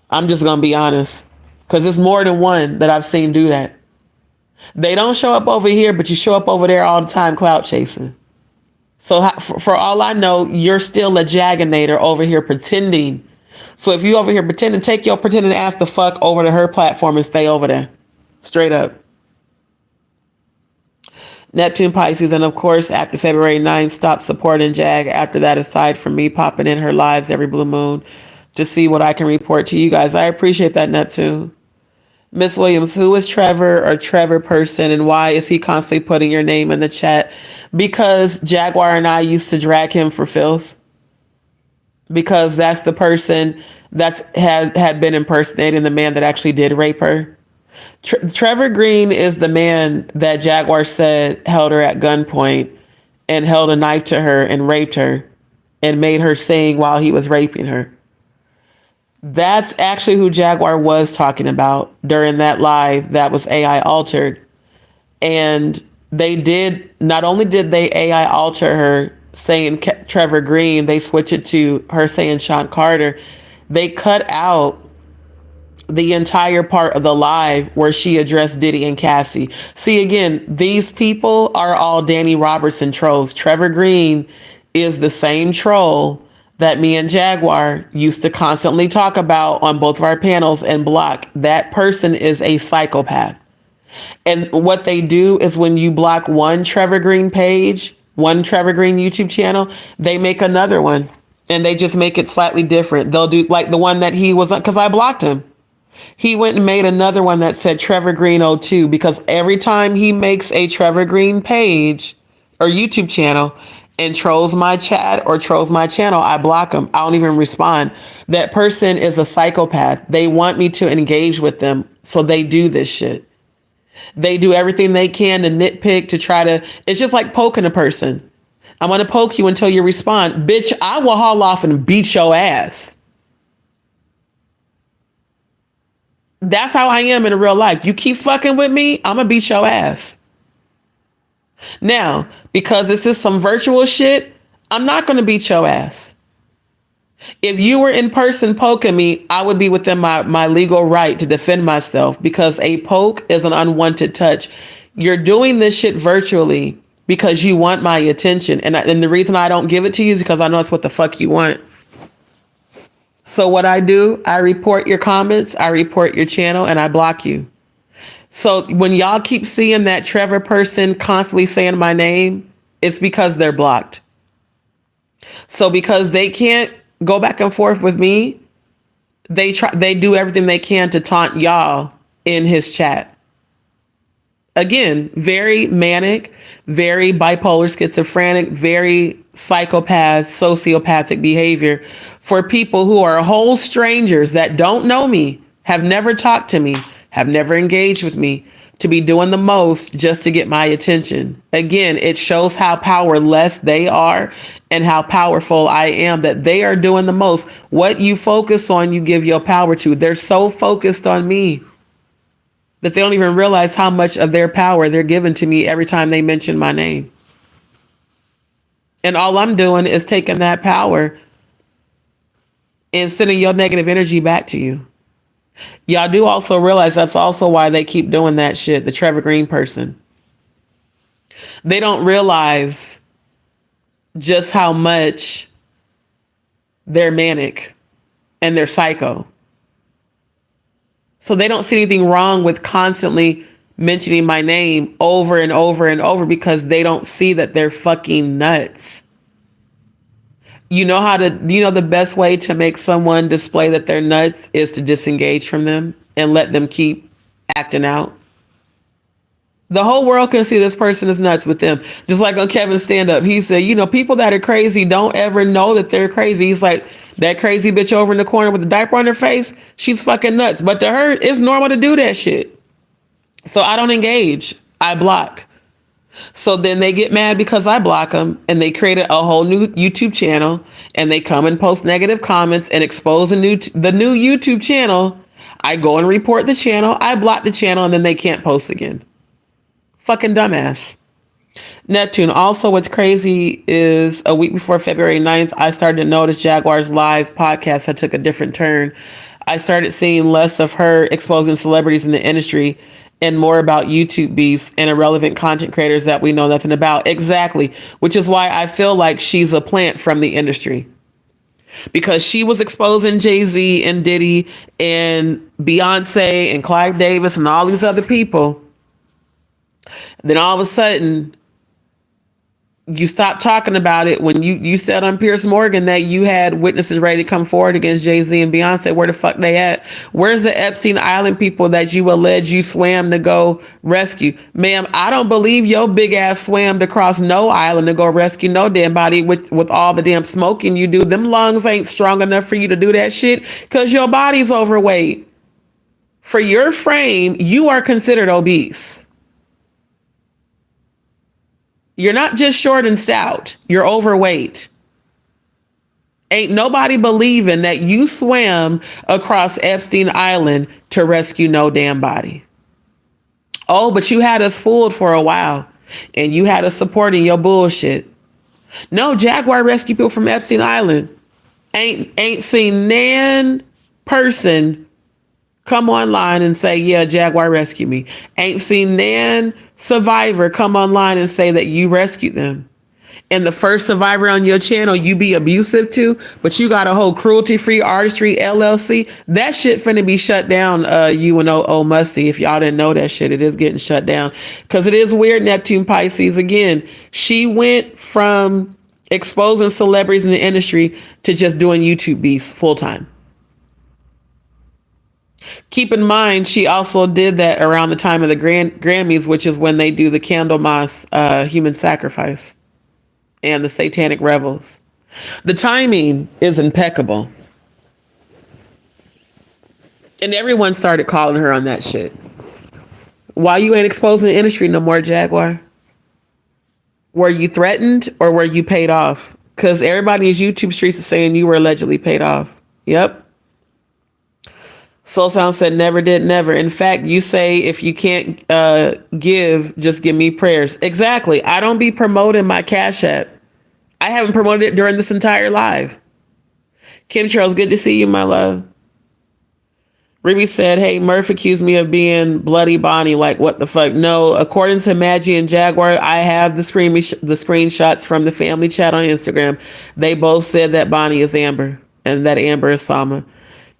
I'm just going to be honest. Because it's more than one that I've seen do that. They don't show up over here, but you show up over there all the time clout chasing. So for all I know, you're still a Jaginator over here pretending. So if you over here pretending, take your pretending ass the fuck over to her platform and stay over there. Straight up. Neptune Pisces, and of course, after February 9th, stop supporting Jag. After that, aside from me popping in her lives every blue moon to see what I can report to you guys. I appreciate that, Neptune. Miss Williams, who is Trevor or Trevor person, and why is he constantly putting your name in the chat? Because Jaguar and I used to drag him for filth. Because that's the person had been impersonating the man that actually did rape her. Trevor Green is the man that Jaguar said held her at gunpoint and held a knife to her and raped her and made her sing while he was raping her. That's actually who Jaguar was talking about during that live that was AI altered. And not only did they AI alter her saying Trevor Green, they switched it to her saying Sean Carter. They cut out the entire part of the live where she addressed Diddy and Cassie. See, again, these people are all Danny Robertson trolls. Trevor Green is the same troll that me and Jaguar used to constantly talk about on both of our panels and block. That person is a psychopath. And what they do is when you block one Trevor Green page, one Trevor Green YouTube channel, they make another one and they just make it slightly different. They'll do like the one that he was on, because I blocked him. He went and made another one that said Trevor Green 02, because every time he makes a Trevor Green page or YouTube channel and trolls my chat or trolls my channel, I block him. I don't even respond. That person is a psychopath. They want me to engage with them, so they do this shit. They do everything they can to nitpick, to try to, it's just like poking a person. I'm going to poke you until you respond. Bitch, I will haul off and beat your ass. That's how I am in real life. You keep fucking with me, I'm going to beat your ass. Now, because this is some virtual shit, I'm not going to beat your ass. If you were in person poking me, I would be within my legal right to defend myself, because a poke is an unwanted touch. You're doing this shit virtually because you want my attention. And the reason I don't give it to you is because I know it's what the fuck you want. So what I do, I report your comments, I report your channel, and I block you. So when y'all keep seeing that Trevor person constantly saying my name, it's because they're blocked. So because they can't go back and forth with me, they do everything they can to taunt y'all in his chat. Again, very manic, very bipolar, schizophrenic, very psychopath, sociopathic behavior for people who are whole strangers that don't know me, have never talked to me, have never engaged with me, to be doing the most just to get my attention. Again, it shows how powerless they are and how powerful I am, that they are doing the most. What you focus on, you give your power to. They're so focused on me that they don't even realize how much of their power they're giving to me every time they mention my name. And all I'm doing is taking that power and sending your negative energy back to you. Y'all do also realize that's also why they keep doing that shit, the Trevor Green person. They don't realize just how much they're manic and they're psycho. So they don't see anything wrong with constantly mentioning my name over and over and over, because they don't see that they're fucking nuts. You know the best way to make someone display that they're nuts is to disengage from them and let them keep acting out. The whole world can see this person is nuts with them. Just like on Kevin's stand-up, he said, people that are crazy don't ever know that they're crazy. He's like, that crazy bitch over in the corner with the diaper on her face, she's fucking nuts. But to her, it's normal to do that shit. So I don't engage. I block. So then they get mad because I block them, and they created a whole new YouTube channel, and they come and post negative comments and expose the new YouTube channel. I go and report the channel. I block the channel, and then they can't post again. Fucking dumbass. Neptune. Also, what's crazy is a week before February 9th, I started to notice Jaguar's Lives podcast had took a different turn. I started seeing less of her exposing celebrities in the industry and more about YouTube beefs and irrelevant content creators that we know nothing about. Exactly. Which is why I feel like she's a plant from the industry. Because she was exposing Jay-Z and Diddy and Beyonce and Clive Davis and all these other people. Then all of a sudden, you stopped talking about it when you said on Piers Morgan that you had witnesses ready to come forward against Jay-Z and Beyonce. Where the fuck they at? Where's the Epstein Island people that you allege you swam to go rescue? Ma'am, I don't believe your big ass swam to cross no island to go rescue no damn body with all the damn smoking you do. Them lungs ain't strong enough for you to do that shit because your body's overweight. For your frame, you are considered obese. You're not just short and stout. You're overweight. Ain't nobody believing that you swam across Epstein Island to rescue no damn body. Oh, but you had us fooled for a while, and you had us supporting your bullshit. No, Jaguar rescued people from Epstein Island. Ain't seen nan person come online and say, yeah, Jaguar rescued me. Ain't seen nan survivor come online and say that you rescued them. And the first survivor on your channel you be abusive to, but you got a whole cruelty-free artistry LLC. That shit finna be shut down, you and O Musty. If y'all didn't know that shit, it is getting shut down. Because it is weird, Neptune Pisces. Again, she went from exposing celebrities in the industry to just doing YouTube beefs full-time. Keep in mind, she also did that around the time of the Grammys, which is when they do the Candlemas human sacrifice and the satanic revels. The timing is impeccable. And everyone started calling her on that shit. Why you ain't exposing the industry no more, Jaguar? Were you threatened or were you paid off? Because everybody in these YouTube streets is saying you were allegedly paid off. Yep. Soul Sound said, never did, never. In fact, you say if you can't give, just give me prayers. Exactly. I don't be promoting my Cash App. I haven't promoted it during this entire live. Kim Charles, good to see you, my love. Ruby said, hey, Murph accused me of being Bloody Bonnie. Like, what the fuck? No, according to Maggie and Jaguar, I have the screenshots from the family chat on Instagram. They both said that Bonnie is Amber and that Amber is Sama.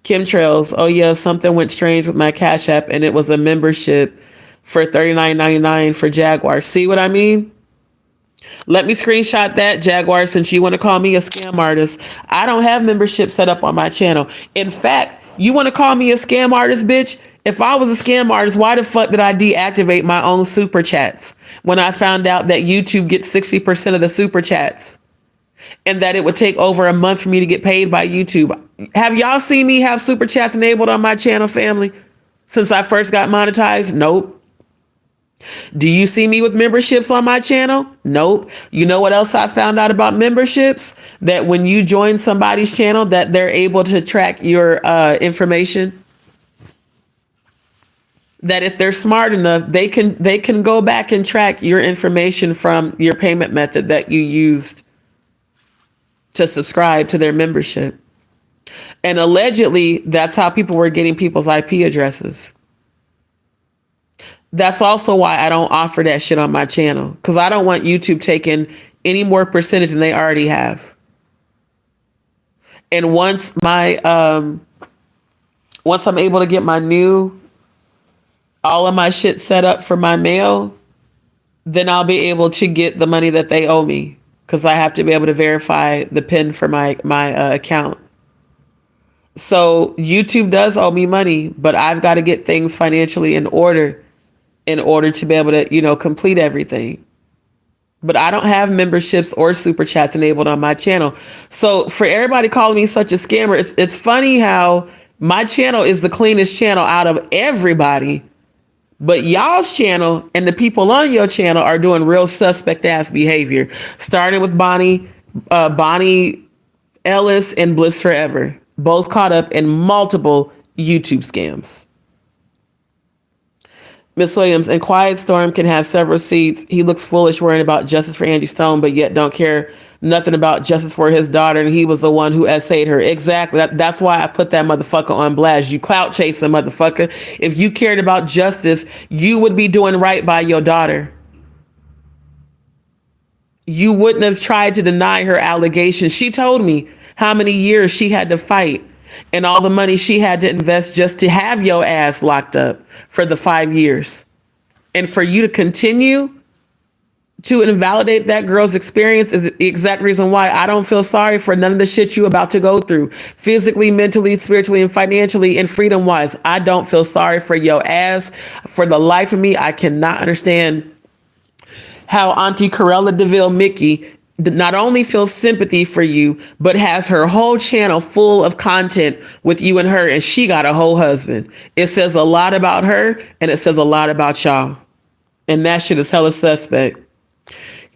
Kim Trails, oh yeah, something went strange with my Cash App and it was a membership for $39.99 for Jaguar. See what I mean? Let me screenshot that, Jaguar, since you want to call me a scam artist. I don't have membership set up on my channel. In fact, you want to call me a scam artist, bitch? If I was a scam artist, why the fuck did I deactivate my own super chats when I found out that YouTube gets 60% of the super chats and that it would take over a month for me to get paid by YouTube? Have y'all seen me have super chats enabled on my channel, family, since I first got monetized? Nope. Do you see me with memberships on my channel? Nope. You know what else I found out about memberships? That when you join somebody's channel, that they're able to track your information. That if they're smart enough, they can go back and track your information from your payment method that you used to subscribe to their membership. And allegedly, that's how people were getting people's IP addresses. That's also why I don't offer that shit on my channel, because I don't want YouTube taking any more percentage than they already have. And once I'm able to get all of my shit set up for my mail, then I'll be able to get the money that they owe me, because I have to be able to verify the PIN for my account. So YouTube does owe me money, but I've got to get things financially in order to be able to, complete everything. But I don't have memberships or super chats enabled on my channel. So for everybody calling me such a scammer, it's funny how my channel is the cleanest channel out of everybody. But y'all's channel and the people on your channel are doing real suspect ass behavior, starting with Bonnie Ellis and Bliss Forever, both caught up in multiple YouTube scams. Miss Williams, and Quiet Storm can have several seats. He looks foolish worrying about justice for Angie Stone, but yet don't care nothing about justice for his daughter, and he was the one who essayed her. Exactly. That's why I put that motherfucker on blast. You clout chasing motherfucker. If you cared about justice, you would be doing right by your daughter. You wouldn't have tried to deny her allegations. She told me how many years she had to fight and all the money she had to invest just to have your ass locked up for the 5 years. And for you to continue to invalidate that girl's experience is the exact reason why I don't feel sorry for none of the shit you about to go through, physically, mentally, spiritually, and financially, and freedom-wise. I don't feel sorry for your ass. For the life of me, I cannot understand how Auntie Corella DeVille Mickey not only feels sympathy for you, but has her whole channel full of content with you and her, and she got a whole husband. It says a lot about her, and it says a lot about y'all. And that shit is hella suspect.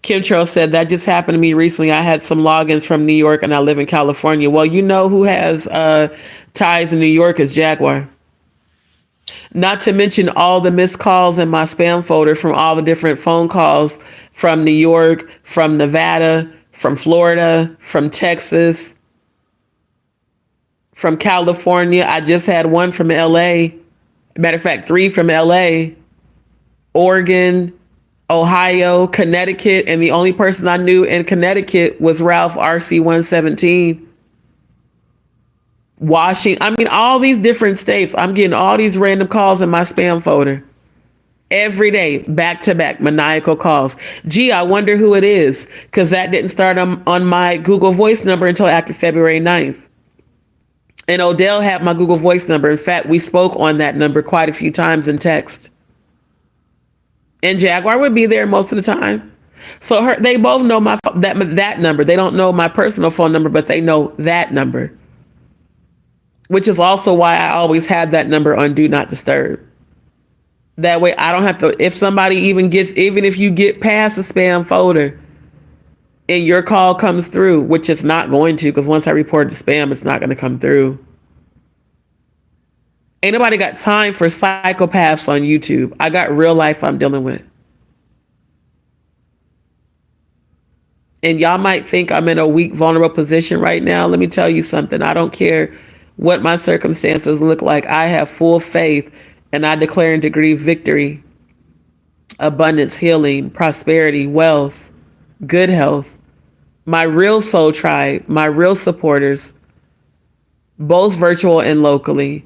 Kim Tro said, that just happened to me recently. I had some logins from New York, and I live in California. Well, you know who has ties in New York is Jaguar. Not to mention all the missed calls in my spam folder from all the different phone calls from New York, from Nevada, from Florida, from Texas, from California. I just had one from LA. Matter of fact, 3 from LA, Oregon, Ohio, Connecticut. And the only person I knew in Connecticut was Ralph RC117. Washington. I mean, all these different states. I'm getting all these random calls in my spam folder every day, back to back, maniacal calls. Gee, I wonder who it is, because that didn't start on my Google Voice number until after February 9th. And Odell had my Google Voice number. In fact, we spoke on that number quite a few times in text. And Jaguar would be there most of the time. So they both know that number. They don't know my personal phone number, but they know that number. Which is also why I always have that number on Do Not Disturb. That way I don't have to, if somebody even if you get past the spam folder and your call comes through, which it's not going to, because once I report it to spam, it's not going to come through. Ain't nobody got time for psychopaths on YouTube. I got real life I'm dealing with. And y'all might think I'm in a weak, vulnerable position right now. Let me tell you something. I don't care what my circumstances look like. I have full faith and I declare and decree victory, abundance, healing, prosperity, wealth, good health. My real soul tribe, my real supporters, both virtual and locally,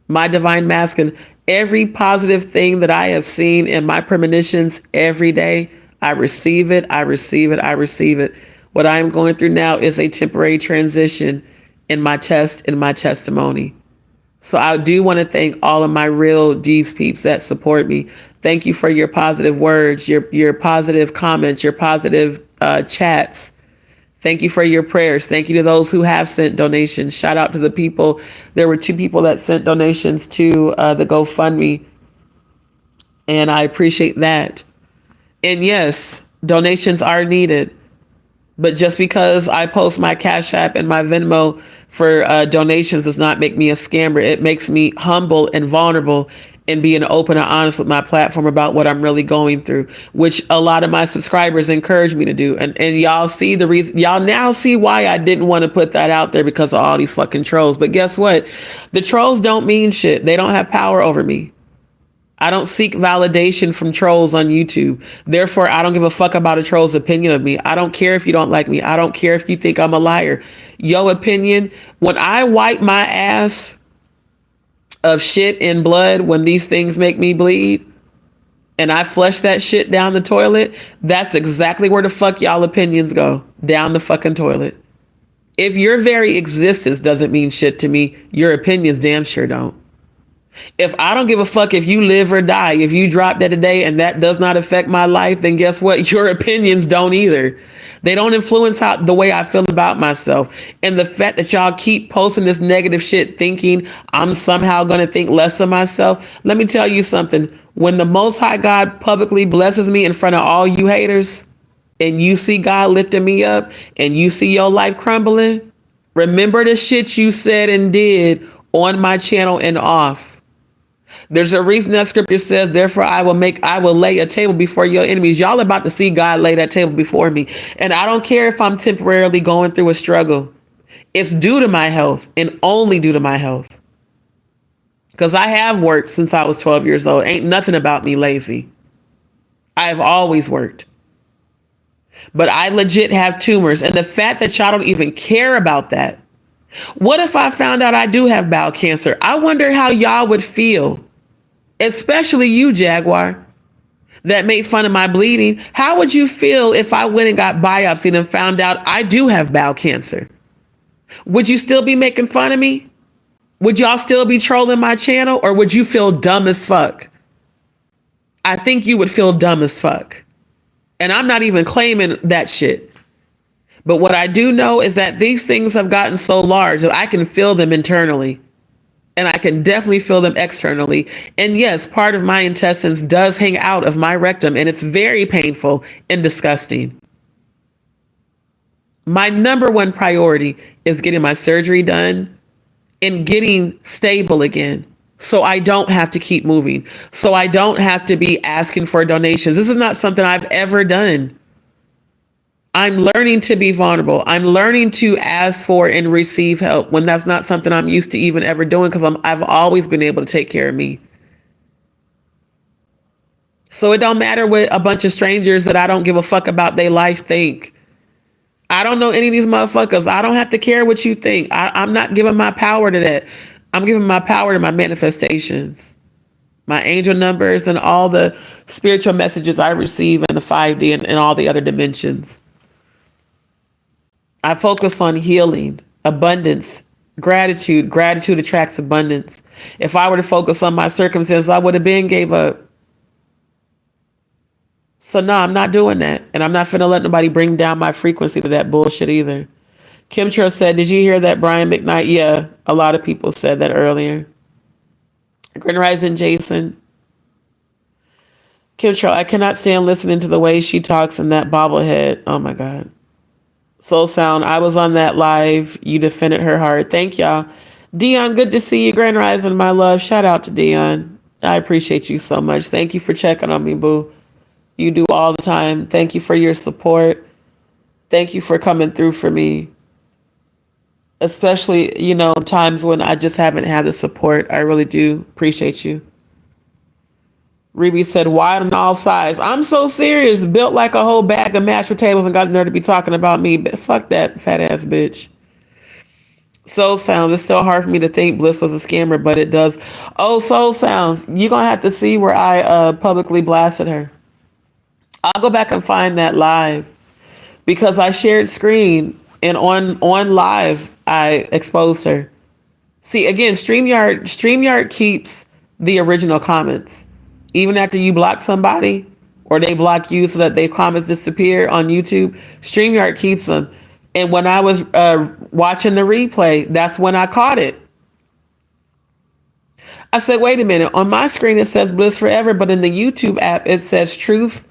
my divine masculine, every positive thing that I have seen in my premonitions every day, I receive it, I receive it, I receive it. What I am going through now is a temporary transition in my test, in my testimony. So I do want to thank all of my real JustDee that support me. Thank you for your positive words, your positive comments, your positive chats. Thank you for your prayers. Thank you to those who have sent donations. Shout out to the people. There were 2 people that sent donations to the GoFundMe, and I appreciate that. And yes, donations are needed. But just because I post my Cash App and my Venmo for donations does not make me a scammer. It makes me humble and vulnerable and being open and honest with my platform about what I'm really going through, which a lot of my subscribers encourage me to do. And y'all see the reason, y'all now see why I didn't want to put that out there, because of all these fucking trolls. But guess what? The trolls don't mean shit. They don't have power over me. I don't seek validation from trolls on YouTube. Therefore, I don't give a fuck about a troll's opinion of me. I don't care if you don't like me. I don't care if you think I'm a liar. Your opinion, when I wipe my ass of shit and blood, when these things make me bleed, and I flush that shit down the toilet, that's exactly where the fuck y'all opinions go. Down the fucking toilet. If your very existence doesn't mean shit to me, your opinions damn sure don't. If I don't give a fuck if you live or die, if you drop dead today and that does not affect my life, then guess what? Your opinions don't either. They don't influence the way I feel about myself. And the fact that y'all keep posting this negative shit thinking I'm somehow going to think less of myself. Let me tell you something. When the Most High God publicly blesses me in front of all you haters, and you see God lifting me up and you see your life crumbling, remember the shit you said and did on my channel and off. There's a reason that scripture says, therefore I will lay a table before your enemies. Y'all about to see God lay that table before me. And I don't care if I'm temporarily going through a struggle. It's due to my health and only due to my health. Because I have worked since I was 12 years old. Ain't nothing about me lazy. I've always worked. But I legit have tumors. And the fact that y'all don't even care about that. What if I found out I do have bowel cancer? I wonder how y'all would feel, especially you, Jaguar, that made fun of my bleeding. How would you feel if I went and got biopsied and found out I do have bowel cancer? Would you still be making fun of me? Would y'all still be trolling my channel, or would you feel dumb as fuck? I think you would feel dumb as fuck. And I'm not even claiming that shit. But what I do know is that these things have gotten so large that I can feel them internally. And I can definitely feel them externally. And yes, part of my intestines does hang out of my rectum, and it's very painful and disgusting. My number one priority is getting my surgery done and getting stable again, so I don't have to keep moving, so I don't have to be asking for donations. This is not something I've ever done. I'm learning to be vulnerable. I'm learning to ask for and receive help when that's not something I'm used to even ever doing, because I've always been able to take care of me. So it don't matter what a bunch of strangers that I don't give a fuck about their life think. I don't know any of these motherfuckers. I don't have to care what you think. I'm not giving my power to that. I'm giving my power to my manifestations, my angel numbers, and all the spiritual messages I receive in the 5D and all the other dimensions. I focus on healing, abundance, gratitude. Gratitude attracts abundance. If I were to focus on my circumstances, I would have been gave up. So no, I'm not doing that. And I'm not finna let nobody bring down my frequency to that bullshit either. Kimtro said, did you hear that, Brian McKnight? Yeah, a lot of people said that earlier. Grand Rising Jason. Kimtro, I cannot stand listening to the way she talks in that bobblehead. Oh my God. Soul Sound, I was on that live. You defended her hard. Thank y'all. Dion, good to see you. Grand Rising, my love. Shout out to Dion. I appreciate you so much. Thank you for checking on me, boo. You do all the time. Thank you for your support. Thank you for coming through for me. Especially, times when I just haven't had the support. I really do appreciate you. Ruby said, wide on all sides. I'm so serious. Built like a whole bag of mashed potatoes and got the nerve to be talking about me. But fuck that fat ass bitch. Soul Sounds. It's still hard for me to think Bliss was a scammer, but it does. Oh, Soul Sounds. You're going to have to see where I publicly blasted her. I'll go back and find that live because I shared screen and on live, I exposed her. See, again, StreamYard keeps the original comments. Even after you block somebody or they block you so that their comments disappear on YouTube, StreamYard keeps them. And when I was watching the replay, that's when I caught it. I said, wait a minute. On my screen, it says Bliss Forever, but in the YouTube app, it says Truth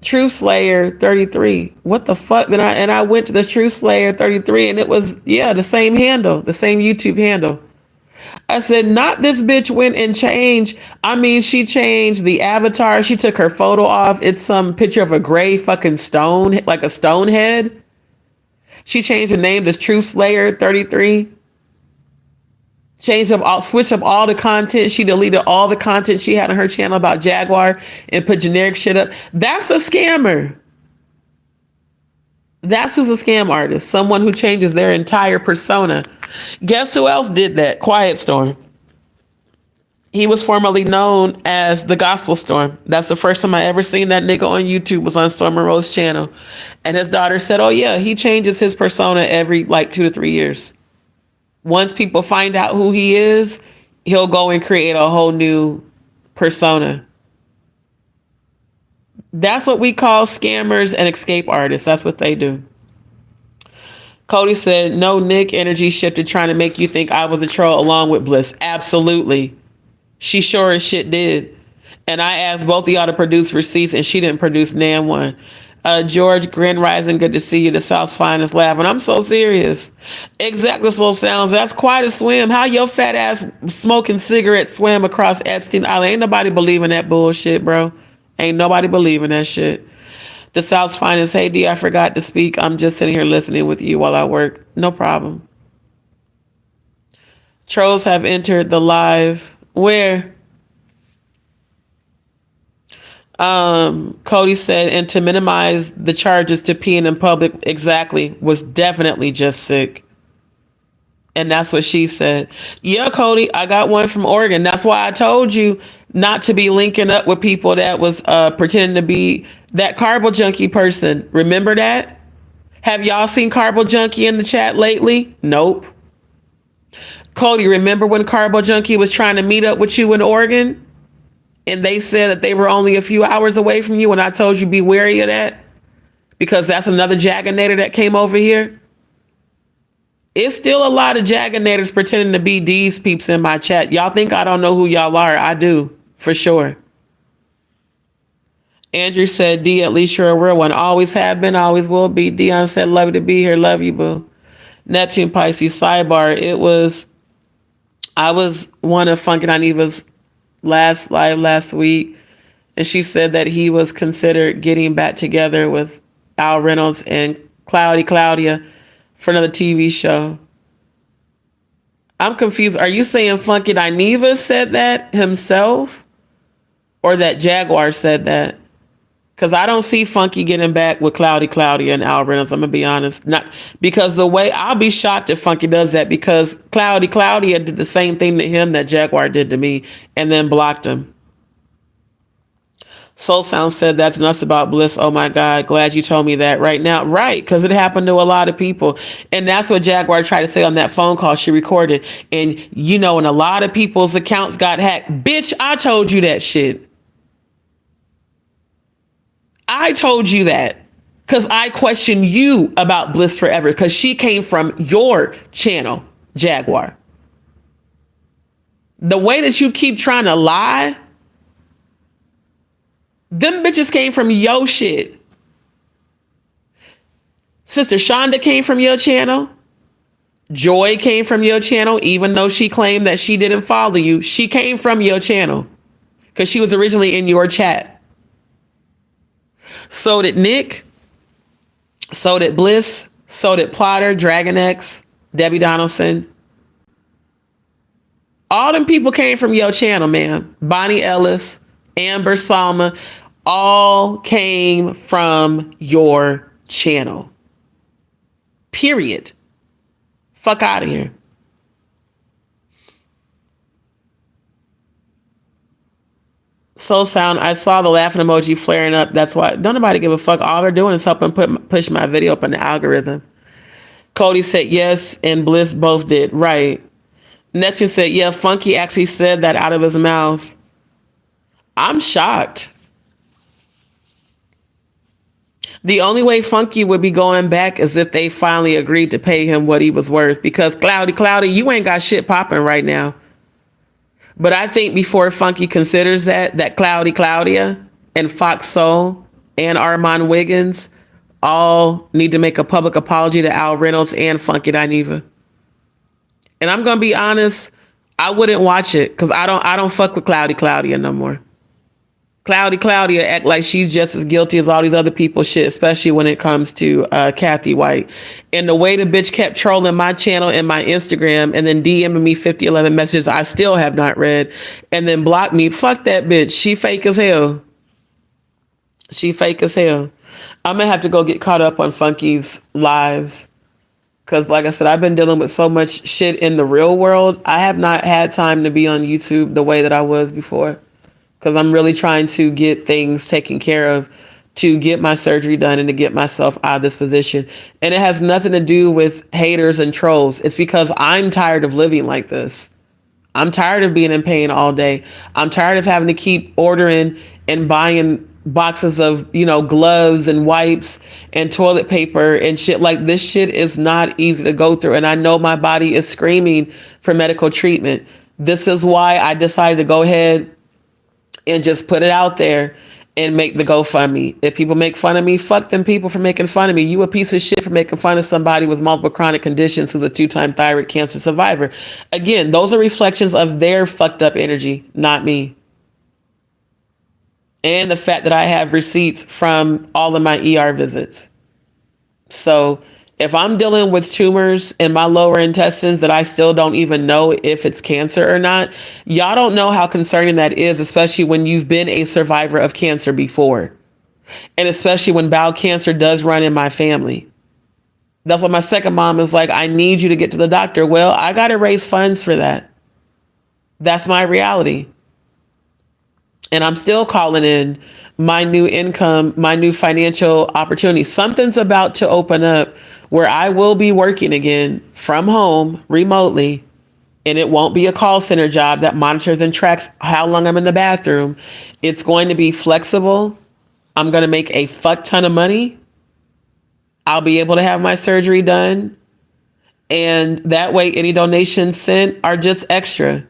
Slayer 33. What the fuck? Then I went to the Truth Slayer 33 and it was, the same handle, the same YouTube handle. I said, not this bitch went and changed. I mean, she changed the avatar. She took her photo off. It's some picture of a gray fucking stone, like a stone head. She changed the name to Truth Slayer 33. Switched up all the content. She deleted all the content she had on her channel about Jaguar and put generic shit up. That's a scammer. That's who's a scam artist. Someone who changes their entire persona. Guess who else did that? Quiet Storm. He was formerly known as the Gospel Storm. That's the first time I ever seen that nigga on YouTube was on Storm Monroe's channel. And his daughter said, oh yeah, he changes his persona every 2 to 3 years. Once people find out who he is, he'll go and create a whole new persona. That's what we call scammers and escape artists. That's what they do. Cody said, no, Nick energy shifted trying to make you think I was a troll along with Bliss. Absolutely. She sure as shit did. And I asked both of y'all to produce receipts and she didn't produce nan one. George, Grand Rising, good to see you. The South's finest laughing. I'm so serious. Exactly, Slow Sounds. That's quite a swim. How your fat ass smoking cigarettes swam across Epstein Island? Ain't nobody believing that bullshit, bro. Ain't nobody believing that shit. The South's finest. Hey, D, I forgot to speak. I'm just sitting here listening with you while I work. No problem. Trolls have entered the live. Where? Cody said, and to minimize the charges to peeing in public, exactly, was definitely just sick. And that's what she said. Yeah, Cody, I got one from Oregon. That's why I told you not to be linking up with people that was pretending to be that Carbo Junkie person. Remember that? Have y'all seen Carbo Junkie in the chat lately? Nope. Cody, remember when Carbo Junkie was trying to meet up with you in Oregon? And they said that they were only a few hours away from you, and I told you be wary of that because that's another Jaganator that came over here. It's still a lot of Jaganators pretending to be JustDee in my chat. Y'all think I don't know who y'all are? I do, for sure. Andrew said, D, at least you're a real one. Always have been, always will be. Dion said, love you to be here. Love you, boo. Neptune Pisces sidebar. I was one of Funky Aniva's last live last week, and she said that he was considered getting back together with Al Reynolds and Claudia for another TV show. I'm confused. Are you saying Funky Aniva said that himself or that Jaguar said that? Because I don't see Funky getting back with Claudia and Al Reynolds. I'm going to be honest. Not because the way I'll be shocked if Funky does that, because Claudia did the same thing to him that Jaguar did to me and then blocked him. Soul Sound said, that's nuts about Bliss. Oh my God. Glad you told me that right now. Right. Because it happened to a lot of people. And that's what Jaguar tried to say on that phone call she recorded. And and a lot of people's accounts got hacked. Bitch, I told you that shit. I told you that because I questioned you about Bliss Forever because she came from your channel, Jaguar. The way that you keep trying to lie, them bitches came from your shit. Sister Shonda came from your channel. Joy came from your channel, even though she claimed that she didn't follow you. She came from your channel because she was originally in your chat. So did Nick. So did Bliss. So did Plotter, Dragon X, Debbie Donaldson. All them people came from your channel, man. Bonnie Ellis, Amber Salma, all came from your channel. Period. Fuck out of here. Soul Sound, I saw the laughing emoji flaring up. That's why. Don't nobody give a fuck. All they're doing is helping push my video up in the algorithm. Cody said yes, and Bliss both did. Right. Neptune said, yeah, Funky actually said that out of his mouth. I'm shocked. The only way Funky would be going back is if they finally agreed to pay him what he was worth. Because Cloudy, you ain't got shit popping right now. But I think before Funky considers that Claudia and Fox Soul and Armand Wiggins all need to make a public apology to Al Reynolds and Funky Dineva. And I'm gonna be honest, I wouldn't watch it because I don't fuck with Claudia no more. Claudia act like she's just as guilty as all these other people shit, especially when it comes to Kathy White. And the way the bitch kept trolling my channel and my Instagram and then DMing me 5011 messages I still have not read and then blocked me. Fuck that bitch. She fake as hell. She fake as hell. I'm gonna have to go get caught up on Funky's lives. Because like I said, I've been dealing with so much shit in the real world. I have not had time to be on YouTube the way that I was before. Because I'm really trying to get things taken care of, to get my surgery done and to get myself out of this position. And it has nothing to do with haters and trolls. It's because I'm tired of living like this. I'm tired of being in pain all day. I'm tired of having to keep ordering and buying boxes of, gloves and wipes and toilet paper and shit. Like, this shit is not easy to go through. And I know my body is screaming for medical treatment. This is why I decided to go ahead and just put it out there and make the GoFundMe. If people make fun of me, fuck them people for making fun of me. You a piece of shit for making fun of somebody with multiple chronic conditions who's a 2-time thyroid cancer survivor. Again, those are reflections of their fucked up energy, not me. And the fact that I have receipts from all of my ER visits. So if I'm dealing with tumors in my lower intestines that I still don't even know if it's cancer or not, y'all don't know how concerning that is, especially when you've been a survivor of cancer before. And especially when bowel cancer does run in my family. That's why my second mom is like, I need you to get to the doctor. Well, I got to raise funds for that. That's my reality. And I'm still calling in my new income, my new financial opportunity. Something's about to open up where I will be working again from home remotely. And it won't be a call center job that monitors and tracks how long I'm in the bathroom. It's going to be flexible. I'm going to make a fuck ton of money. I'll be able to have my surgery done. And that way, any donations sent are just extra.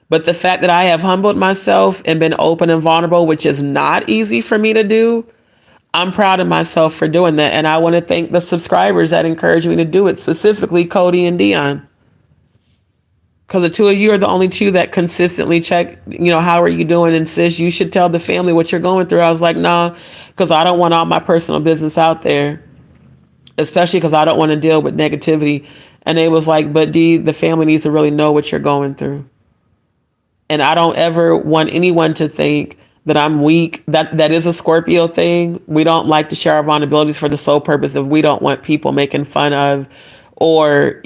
But the fact that I have humbled myself and been open and vulnerable, which is not easy for me to do, I'm proud of myself for doing that. And I want to thank the subscribers that encouraged me to do it, specifically Cody and Dion. Because the two of you are the only two that consistently check, how are you doing? And sis, you should tell the family what you're going through. I was like, no, because I don't want all my personal business out there, especially because I don't want to deal with negativity. And they was like, but Dee, the family needs to really know what you're going through. And I don't ever want anyone to think that I'm weak. That is a Scorpio thing. We don't like to share our vulnerabilities for the sole purpose of we don't want people making fun of or,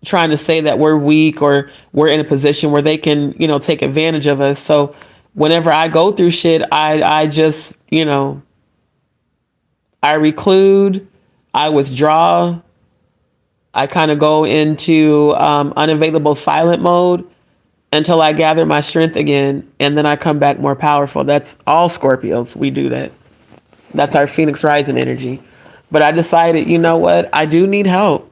trying to say that we're weak or we're in a position where they can, take advantage of us. So whenever I go through shit, I just, I reclude, I withdraw, I kind of go into unavailable silent mode until I gather my strength again, and then I come back more powerful. That's all Scorpios. We do that. That's our Phoenix rising energy. But I decided, you know what? I do need help.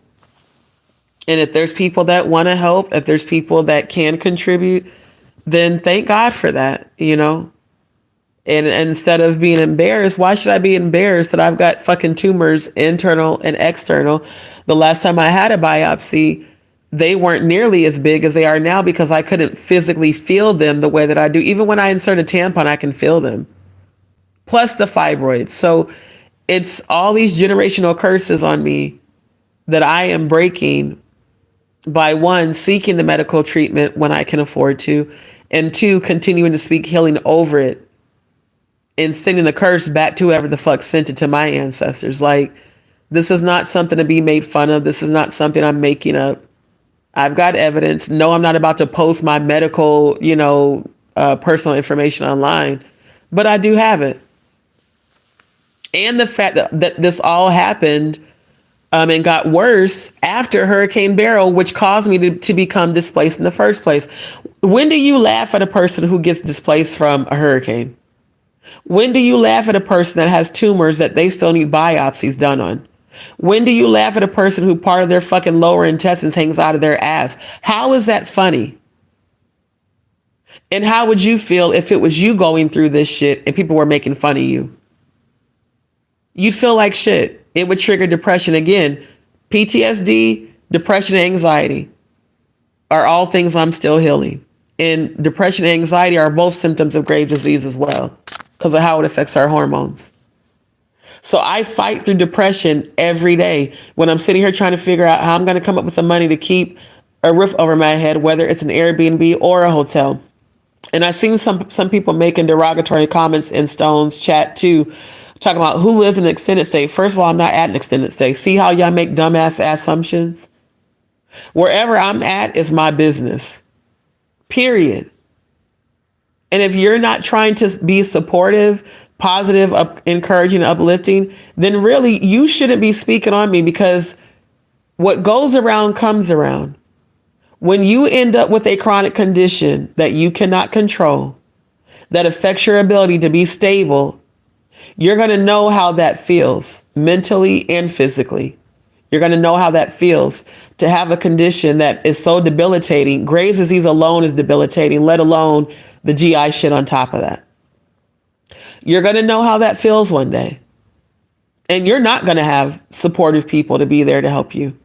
And if there's people that want to help, if there's people that can contribute, then thank God for that, And instead of being embarrassed, why should I be embarrassed that I've got fucking tumors, internal and external? The last time I had a biopsy, they weren't nearly as big as they are now because I couldn't physically feel them the way that I do. Even when I insert a tampon, I can feel them. Plus the fibroids. So it's all these generational curses on me that I am breaking by, one, seeking the medical treatment when I can afford to, and two, continuing to speak healing over it and sending the curse back to whoever the fuck sent it, to my ancestors. Like, this is not something to be made fun of. This is not something I'm making up. I've got evidence. No, I'm not about to post my medical, personal information online, but I do have it. And the fact that this all happened and got worse after Hurricane Beryl, which caused me to become displaced in the first place. When do you laugh at a person who gets displaced from a hurricane? When do you laugh at a person that has tumors that they still need biopsies done on? When do you laugh at a person who part of their fucking lower intestines hangs out of their ass? How is that funny? And how would you feel if it was you going through this shit and people were making fun of you? You'd feel like shit. It would trigger depression again. PTSD, depression, and anxiety are all things I'm still healing. And depression and anxiety are both symptoms of grave disease as well, because of how it affects our hormones. So I fight through depression every day when I'm sitting here trying to figure out how I'm going to come up with the money to keep a roof over my head, whether it's an Airbnb or a hotel. And I've seen some people making derogatory comments in Stone's chat too, talking about who lives in an extended stay. First of all, I'm not at an extended stay. See how y'all make dumbass assumptions? Wherever I'm at is my business. Period. And if you're not trying to be supportive, positive, encouraging, uplifting, then really you shouldn't be speaking on me, because what goes around comes around. When you end up with a chronic condition that you cannot control, that affects your ability to be stable, you're going to know how that feels mentally and physically. You're going to know how that feels to have a condition that is so debilitating. Graves' disease alone is debilitating, let alone the GI shit on top of that. You're going to know how that feels one day. And you're not going to have supportive people to be there to help you.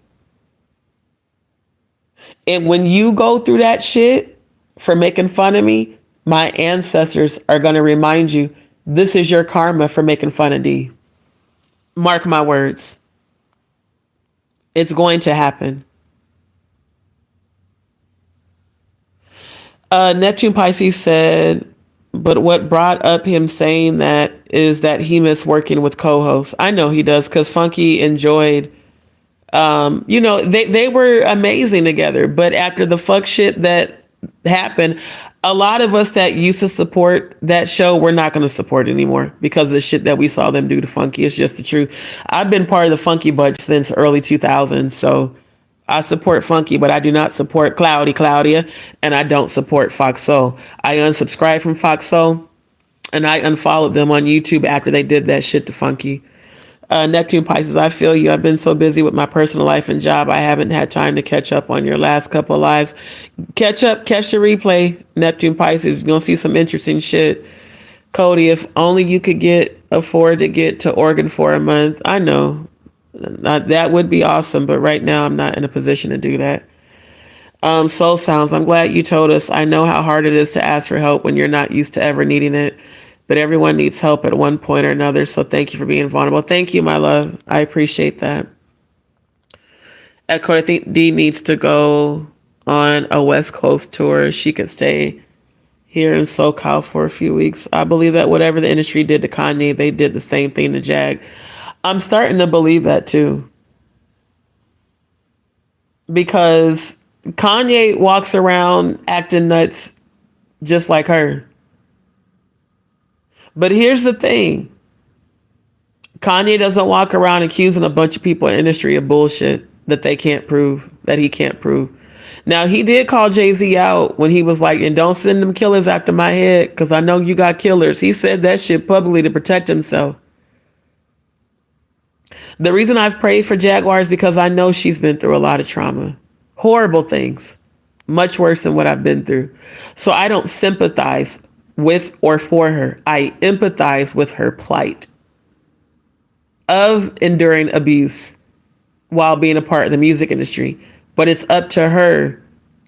And when you go through that shit for making fun of me, my ancestors are going to remind you, this is your karma for making fun of D. Mark my words. It's going to happen. Neptune Pisces said, but what brought up him saying that is that he missed working with co-hosts. I know he does, because Funky enjoyed, they were amazing together. But after the fuck shit that happened, a lot of us that used to support that show, we're not going to support it anymore because of the shit that we saw them do to Funky. It's just the truth. I've been part of the Funky bunch since early 2000s, so I support Funky, but I do not support Claudia, and I don't support Fox Soul. I unsubscribed from Fox Soul, and I unfollowed them on YouTube after they did that shit to Funky. Neptune Pisces, I feel you. I've been so busy with my personal life and job, I haven't had time to catch up on your last couple of lives. Catch the replay, Neptune Pisces. You're going to see some interesting shit. Cody, if only you could afford to get to Oregon for a month. I know. That would be awesome, but right now I'm not in a position to do that. Soul Sounds, I'm glad you told us. I know how hard it is to ask for help when you're not used to ever needing it. But everyone needs help at one point or another. So thank you for being vulnerable. Thank you, my love. I appreciate that. Echo, I think Dee needs to go on a West Coast tour. She could stay here in SoCal for a few weeks. I believe that whatever the industry did to Kanye, they did the same thing to Jag. I'm starting to believe that too. Because Kanye walks around acting nuts just like her. But here's the thing. Kanye doesn't walk around accusing a bunch of people in the industry of bullshit that he can't prove. Now, he did call Jay-Z out when he was like, and don't send them killers after my head because I know you got killers. He said that shit publicly to protect himself. The reason I've prayed for Jaguar is because I know she's been through a lot of trauma. Horrible things. Much worse than what I've been through. So I don't sympathize with or for her. I empathize with her plight of enduring abuse while being a part of the music industry. But it's up to her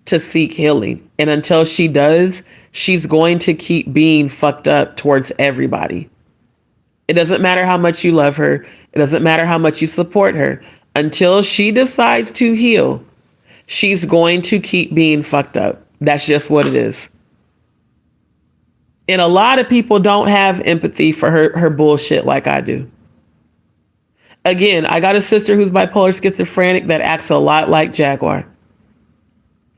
to seek healing. And until she does, she's going to keep being fucked up towards everybody. It doesn't matter how much you love her. It doesn't matter how much you support her. Until she decides to heal, she's going to keep being fucked up. That's just what it is. And a lot of people don't have empathy for her bullshit like I do. Again, I got a sister who's bipolar schizophrenic that acts a lot like Jaguar.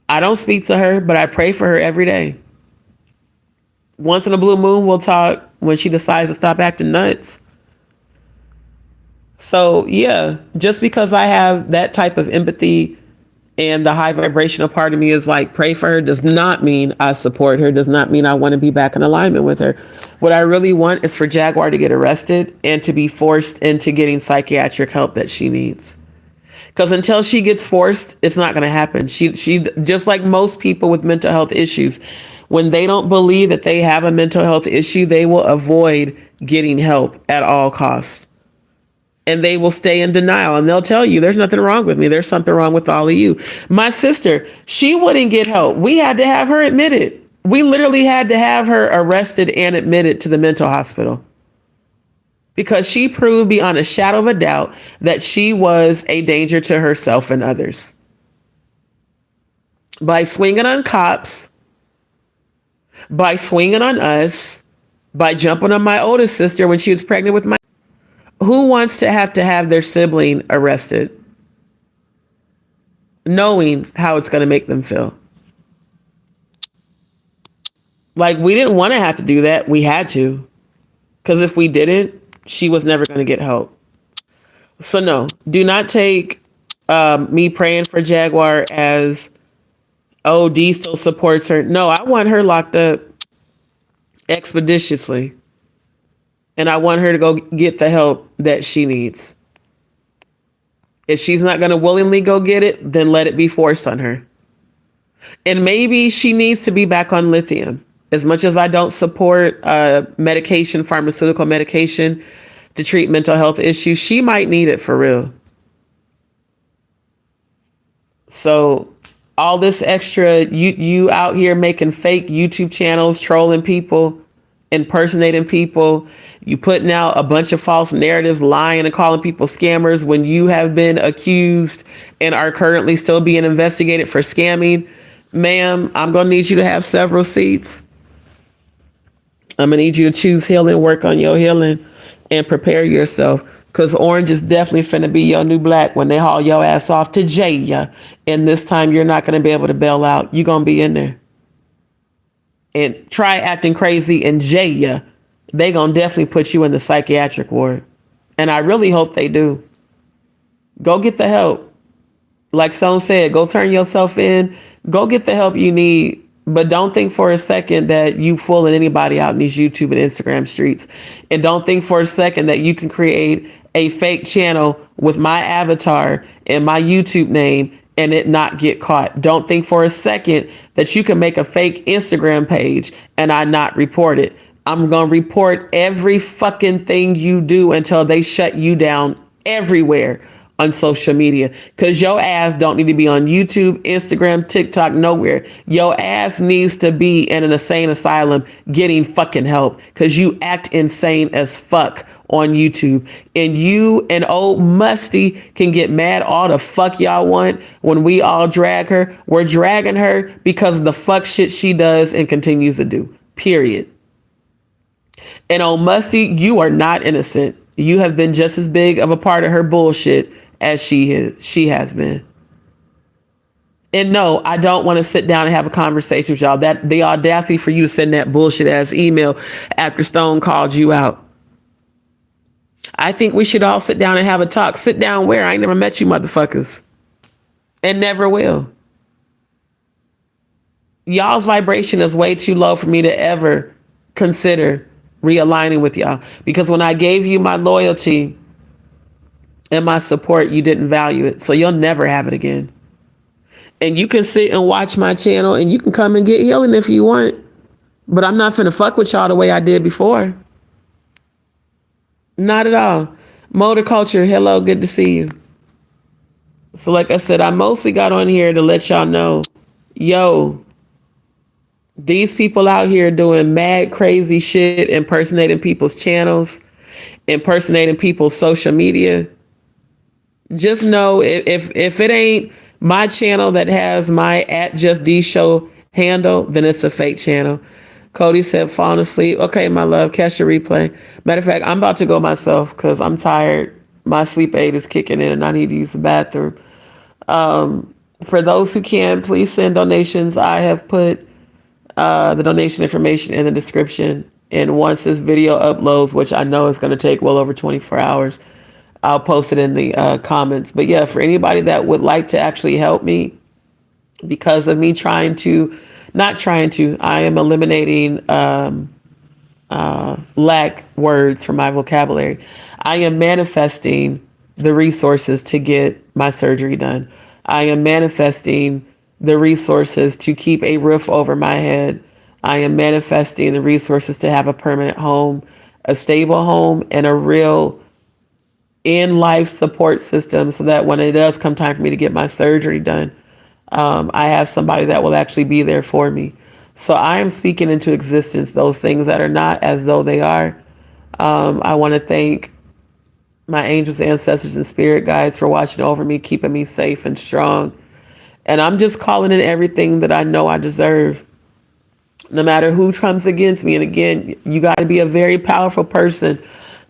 I don't speak to her, but I pray for her every day. Once in a blue moon, we'll talk when she decides to stop acting nuts. So yeah, just because I have that type of empathy and the high vibrational part of me is like, pray for her, does not mean I support her, does not mean I want to be back in alignment with her. What I really want is for Jaguar to get arrested and to be forced into getting psychiatric help that she needs. Because until she gets forced, it's not going to happen. She just like most people with mental health issues, when they don't believe that they have a mental health issue, they will avoid getting help at all costs. And they will stay in denial, and they'll tell you there's nothing wrong with me. There's something wrong with all of you. My sister, she wouldn't get help. We had to have her admitted. We literally had to have her arrested and admitted to the mental hospital because she proved beyond a shadow of a doubt that she was a danger to herself and others. By swinging on cops, by swinging on us, by jumping on my oldest sister when she was pregnant with my... Who wants to have their sibling arrested, knowing how it's going to make them feel? Like, we didn't want to have to do that. We had to. Because if we didn't, she was never going to get help. So no, do not take me praying for Jaguar as, oh, Dee still supports her. No, I want her locked up expeditiously. And I want her to go get the help that she needs. If she's not going to willingly go get it, then let it be forced on her. And maybe she needs to be back on lithium. As much as I don't support medication, pharmaceutical medication to treat mental health issues, she might need it for real. So all this extra, you out here making fake YouTube channels, trolling people, impersonating people, you putting out a bunch of false narratives, lying and calling people scammers when you have been accused and are currently still being investigated for scamming. Ma'am, I'm going to need you to have several seats. I'm going to need you to choose healing, work on your healing, and prepare yourself. Because orange is definitely finna be your new black when they haul your ass off to jail. And this time you're not going to be able to bail out. You're going to be in there. And try acting crazy in jail. They gonna definitely put you in the psychiatric ward. And I really hope they do. Go get the help. Like someone said, go turn yourself in. Go get the help you need. But don't think for a second that you fooling anybody out in these YouTube and Instagram streets. And don't think for a second that you can create a fake channel with my avatar and my YouTube name and it not get caught. Don't think for a second that you can make a fake Instagram page and I not report it. I'm going to report every fucking thing you do until they shut you down everywhere on social media. Because your ass don't need to be on YouTube, Instagram, TikTok, nowhere. Your ass needs to be in an insane asylum getting fucking help because you act insane as fuck on YouTube. And you and old Musty can get mad all the fuck y'all want when we all drag her. We're dragging her because of the fuck shit she does and continues to do. Period. And old Musty, you are not innocent. You have been just as big of a part of her bullshit as she has been. And no, I don't want to sit down and have a conversation with y'all. That the audacity for you to send that bullshit ass email after Stone called you out. I think we should all sit down and have a talk. Sit down where? I ain't never met you motherfuckers. And never will. Y'all's vibration is way too low for me to ever consider realigning with y'all. Because when I gave you my loyalty and my support, you didn't value it. So you'll never have it again. And you can sit and watch my channel and you can come and get healing if you want. But I'm not finna fuck with y'all the way I did before. Not at all. Motor Culture, hello, good to see you. So like I said, I mostly got on here to let y'all know, yo, these people out here doing mad crazy shit, impersonating people's channels, impersonating people's social media. Just know if it ain't my channel that has my at JustDee Show handle, then it's a fake channel. Cody said, falling asleep. Okay, my love, catch the replay. Matter of fact, I'm about to go myself because I'm tired. My sleep aid is kicking in and I need to use the bathroom. For those who can, please send donations. I have put the donation information in the description. And once this video uploads, which I know is going to take well over 24 hours, I'll post it in the comments. But yeah, for anybody that would like to actually help me, because of me I am eliminating lack words from my vocabulary. I am manifesting the resources to get my surgery done. I am manifesting the resources to keep a roof over my head. I am manifesting the resources to have a permanent home, a stable home, and a real in-life support system so that when it does come time for me to get my surgery done, I have somebody that will actually be there for me. So I am speaking into existence those things that are not as though they are. I want to thank my angels, ancestors, and spirit guides for watching over me, keeping me safe and strong. And I'm just calling in everything that I know I deserve, no matter who comes against me. And again, you got to be a very powerful person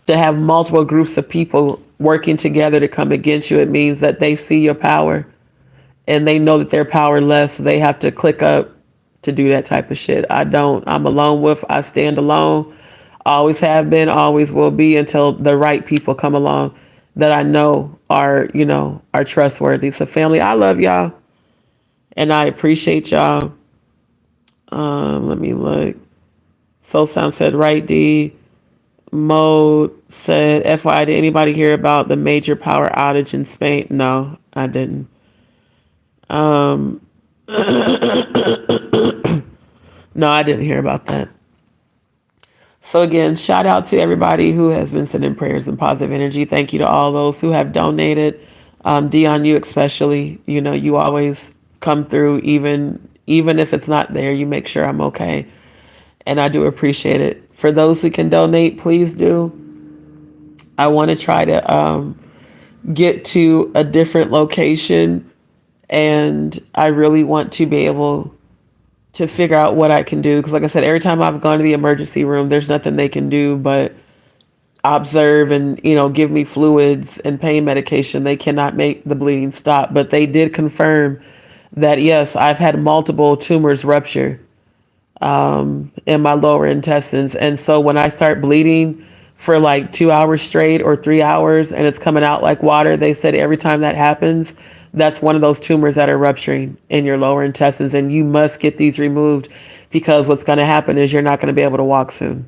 to have multiple groups of people working together to come against you. It means that they see your power and they know that they're powerless. So they have to click up to do that type of shit. I don't. I'm a lone wolf. I stand alone. Always have been, always will be until the right people come along that I know are trustworthy. So family, I love y'all and I appreciate y'all. Let me look. Soul Sound said, right, D. Mode said, FYI, did anybody hear about the major power outage in Spain? No, I didn't. No, I didn't hear about that. So again, shout out to everybody who has been sending prayers and positive energy. Thank you to all those who have donated. Dion, you especially, you always come through, even if it's not there, you make sure I'm okay. And I do appreciate it. For those who can donate, please do. I want to try to get to a different location, and I really want to be able to figure out what I can do. Because like I said, every time I've gone to the emergency room, there's nothing they can do but observe and, give me fluids and pain medication. They cannot make the bleeding stop. But they did confirm that, yes, I've had multiple tumors rupture in my lower intestines. And so when I start bleeding for like 2 hours straight or 3 hours and it's coming out like water, they said every time that happens, that's one of those tumors that are rupturing in your lower intestines. And you must get these removed because what's going to happen is you're not going to be able to walk soon.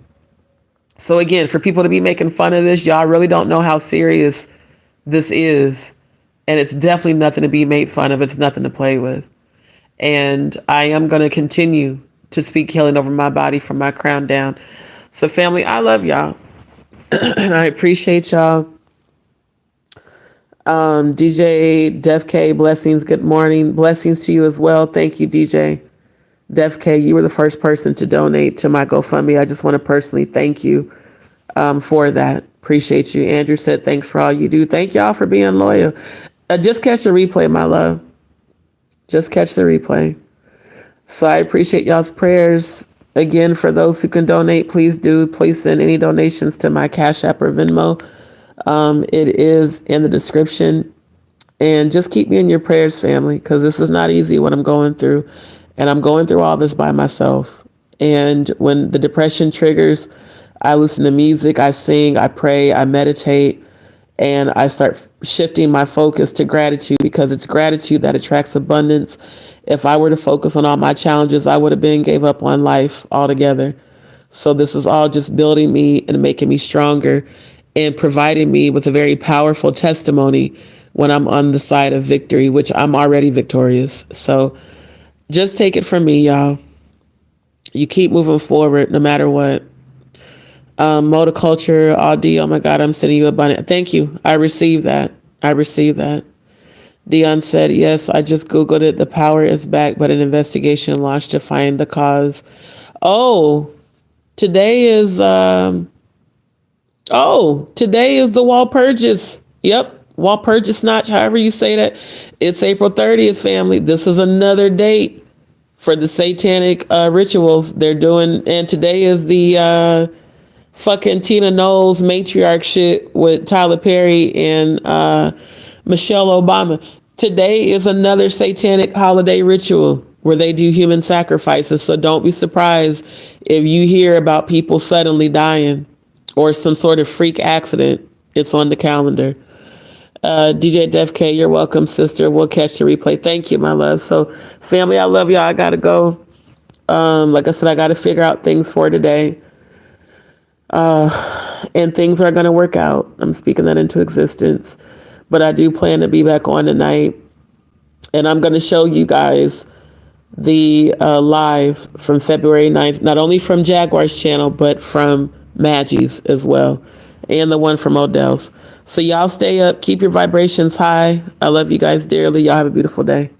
So again, for people to be making fun of this, y'all really don't know how serious this is. And it's definitely nothing to be made fun of. It's nothing to play with. And I am going to continue to speak healing over my body from my crown down. So family, I love y'all. And I appreciate y'all. DJ Def K, blessings. Good morning. Blessings to you as well. Thank you, DJ Def K. You were the first person to donate to my GoFundMe. I just want to personally thank you for that. Appreciate you. Andrew said, thanks for all you do. Thank y'all for being loyal. Just catch the replay, my love. Just catch the replay. So I appreciate y'all's prayers. Again, for those who can donate, please do. Please send any donations to my Cash App or Venmo. It is in the description. And just keep me in your prayers, family, because this is not easy what I'm going through. And I'm going through all this by myself. And when the depression triggers, I listen to music, I sing, I pray, I meditate, and I start shifting my focus to gratitude, because it's gratitude that attracts abundance. If I were to focus on all my challenges, I would have gave up on life altogether. So this is all just building me and making me stronger and providing me with a very powerful testimony when I'm on the side of victory, which I'm already victorious. So just take it from me, y'all. You keep moving forward no matter what. Motoculture, Audi, oh my God, I'm sending you a bunny. Thank you. I received that. I received that. Dion said, yes, I just Googled it. The power is back, but an investigation launched to find the cause. Oh, today is, today is the Walpurgis. Yep. Walpurgis Notch, however you say that. It's April 30th, family. This is another date for the satanic rituals they're doing. And today is the fucking Tina Knowles matriarch shit with Tyler Perry and Michelle Obama. Today is another satanic holiday ritual where they do human sacrifices. So don't be surprised if you hear about people suddenly dying or some sort of freak accident. It's on the calendar. DJ Def K, you're welcome, sister. We'll catch the replay. Thank you, my love. So, family, I love y'all. I gotta go. Like I said, I gotta figure out things for today. And things are gonna work out. I'm speaking that into existence. But I do plan to be back on tonight. And I'm gonna show you guys the live from February 9th, not only from Jaguar's channel, but from Maggie's as well. And the one from Odell's. So y'all stay up, keep your vibrations high. I love you guys dearly. Y'all have a beautiful day.